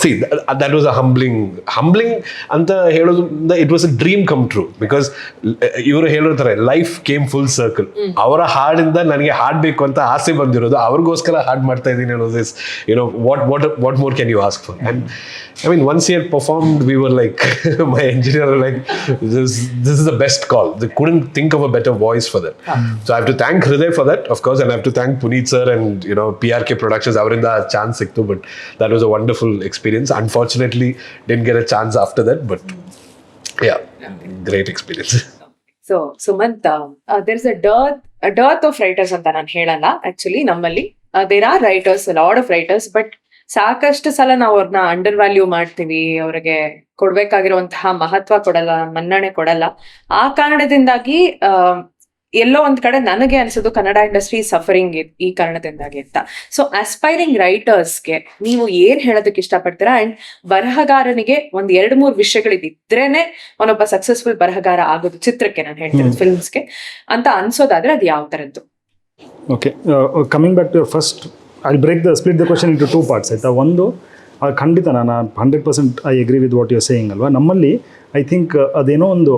see, that was a humbling ಅಂತ ಹೇಳೋದ್ರಿಂದ it was a dream come true, because ಇವರು ಹೇಳಿರ್ತಾರೆ life came full circle. ಅವರ ಹಾಡಿಂದ ನನಗೆ ಹಾಡಬೇಕು ಅಂತ ಆಸೆ ಬಂದಿರೋದು, ಅವ್ರಿಗೋಸ್ಕರ ಹಾಡು ಮಾಡ್ತಾ ಇದ್ದೀನಿ ಅನ್ನೋದು, what more can you ask for? And I mean, once he had performed, we were like, my engineer were like, this is the best call. They couldn't think of a better voice for that. So I have to thank Hriday for that, of course, and I have to thank Puneet sir and PRK Productions. Avarinda chance siktu, but that was a wonderful experience. Unfortunately, didn't get a chance after that, but yeah, great experience. So Sumanth, there's a dearth of writers ಅಂತ ನಾನು ಹೇಳಲ್ಲ. Actually ನಮ್ಮಲ್ಲಿ there are writers, a lot of writers, but ಸಾಕಷ್ಟು ಸಲ ನಾವು ಅವ್ರನ್ನ under value ಮಾಡ್ತೀವಿ, ಅವ್ರಿಗೆ ಕೊಡ್ಬೇಕಾಗಿರುವಂತಹ ಮಹತ್ವ ಕೊಡಲ್ಲ, ಮನ್ನಣೆ ಕೊಡಲ್ಲ. ಆ ಕಾರಣದಿಂದಾಗಿ ಎಲ್ಲೋ ಒಂದ್ ಕಡೆ ನನಗೆ ಅನ್ಸೋದು ಕನ್ನಡ ಇಂಡಸ್ಟ್ರಿ ಸಫರಿಂಗ್ ಈ ಕಾರಣದಿಂದಾಗಿ ಅಂತ. ಸೊ ಆಸ್ಪೈರಿಂಗ್ ರೈಟರ್ಸ್ಗೆ ನೀವು ಏನ್ ಹೇಳೋದಕ್ಕೆ ಇಷ್ಟಪಡ್ತೀರಾ? ಅಂಡ್ ಬರಹಗಾರನಿಗೆ ಒಂದ್ 2-3 ವಿಷಯಗಳಿದ್ರೇನೆ ಅವನೊಬ್ಬ ಸಕ್ಸಸ್ಫುಲ್ ಬರಹಗಾರ ಆಗೋದು, ಚಿತ್ರಕ್ಕೆ ನಾನು ಹೇಳ್ತೀನಿ, ಫಿಲ್ಮ್ಸ್ಗೆ ಅಂತ ಅನ್ಸೋದಾದ್ರೆ ಅದು ಯಾವ ತರದ್ದು? Okay, coming back to your first, I split the question into 2 parts ಆಯಿತಾ. ಒಂದು, ಖಂಡಿತ ನಾನು 100% I agree with what your saying ಅಲ್ವಾ. ನಮ್ಮಲ್ಲಿ ಐ ಥಿಂಕ್ ಅದೇನೋ ಒಂದು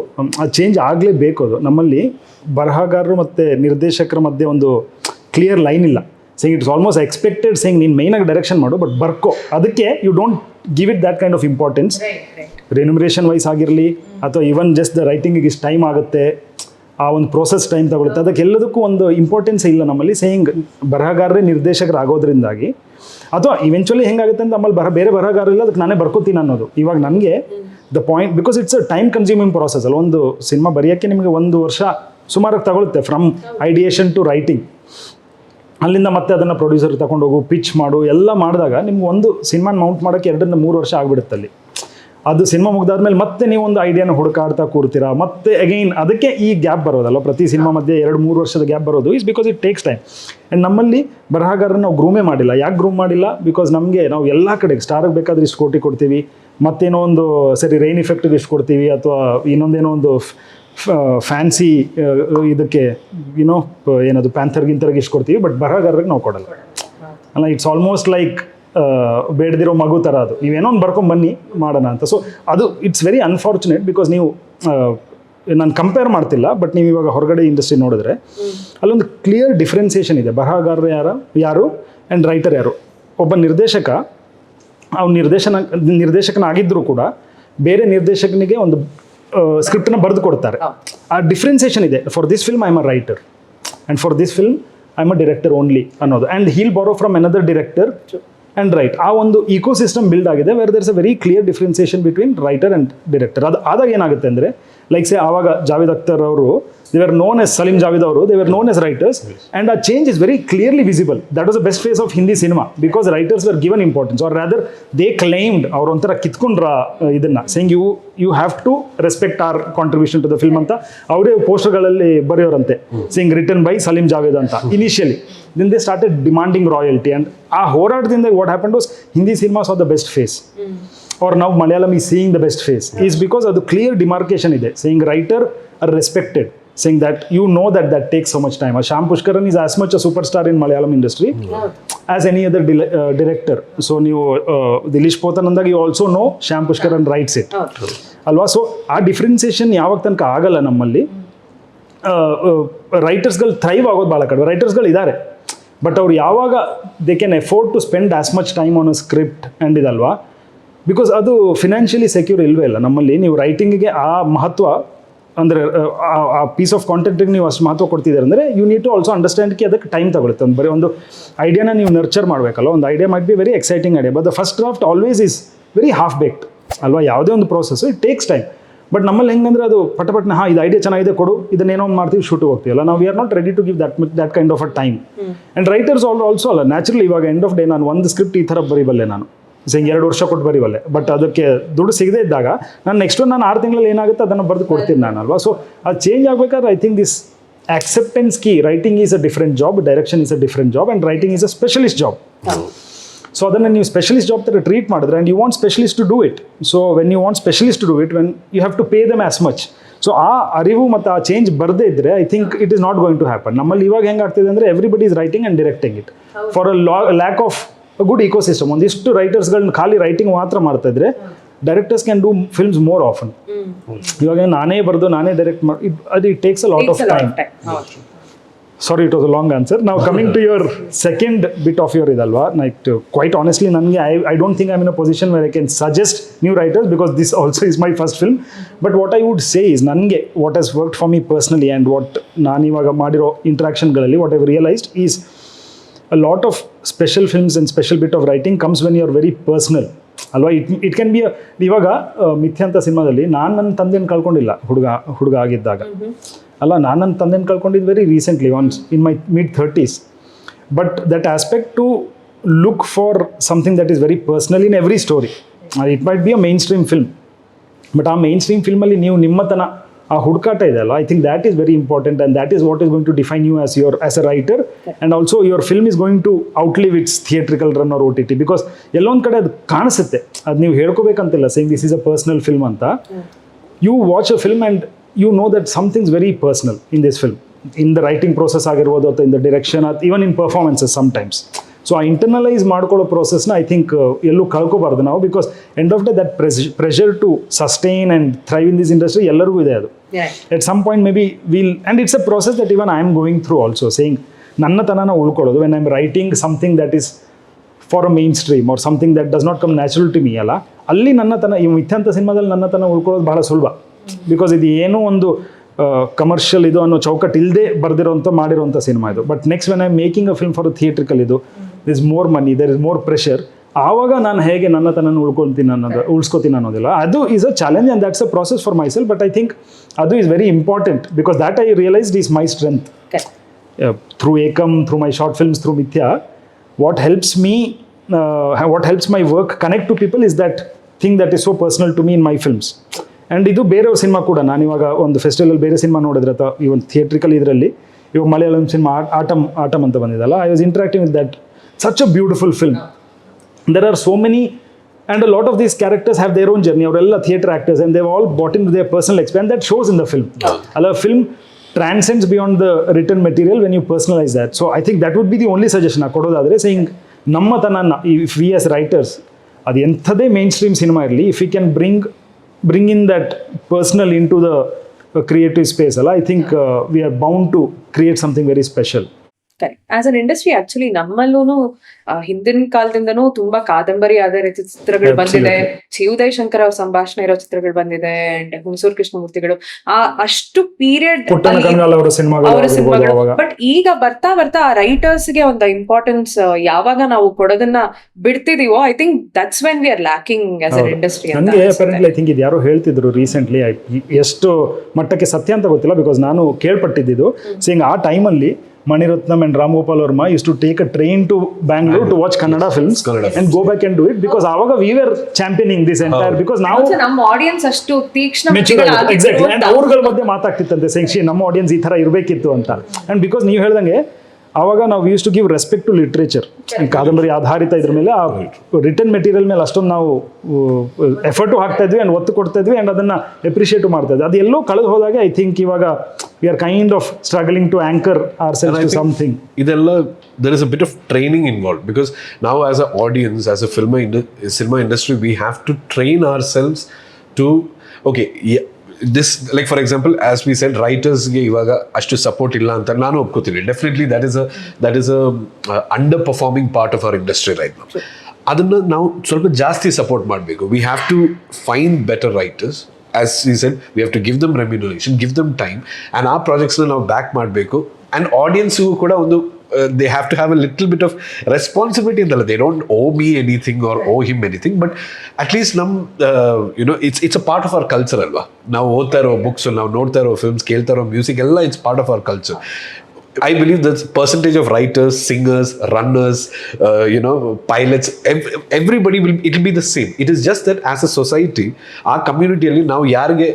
ಚೇಂಜ್ ಆಗಲೇಬೇಕು. ಅದು ನಮ್ಮಲ್ಲಿ ಬರಹಗಾರರು ಮತ್ತು ನಿರ್ದೇಶಕರ ಮಧ್ಯೆ ಒಂದು ಕ್ಲಿಯರ್ ಲೈನ್ ಇಲ್ಲ. Saying it's almost expected, saying ನೀನು ಮೈನಾಗಿ ಡೈರೆಕ್ಷನ್ ಮಾಡು ಬಟ್ ಬರ್ಕೋ, ಅದಕ್ಕೆ you don't give it that kind of importance. Remuneration wise ಆಗಿರಲಿ ಅಥವಾ ಈವನ್ ಜಸ್ಟ್ ದ ರೈಟಿಂಗಿಗೆ ಇಷ್ಟು ಟೈಮ್ ಆಗುತ್ತೆ, ಆ ಒಂದು ಪ್ರೋಸೆಸ್ ಟೈಮ್ ತಗೊಳುತ್ತೆ, ಅದಕ್ಕೆಲ್ಲದಕ್ಕೂ ಒಂದು ಇಂಪಾರ್ಟೆನ್ಸ್ ಇಲ್ಲ ನಮ್ಮಲ್ಲಿ. ಸೇಯಿಂಗ್ ಬರಹಗಾರರೇ ನಿರ್ದೇಶಕರು ಆಗೋದ್ರಿಂದಾಗಿ, ಅಥವಾ ಇವೆಂಚುಲಿ ಹೆಂಗಾಗುತ್ತೆ ಅಂತ ನಮ್ಮಲ್ಲಿ ಬೇರೆ ಬರಹಗಾರ ಇಲ್ಲ, ಅದಕ್ಕೆ ನಾನೇ ಬರ್ಕೋತೀನಿ ಅನ್ನೋದು. ಇವಾಗ ನನಗೆ the point, because it's a time consuming process ಅಲ್ಲ. ಒಂದು ಸಿನಿಮಾ ಬರೆಯೋಕ್ಕೆ ನಿಮಗೆ 1 ವರ್ಷ ಸುಮಾರಾಗಿ ತಗೊಳುತ್ತೆ, ಫ್ರಮ್ ಐಡಿಯೇಷನ್ ಟು ರೈಟಿಂಗ್. ಅಲ್ಲಿಂದ ಮತ್ತೆ ಅದನ್ನು ಪ್ರೊಡ್ಯೂಸರ್ ತಗೊಂಡೋಗು, ಪಿಚ್ ಮಾಡು, ಎಲ್ಲ ಮಾಡಿದಾಗ ನಿಮ್ಗೆ ಒಂದು ಸಿನಿಮಾನ ಮೌಂಟ್ ಮಾಡೋಕ್ಕೆ 2-3 ವರ್ಷ ಆಗಿಬಿಡುತ್ತೆ ಅಲ್ಲಿ. ಅದು ಸಿನಿಮಾ ಮುಗ್ದಾದ್ಮೇಲೆ ಮತ್ತೆ ನೀವು ಒಂದು ಐಡಿಯಾನ ಹುಡುಕಾಡ್ತಾ ಕೂರ್ತೀರಾ, ಮತ್ತೆ ಅಗೈನ್ ಅದಕ್ಕೆ ಈ ಗ್ಯಾಪ್ ಬರೋದಲ್ಲ, ಪ್ರತಿ ಸಿನಿಮಾ ಮಧ್ಯೆ 2-3 ವರ್ಷದ ಗ್ಯಾಪ್ ಬರೋದು is because it takes time. And ನಮ್ಮಲ್ಲಿ ಬರಹಗಾರರನ್ನ ನಾವು ಗ್ರೂಮೇ ಮಾಡಿಲ್ಲ. ಯಾಕೆ ಗ್ರೂಮ್ ಮಾಡಿಲ್ಲ? ಬಿಕಾಸ್ ನಮಗೆ ನಾವು ಎಲ್ಲ ಕಡೆಗೆ ಸ್ಟಾರಿಗೆ ಬೇಕಾದ್ರೆ ಇಷ್ಟು ಕೋಟಿ ಕೊಡ್ತೀವಿ, ಮತ್ತೇನೋ ಒಂದು ಸರಿ ರೈನ್ ಇಫೆಕ್ಟಿಗೆ ಇಷ್ಟು ಕೊಡ್ತೀವಿ, ಅಥವಾ ಇನ್ನೊಂದೇನೋ ಒಂದು ಫ್ಯಾನ್ಸಿ ಇದಕ್ಕೆ ಏನದು ಪ್ಯಾಂಥರ್ಗಿಂತರ್ಗೆ ಇಷ್ಟು ಕೊಡ್ತೀವಿ, ಬಟ್ ಬರಹಗಾರರಿಗೆ ನಾವು ಕೊಡಲ್ಲ ಅಲ್ಲ. ಇಟ್ಸ್ ಆಲ್ಮೋಸ್ಟ್ ಲೈಕ್ ಬೇಡದಿರೋ ಮಗು ಥರ ಅದು, ನೀವೇನೋ ಒಂದು ಬರ್ಕೊಂಬನ್ನಿ ಮಾಡೋಣ ಅಂತ. ಸೊ ಅದು ಇಟ್ಸ್ ವೆರಿ ಅನ್ಫಾರ್ಚುನೇಟ್, ಬಿಕಾಸ್ ನೀವು ನಾನು ಕಂಪೇರ್ ಮಾಡ್ತಿಲ್ಲ, ಬಟ್ ನೀವು ಇವಾಗ ಹೊರಗಡೆ ಇಂಡಸ್ಟ್ರಿ ನೋಡಿದ್ರೆ ಅಲ್ಲೊಂದು ಕ್ಲಿಯರ್ ಡಿಫ್ರೆನ್ಸಿಯೇಷನ್ ಇದೆ. ಬರಹಗಾರರು ಯಾರು ಆ್ಯಂಡ್ ರೈಟರ್ ಯಾರು. ಒಬ್ಬ ನಿರ್ದೇಶಕ ಅವ್ನು ನಿರ್ದೇಶಕನಾಗಿದ್ದರೂ ಕೂಡ ಬೇರೆ ನಿರ್ದೇಶಕನಿಗೆ ಒಂದು ಸ್ಕ್ರಿಪ್ಟನ್ನ ಬರೆದು ಕೊಡ್ತಾರೆ. ಆ ಡಿಫ್ರೆನ್ಸಿಯೇಷನ್ ಇದೆ. For this film I am a writer and for this film I am a director only ಅನ್ನೋದು. And he'll borrow from another director and write. ಆ ಒಂದು ಇಕೋ ಸಿಸ್ಟಮ್ ಬಿಲ್ಡ್ ಆಗಿದೆ where there is a very clear differentiation between writer and director. ಅದು ಆದಾಗ ಏನಾಗುತ್ತೆ ಅಂದರೆ, like ಸೇ ಆವಾಗ ಜಾವೇದ್ ಅಖ್ತರ್ ಅವರು They were known as Salim Javed ಅವರು, they were known as writers, and a change is very clearly visible. That was the best phase of Hindi cinema because writers were given importance, or rather they claimed ಅವ್ರ ಒಂಥರ ಕಿತ್ಕೊಂಡ್ರ ಇದನ್ನ, saying you have to respect our contribution to the film ಅಂತ ಅವರೇ ಪೋಸ್ಟರ್ಗಳಲ್ಲಿ ಬರೆಯೋರಂತೆ, saying written by Salim Javed ಅಂತ initially. Then they started demanding royalty, and ಆ ಹೋರಾಟದಿಂದ what happened was Hindi cinema saw the best phase. Or now Malayalam is seeing the best phase, is because of the clear demarcation ಇದೆ, saying writer are respected, saying that that takes so much time. Shyam Pushkaran is as much a superstar in Malayalam industry as any other director. So ನೀವು ದಿಲೀಶ್ ಪೋತನ್ ಅಂದಾಗ you also know Shyam Pushkaran writes it ಅಲ್ವಾ. So ಆ differentiation ಯಾವಾಗ ತನಕ ಆಗಲ್ಲ ನಮ್ಮಲ್ಲಿ, ರೈಟರ್ಸ್ಗಳು thrive ಆಗೋದು ಭಾಳ ಕಡಿಮೆ. ರೈಟರ್ಸ್ಗಳು ಇದ್ದಾರೆ, ಬಟ್ ಅವ್ರು ಯಾವಾಗ they can afford to spend as much time on a script and ಇದಲ್ವಾ, ಬಿಕಾಸ್ ಅದು ಫಿನಾನ್ಷಿಯಲಿ ಸೆಕ್ಯೂರ್ ಇಲ್ವೇ ಇಲ್ಲ ನಮ್ಮಲ್ಲಿ. ನೀವು ರೈಟಿಂಗಿಗೆ ಆ ಮಹತ್ವ ಅಂದರೆ ಆ ಪೀಸ್ ಆಫ್ ಕಾಂಟೆಂಟಿಗೆ ನೀವು ಅಷ್ಟು ಮಹತ್ವ ಕೊಡ್ತಿದ್ದಾರೆ ಅಂದರೆ ಯು ನೀಡ್ ಟು ಆಲ್ಸೋ ಅಂಡರ್ಸ್ಟ್ಯಾಂಡ್ಗೆ ಅದಕ್ಕೆ ಟೈಮ್ ತಗೊಳುತ್ತೆ. ಒಂದು ಬರೀ ಒಂದು ಐಡಿಯಾನ ನೀವು ನರ್ಚರ್ ಮಾಡಬೇಕಲ್ಲ. ಒಂದು idea might be very exciting idea, but the first draft always is very half baked ಅಲ್ವಾ. ಯಾವುದೇ ಒಂದು process it takes time. But ನಮ್ಮಲ್ಲಿ ಹೆಂಗಂದ್ರೆ ಅದು ಪಟಪಟ್ನ ಇದು ಐಡಿಯಾ ಚೆನ್ನಾಗಿದೆ ಕೊಡು, ಇದನ್ನೇನೋ ಒಂದು ಮಾಡ್ತೀವಿ, ಶೂಟಿಗೆ ಹೋಗ್ತೀವಲ್ಲ. ನಾವು we are not ready to give that kind of a time. And writers also ಅಲ್ಲ, ನ್ಯಾಚುರಲಿ ಇವಾಗ ಎಂಡ್ ಆಫ್ ಡೇ ನಾನು ಒಂದು ಸ್ಕ್ರಿಪ್ಟ್ ಈ ಥರ ಬರೀಬಲ್ಲೆ, ನಾನು 2 ವರ್ಷ ಕೊಟ್ಟು ಬರೀಬಲ್ಲೆ, ಬಟ್ ಅದಕ್ಕೆ ದುಡ್ಡು ಸಿಗದೇ ಇದ್ದಾಗ ನಾನು ನೆಕ್ಸ್ಟ್ ನಾನು 6 ತಿಂಗಳಲ್ಲಿ ಏನಾಗುತ್ತೆ ಅದನ್ನು ಬರೆದು ಕೊಡ್ತೀನಿ ನಾನು ಅಲ್ವಾ. ಸೊ ಅದು ಚೇಂಜ್ ಆಗಬೇಕಾದ್ರೆ I think this acceptance key. Writing is a different job, direction is a different job, and writing is a specialist job. So ಅದನ್ನು ನೀವು ಸ್ಪೆಷಲಿಸ್ಟ್ ಜಾಬ್ ಥರ ಟ್ರೀಟ್ ಮಾಡಿದ್ರೆ, and you want specialist to do it. So when you want specialist to do it, when you have to pay them as much. So ಆ ಅರಿವು ಮತ್ತು ಆ change ಬರದೇ ಇದ್ದರೆ I think it is not going to happen. ನಮ್ಮಲ್ಲಿ ಇವಾಗ ಹೆಂಗೆ ಆಗ್ತಿದೆ ಅಂದರೆ everybody is writing and directing it for lack of good ecosystem. ಒಂದಿಷ್ಟು ರೈಟರ್ಸ್ಗಳನ್ನ ಖಾಲಿ ರೈಟಿಂಗ್ ಮಾತ್ರ ಮಾಡ್ತಾ ಇದ್ರೆ directors can do films more often. ಇವಾಗ ನಾನೇ ಬರೆದು ನಾನೇ ಡೈರೆಕ್ಟ್ ಮಾಡಿ ಅದು it takes a lot of time. Sorry, it was a long answer. Now coming to your second bit of your idalva, like quite honestly, nange I don't think I'm in a position where I can suggest new writers because this also is my first film. But what I would say is nange what has worked for me personally and what naan ivaga madiro interaction galali what I've realized is a lot of special films and special bit of writing comes when you're very personal. ಅಲ್ವಾ. It can be ಇವಾಗ ಮಿಥ್ಯ ಅಂತ ಸಿನಿಮಾದಲ್ಲಿ ನಾನು ನನ್ನ ತಂದೆನ ಕಳ್ಕೊಂಡಿಲ್ಲ ಹುಡುಗ ಆಗಿದ್ದಾಗ ಅಲ್ಲ. ನಾನು ನನ್ನ ತಂದೆನ ಕಳ್ಕೊಂಡಿದ್ದು very recently, once in my mid-30s. But that aspect to look for something that is very personal in every story. It might be a mainstream film, but ಆ ಮೈನ್ ಸ್ಟ್ರೀಮ್ ಫಿಲ್ಮಲ್ಲಿ ನೀವು ನಿಮ್ಮತನ ಆ ಹುಡುಕಾಟ ಇದೆ ಅಲ್ಲ, I think that is very important and that is what is going to define you as a writer. And also your film is going to ಔಟ್ಲಿವ್ it's theatrical run or OTT, because ಎಲ್ಲೊಂದು ಕಡೆ ಅದು ಕಾಣಿಸುತ್ತೆ. ಅದು ನೀವು ಹೇಳ್ಕೋಬೇಕಂತಿಲ್ಲ saying this is a personal film ಅಂತ. You watch a film and you know that something's very personal in this film, in the writing process ಆಗಿರ್ಬೋದು ಅಥವಾ in the direction, even in performances sometimes. So ಆ internalise ಮಾಡ್ಕೊಳ್ಳೋ ಪ್ರೋಸೆಸ್ನ I think ಎಲ್ಲೂ ಕಳ್ಕೊಬಾರ್ದು ನಾವು, because end of the that pressure to sustain and thrive in this industry ಎಲ್ಲರಿಗೂ ಇದೆ ಅದು. At some point maybe will, and it's a process that even I am going through also, saying ನನ್ನತನನ ಉಳ್ಕೊಳ್ಳೋದು when I am writing something that is for a mainstream or something that does not come natural to me ಅಲ್ಲ. ಅಲ್ಲಿ ನನ್ನತನ ಈ ಮಿಥ್ಯಾಂತ ಸಿನಿಮಾದಲ್ಲಿ ನನ್ನತನ ಉಳ್ಕೊಳ್ಳೋದು ಬಹಳ ಸುಲಭ, because ಇದು ಏನೋ ಒಂದು ಕಮರ್ಷಿಯಲ್ ಇದು ಅನ್ನೋ ಚೌಕಟ್ಟು ಇಲ್ಲದೆ ಬರೆದಿರೋಂಥ ಮಾಡಿರೋಂಥ ಸಿನಿಮಾ ಇದು. But next when I making a film for a theatrical, ಇದು this more money, there is more pressure. ಆವಾಗ ನಾನು ಹೇಗೆ ನನ್ನತನ ಉಳಿಸ್ಕೋತೀನಿ ಅನ್ನೋದಿಲ್ಲ. ಅದು is a challenge and that's a process for my self. But I think ಅದು is very important because that I realised is my strength through Ekam, through my short films, through Mithya. What helps me, what helps my work connect to people is that thing that is so personal to me in my films. And ಇದು ಬೇರೆಯವ್ರ cinema ಕೂಡ, ನಾನಿವಾಗ ಒಂದು festival ಬೇರೆ cinema ನೋಡಿದ್ರೆ ಅಥವಾ ಈ ಒಂದು ಥಿಯೇಟ್ರಿಕಲ್ ಇದರಲ್ಲಿ ಇವಾಗ ಮಲಯಾಳಂ ಸಿನಿಮಾ ಆಟಮ್ ಅಂತ ಬಂದಿದ್ದಲ್ಲ, I was interacting with that such a beautiful film. There are so many and a lot of these characters have their own journey. ಅವರೆಲ್ಲ theatre actors and they've all brought in their personal experience that shows in the film. ಅಲ್ಲ, film transcends beyond the written material when you personalise that. So I think that would be the only suggestion ಕೊಡೋದಾದರೆ, saying ನಮ್ಮತನ if we as writers, ಅದು ಎಂಥದೇ mainstream ಸಿನಿಮಾ ಇರಲಿ, if you can bring in that personal into the creative space, I think we are bound to create something very special. Correct. As an industry actually ನಮ್ಮಲ್ಲೂ ಹಿಂದಿನ ಕಾಲದಿಂದನೂ ತುಂಬಾ ಕಾದಂಬರಿ ಆಧಾರಿತ ಚಿತ್ರಗಳು ಬಂದಿದೆ. ಉದಯ್ ಶಂಕರ್ ಅವ್ರ ಸಂಭಾಷಣೆ ಇರೋ ಚಿತ್ರಗಳು ಬಂದಿದೆ. ಅಂಡ್ ಹುಣಸೂರು ಕೃಷ್ಣಮೂರ್ತಿಗಳು ಅಷ್ಟು ಪೀರಿಯಡ್ ಅವರ ಸಿನಿಮಾಗಳು. ಬಟ್ ಈಗ ಬರ್ತಾ ಬರ್ತಾ ಆ ರೈಟರ್ಸ್ ಗೆ ಒಂದು ಇಂಪಾರ್ಟೆನ್ಸ್ ಯಾವಾಗ ನಾವು ಕೊಡೋದನ್ನ ಬಿಡ್ತಿದೀವೋ, I think that's when we are lacking as an industry. ನನಗೆ ಅಪರೆಂಟ್ಲಿ ಐ ಥಿಂಕ್ ಇದು ಯಾರೋ ಹೇಳ್ತಿದ್ರು ರೀಸೆಂಟ್ಲಿ, ಎಷ್ಟು ಮಟ್ಟಕ್ಕೆ ಸತ್ಯ ಅಂತ ಗೊತ್ತಿಲ್ಲ, ಬಿಕಾಸ್ ನಾನು ಕೇಳ್ಪಟ್ಟಿದ್ದು ಸೇಯಿಂಗ್ ಆ ಟೈಮಲ್ಲಿ Maniratnam and Ram Gopal Verma used to take a train to Bangalore to watch Kannada films and go back and do it, because avaga we were championing this entire, because now ನಮ್ಮ audience ಅಷ್ಟು ತೀಕ್ಷ್ಣ exactly, and ಅವ್ರಗಳ ಮಧ್ಯೆ ಮಾತಾಡ್ತಿತ್ತಂತೆ saying ನಮ್ಮ audience ಈ ತರ ಇರಬೇಕಿತ್ತು ಅಂತ. And because ನೀವು ಹೇಳ್ದಂಗೆ ಆವಾಗ ನಾವು use to give respect to literature, ಕಾದಂಬರಿ ಆಧಾರಿತ ಇದ್ರ ಮೇಲೆ ಆ ರಿಟರ್ನ್ ಮೆಟೀರಿಯಲ್ ಮೇಲೆ ಅಷ್ಟೊಂದು ನಾವು ಎಫರ್ಟು ಹಾಕ್ತಾ ಇದ್ವಿ ಅಂಡ್ ಒತ್ತು ಕೊಡ್ತಾ ಇದ್ವಿ ಅಂಡ್ ಅದನ್ನ ಎಪ್ರಿಷಿಯೇಟ್ ಮಾಡ್ತಾ ಇದ್ವಿ. ಅದು ಎಲ್ಲೋ ಕಳೆದು ಹೋದಾಗ ಐ ಥಿಂಕ್ ಇವಾಗ we are kind of struggling to anchor our self to something. ಇದೆಲ್ಲ there is a bit of training involved, because now as an audience, as a cinema industry, we have to train ourselves to this, like for example, as we said, writers ge ivaga ashtu support illa anta nanu opkothini. Definitely that is a underperforming part of our industry right now. Adanna ನಾವು ಸ್ವಲ್ಪ ಜಾಸ್ತಿ support ಮಾಡಬೇಕು. We have to find better writers. As we said, we have to give them remuneration, give them time, and our projects na ನಾವು back ಮಾಡಬೇಕು. And audience ಕೂಡ ಒಂದು they have to have a little bit of responsibility in that. They don't owe me anything or owe him anything, but at least it's a part of our culture alva. Now ಓದ್ತಾ ಇರೋ books, ನಾವು ನೋಡ್ತಾ ಇರೋ films, ಕೇಳ್ತಾ ಇರೋ music ಎಲ್ಲ it's part of our culture. I believe that percentage of writers, singers, runners, pilots, everybody it'll be the same. It is just that as a society, our community alli now yarige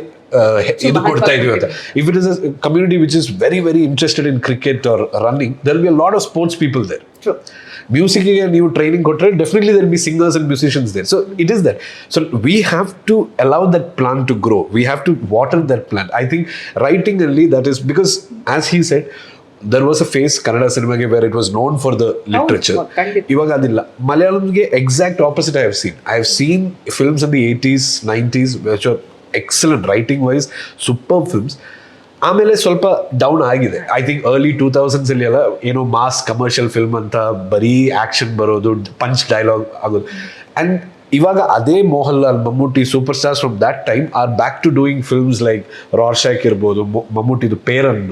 ಇದು ಕೊಡ್ತಾ ಇದೀವಿ ಅಂತ. If it is a community which is very very interested in cricket or running, there will be a lot of sports people there. True. Music ಗೆ ನೀವು training ಕೊಟ್ಟರೆ definitely there will be singers and musicians there. So it is that. So we have to allow that plant to grow. We have to water that plant. I think writing only, that is because, as he said, there was a phase Kannada cinema where it was known for the literature. Ivaga adilla. Malayalamge exact opposite I have seen films in the 80s, 90s which are excellent writing wise, superb films. ಆಮೇಲೆ ಸ್ವಲ್ಪ down ಆಗಿದೆ. I think early 2000s ಅಲ್ಲಿ ಎಲ್ಲ mass commercial film ಅಂತ ಬರೀ action ಬರೋದು, punch dialogue ಆಗೋದು. And ಇವಾಗ ಅದೇ Mohanlal, Mammootty, super stars from that time are back to doing films like Rorschach ಇರ್ಬೋದು, ಮಮ್ಮೂಟಿದು ಪೇರನ್,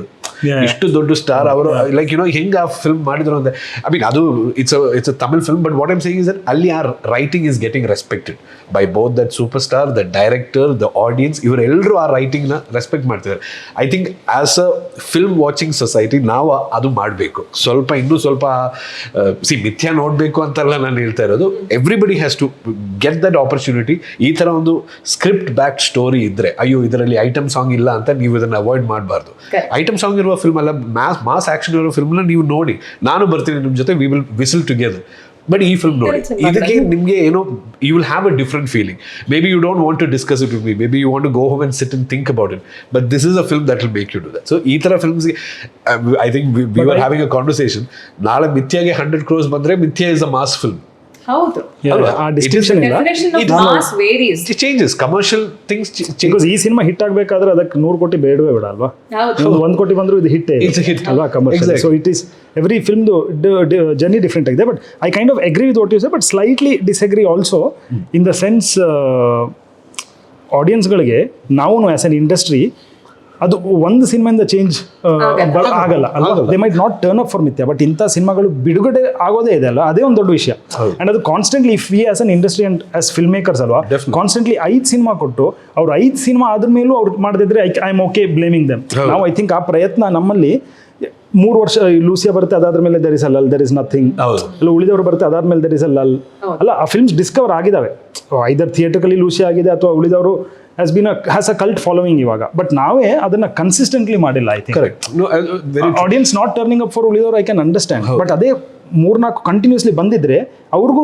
ಇಷ್ಟು ದೊಡ್ಡ ಸ್ಟಾರ್ ಅವರು ಲೈಕ್ ಹೆಂಗ್ ಆ ಫಿಲ್ಮ್ ಮಾಡಿದ್ರು ಅಂದ್ರೆ, ಐ ಮೀನ್ ಅದು it's a Tamil film, but what I'm saying is that ಅಲ್ಲಿ ಆ writing is getting respected by both that super star, the director, the audience. ಇವರೆಲ್ಲರೂ ಆ ರೈಟಿಂಗ್ನ ರೆಸ್ಪೆಕ್ಟ್ ಮಾಡ್ತಿದ್ದಾರೆ. I think as a film watching society ನಾವು ಅದು ಮಾಡಬೇಕು. ಇನ್ನೂ ಸ್ವಲ್ಪ ಮಿಥ್ಯಾ ನೋಡಬೇಕು ಅಂತಲ್ಲ ನಾನು ಹೇಳ್ತಾ ಇರೋದು. Everybody has to get that opportunity. ಈ ಥರ ಒಂದು ಸ್ಕ್ರಿಪ್ಟ್ ಬ್ಯಾಕ್ ಸ್ಟೋರಿ ಇದ್ರೆ, ಅಯ್ಯೋ ಇದರಲ್ಲಿ ಐಟಮ್ ಸಾಂಗ್ ಇಲ್ಲ ಅಂತ ನೀವು ಇದನ್ನು ಅವಾಯ್ಡ್ ಮಾಡಬಾರ್ದು. ಐಟಮ್ ಸಾಂಗ್ ಇರುವ ಫಿಲ್ಮ್ ಅಲ್ಲ, ಮಾಸ್ ಆಕ್ಷನ್ ಇರೋ ಫಿಲ್ಮ್ನ ನೀವು ನೋಡಿ, ನಾನು ಬರ್ತೀನಿ ನಿಮ್ಮ ಜೊತೆ, we will whistle together. But ಈ ಫಿಲ್ಮ್ ನೋಡಿ, ಇದಕ್ಕೆ ನಿಮಗೆ you will have a different feeling. May be you don't want to discuss it with me, may be you want to go home and sit and think about it, but this is a film that will make you do that. So ಈ ಥರ ಫಿಲ್ಮ್ಸ್ಗೆ I think we are having a conversation. ನಾಳೆ ಮಿಥ್ಯಾಗೆ 100 crores ಬಂದರೆ ಮಿಥ್ಯಾ is a mass film. ಹೌದು, ಆ distinction ಇಲ್ಲ, it changes, commercial things change. Because ಈ ಸಿನಿಮಾ ಹಿಟ್ ಆಗಬೇಕಾದ್ರೆ ಅದಕ್ಕೆ 100 ಕೋಟಿ ಬೇಡವೇ ಬೇಡ ಅಲ್ವಾ? 1 ಕೋಟಿ ಬಂದರೂ ಇದು ಹಿಟ್ ಅಲ್ವಾ commercial. So it is every ಫಿಲ್ಮ್ದು ಜರ್ನಿ ಡಿಫ್ರೆಂಟ್ ಆಗಿದೆ. But I kind of agree with what you say, but slightly disagree also in the sense ಆಡಿಯನ್ಸ್ಗಳಿಗೆ ನಾವು ಆ್ಯಸ್ ಅನ್ ಇಂಡಸ್ಟ್ರಿ ಅದು ಒಂದು ಸಿನಿಮಾಯಿಂದ ಚೇಂಜ್ ಆಗಲ್ಲ ಅಲ್ವಾ? They might not turn up for ಮಿಥ್ಯಾ, but ಇಂಥ ಸಿನಿಮಾಗಳು ಬಿಡುಗಡೆ ಆಗೋದೇ ಇದೆ ಅಲ್ಲ, ಅದೇ ಒಂದು ದೊಡ್ಡ ವಿಷಯ. ಅಂಡ್ ಅದು constantly if we as an industry and as filmmakers ಅಲ್ವಾ, ಕಾನ್ಸ್ಟೆಂಟ್ಲಿ 5 ಸಿನಿಮಾ ಕೊಟ್ಟು ಅವ್ರು 5 ಸಿನಿಮಾ ಆದ್ರ ಮೇಲೂ ಅವ್ರು ಮಾಡದಿದ್ರೆ I am okay blaming them. ನಾವು ಐ ಥಿಂಕ್ ಆ ಪ್ರಯತ್ನ ನಮ್ಮಲ್ಲಿ 3 ವರ್ಷ ಲೂಸಿಯಾ ಬರುತ್ತೆ, ಅದಾದ್ರ ಮೇಲೆ there is a lull, there is nothing. ಅಲ್ಲ ಉಳಿದವರು ಬರುತ್ತೆ, ಅದಾದ್ಮೇಲೆ ದರ್ ಇಸ್ ಅ ಲಲ್. ಅಲ್ಲ ಆ ಫಿಲ್ಮ್ಸ್ ಡಿಸ್ಕವರ್ ಆಗಿದ್ದಾವೆ, ಐದರ್ ಥಿಯೇಟರ್ಕಲ್ಲಿ ಲೂಸಿಯಾ ಆಗಿದೆ ಅಥವಾ ಉಳಿದವರು has a cult following ಇವಾಗ. ಬಟ್ ನಾವೇ ಅದನ್ನ ಕನ್ಸಿಸ್ಟೆಂಟ್ಲಿ ಮಾಡಿಲ್ಲ. I think audience not turning up for ಉಳಿದವರು ಐ ಕ್ಯಾನ್ ಅಂಡರ್ಸ್ಟ್ಯಾಂಡ್. ಬಟ್ ಅದೇ 3-4 ಕಂಟಿನ್ಯೂಸ್ಲಿ ಬಂದಿದ್ರೆ ಅವ್ರಿಗೂ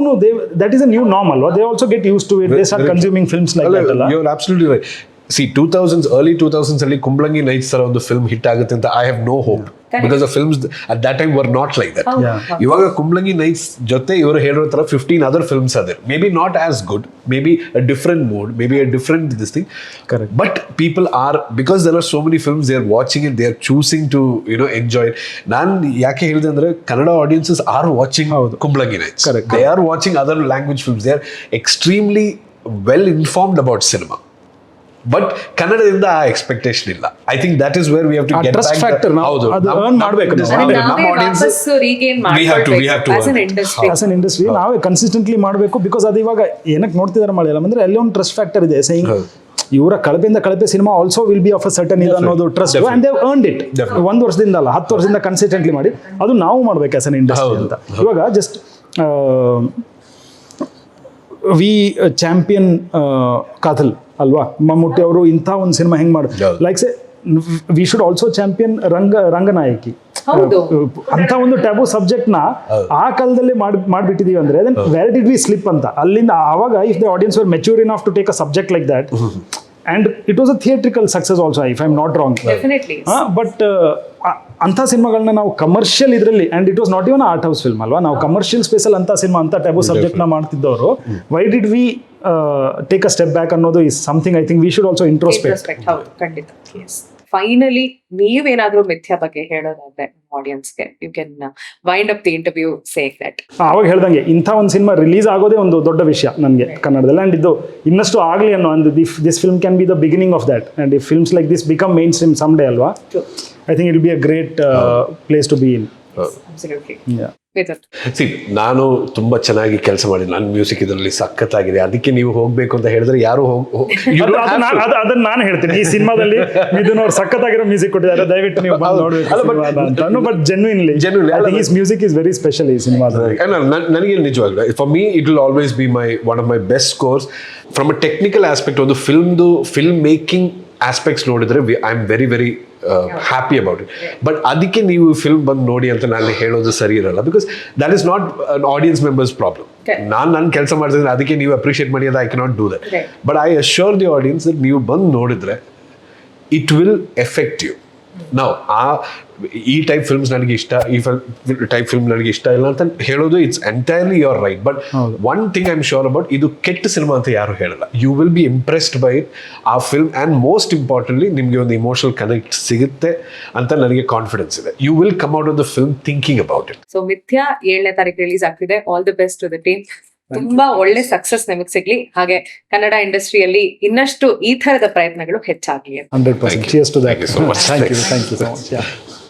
that is a new norm ಅಲ್ವಾ? They also get used to it, they start consuming films like that ಅಲ್ಲ? You are absolutely right. See 2000s, early 2000s ಅಲ್ಲಿ ಕುಂಬ್ಳಂಗಿ knights ತರ ಒಂದು film hit ಆಗುತ್ತೆ ಅಂತ I have no hope. Because the films at that time were not like that. ಇವಾಗ Kumbalangi knights ಜೊತೆ ಇವರು ಹೇಳಿರೋ ತರ 15 ಅದರ್ ಫಿಲ್ಮ್ಸ್ ಅದೇ, maybe not as good, maybe a different mood, maybe a different this thing, correct. But people are, because there are so many films, they are watching it, they are choosing to enjoy it. ನಾನು ಯಾಕೆ ಹೇಳಿದೆ ಅಂದ್ರೆ Kannada audiences are watching Kumbalangi Nights, they are watching other language films, they are extremely well informed about cinema. But ಕನ್ನಡದಿಂದ ಆ expectation ಇಲ್ಲ. I think that is where we have to get trust factor ಹೌದು, ಅದು earn ಮಾಡ್ಬೇಕು ನಾವು. ನಮ್ಮ audience we have to as an industry. As an industry ನಾವೇ consistently ಮಾಡಬೇಕು. ಬಿಕಾಸ್ ಅದು ಇವಾಗ ಏನಕ್ಕೆ ನೋಡ್ತಿದ್ದಾರೆ ಮಲಯಾಳಂ ಅಂದ್ರೆ ಅಲ್ಲಿ ಒಂದು ಟ್ರಸ್ಟ್ ಫ್ಯಾಕ್ಟರ್ ಇದೆ. ಸೈಂಗ್ ಇವರ ಕಳಪೆಯಿಂದ ಕಳಪೆ cinema also will be of a certain ಇದು ಅನ್ನೋದು trust, and they earned it. 1 ವರ್ಷದಿಂದ ಅಲ್ಲ 10 ವರ್ಷದಿಂದ ಕನ್ಸಿಸ್ಟೆಂಟ್ಲಿ ಮಾಡಿ ಅದು ನಾವು ಮಾಡ್ಬೇಕು ಆಸ್ ಅನ್ ಇಂಡಸ್ಟ್ರಿ ಅಂತ. ಇವಾಗ ಜಸ್ಟ್ ವಿ ಚಾಂಪಿಯನ್ ಕಾಥಲ್ ಅಲ್ವಾ, ಮಮ್ಮೂಟಿ ಅವರು ಇಂಥ ಒಂದು ಸಿನಿಮಾ ಹೆಂಗ್ ಮಾಡ, ಲೈಕ್ ಸೆ V should also champion Ranganayaki ಅಂತ ಒಂದು ಟ್ಯಾಬು ಸಬ್ಜೆಕ್ಟ್ ನ ಆ ಕಾಲದಲ್ಲಿ ಮಾಡ್ಬಿಟ್ಟಿದೀವಿ ಅಂದ್ರೆ ವೇರ್ ಡಿಡ್ ವಿ ಸ್ಲಿಪ್ ಅಂತ. ಅಲ್ಲಿಂದ ಆವಾಗ if the audience were mature enough to take a subject like that, and it was a theatrical success also, if I'm not wrong. Definitely. But ಅಂಥ ಸಿನಿಮಾಗಳನ್ನ ನಾವು ಕಮರ್ಷಿಯಲ್ ಇದರಲ್ಲಿ, and it was not even art house film ಅಲ್ವಾ, ನಾವು commercial ಸ್ಪೇಸಲ್ಲಿ ಅಂಥ cinema ಅಂತ taboo ಸಬ್ಜೆಕ್ಟ್ನ ಮಾಡ್ತಿದ್ದವರು, why did we take a step back ಅನ್ನೋದು is something I think we should also introspect. ಹೌದು, ಖಂಡಿತ. ಫೈನಲಿ ನೀವೇನಾದ್ರೂ ಮಿಥ್ಯಾ ಬಗ್ಗೆ ಹೇಳೋದಾದ್ರೆ ಆಡಿಯನ್ಸ್ಗೆ, you can wind up the interview saying that. ಅವಾಗ ಹೇಳ್ದಂಗೆ ಇಂಥ ಒಂದು ಸಿನಿಮಾ ರಿಲೀಸ್ ಆಗೋದೇ ಒಂದು ದೊಡ್ಡ ವಿಷಯ ನನಗೆ ಕನ್ನಡದಲ್ಲಿ, ಅಂಡ್ ಇದು ಇನ್ನಷ್ಟು ಆಗಲಿ ಅನ್ನೋ, and this film can be the beginning of that, and if films like this become mainstream some day ಅಲ್ವಾ, I think it will be a great place to be in. Absolutely. Yeah. See, ನಾನು ತುಂಬಾ ಚೆನ್ನಾಗಿ ಕೆಲಸ ಮಾಡಿ, ನನ್ನ music ಇದರಲ್ಲಿ ಸಖತ್ತಾಗಿದೆ, ಅದಕ್ಕೆ ನೀವು ಹೋಗ್ಬೇಕು ಅಂತ ಹೇಳಿದ್ರೆ ಯಾರು ಅದನ್ನ ನಾನು ಹೇಳ್ತೀನಿ. ಈ ಸಿನಿಮಾದಲ್ಲಿ ಮಿಥುನ್ ಅವ್ರು ಸಖತ್ತಾಗಿರೋ ಮ್ಯೂಸಿಕ್ ಕೊಟ್ಟಿದ್ದಾರೆ, ದಯವಿಟ್ಟು ನೀವು ಬಂದು ನೋಡ್ಬೇಕು. But genuinely his music is very special ಈ ಸಿನಿಮಾದಲ್ಲಿ. ನನಗೆ ನಿಜವಾಗ್ಲೂ for me it will always B one of my best scores from a technical aspect. ಒಂದು ಫಿಲ್ಮ್ ಮೇಕಿಂಗ್ ಆಸ್ಪೆಕ್ಟ್ಸ್ ನೋಡಿದ್ರೆ I am very very happy about it. But ಅದಕ್ಕೆ ನೀವು film ಬಂದು ನೋಡಿ ಅಂತ ನಾನು ಹೇಳೋದು ಸರಿ ಇರಲ್ಲ, because that is not an audience members problem. ನಾನು ಕೆಲಸ ಮಾಡ್ತಿದ್ರೆ ಅದಕ್ಕೆ ನೀವು ಅಪ್ರಿಷಿಯೇಟ್ ಮಾಡಿ ಅದು I cannot do that. But I assure the audience that ನೀವು ಬಂದು ನೋಡಿದ್ರೆ ಇಟ್ ವಿಲ್ ಎಫೆಕ್ಟ್ ಯು. ನಾವು ಈ ಟೈಪ್ ಫಿಲ್ಮ್ಸ್ ನನಗೆ ಇಷ್ಟ, ಈ ಟೈಪ್ ಫಿಲ್ಮ್ ನನಗೆ ಇಷ್ಟ ಇಲ್ಲ ಅಂತ ಹೇಳೋದು it's entirely your right. But one thing I am sure about, ಇದು ಕೆಟ್ಟ ಸಿನಿಮಾ ಅಂತ ಯಾರು ಹೇಳಲ್ಲ. You will be impressed by it, ಆ ಫಿಲ್ಮ್, ಆ್ಯಂಡ್ ಮೋಸ್ಟ್ ಇಂಪಾರ್ಟೆಂಟ್ಲಿ ನಿಮಗೆ ಒಂದು ಇಮೋಷನಲ್ ಕನೆಕ್ಟ್ ಸಿಗುತ್ತೆ ಅಂತ ನನಗೆ ಕಾನ್ಫಿಡೆನ್ಸ್ ಇದೆ. You will come out of the film thinking about it. So Mithya 7ನೇ ತಾರೀಕು ರಿಲೀಸ್ ಆಗ್ತಿದೆ. All the best to the team. ತುಂಬಾ ಒಳ್ಳೆ ಸಕ್ಸಸ್ ನಿಮಗೆ ಸಿಗ್ಲಿ, ಹಾಗೆ ಕನ್ನಡ ಇಂಡಸ್ಟ್ರಿಯಲ್ಲಿ ಇನ್ನಷ್ಟು ಈ ತರದ ಪ್ರಯತ್ನಗಳು ಹೆಚ್ಚಾಗಲಿ. 100%. Cheers to that. Thank you so much. Thank you so much. Yeah.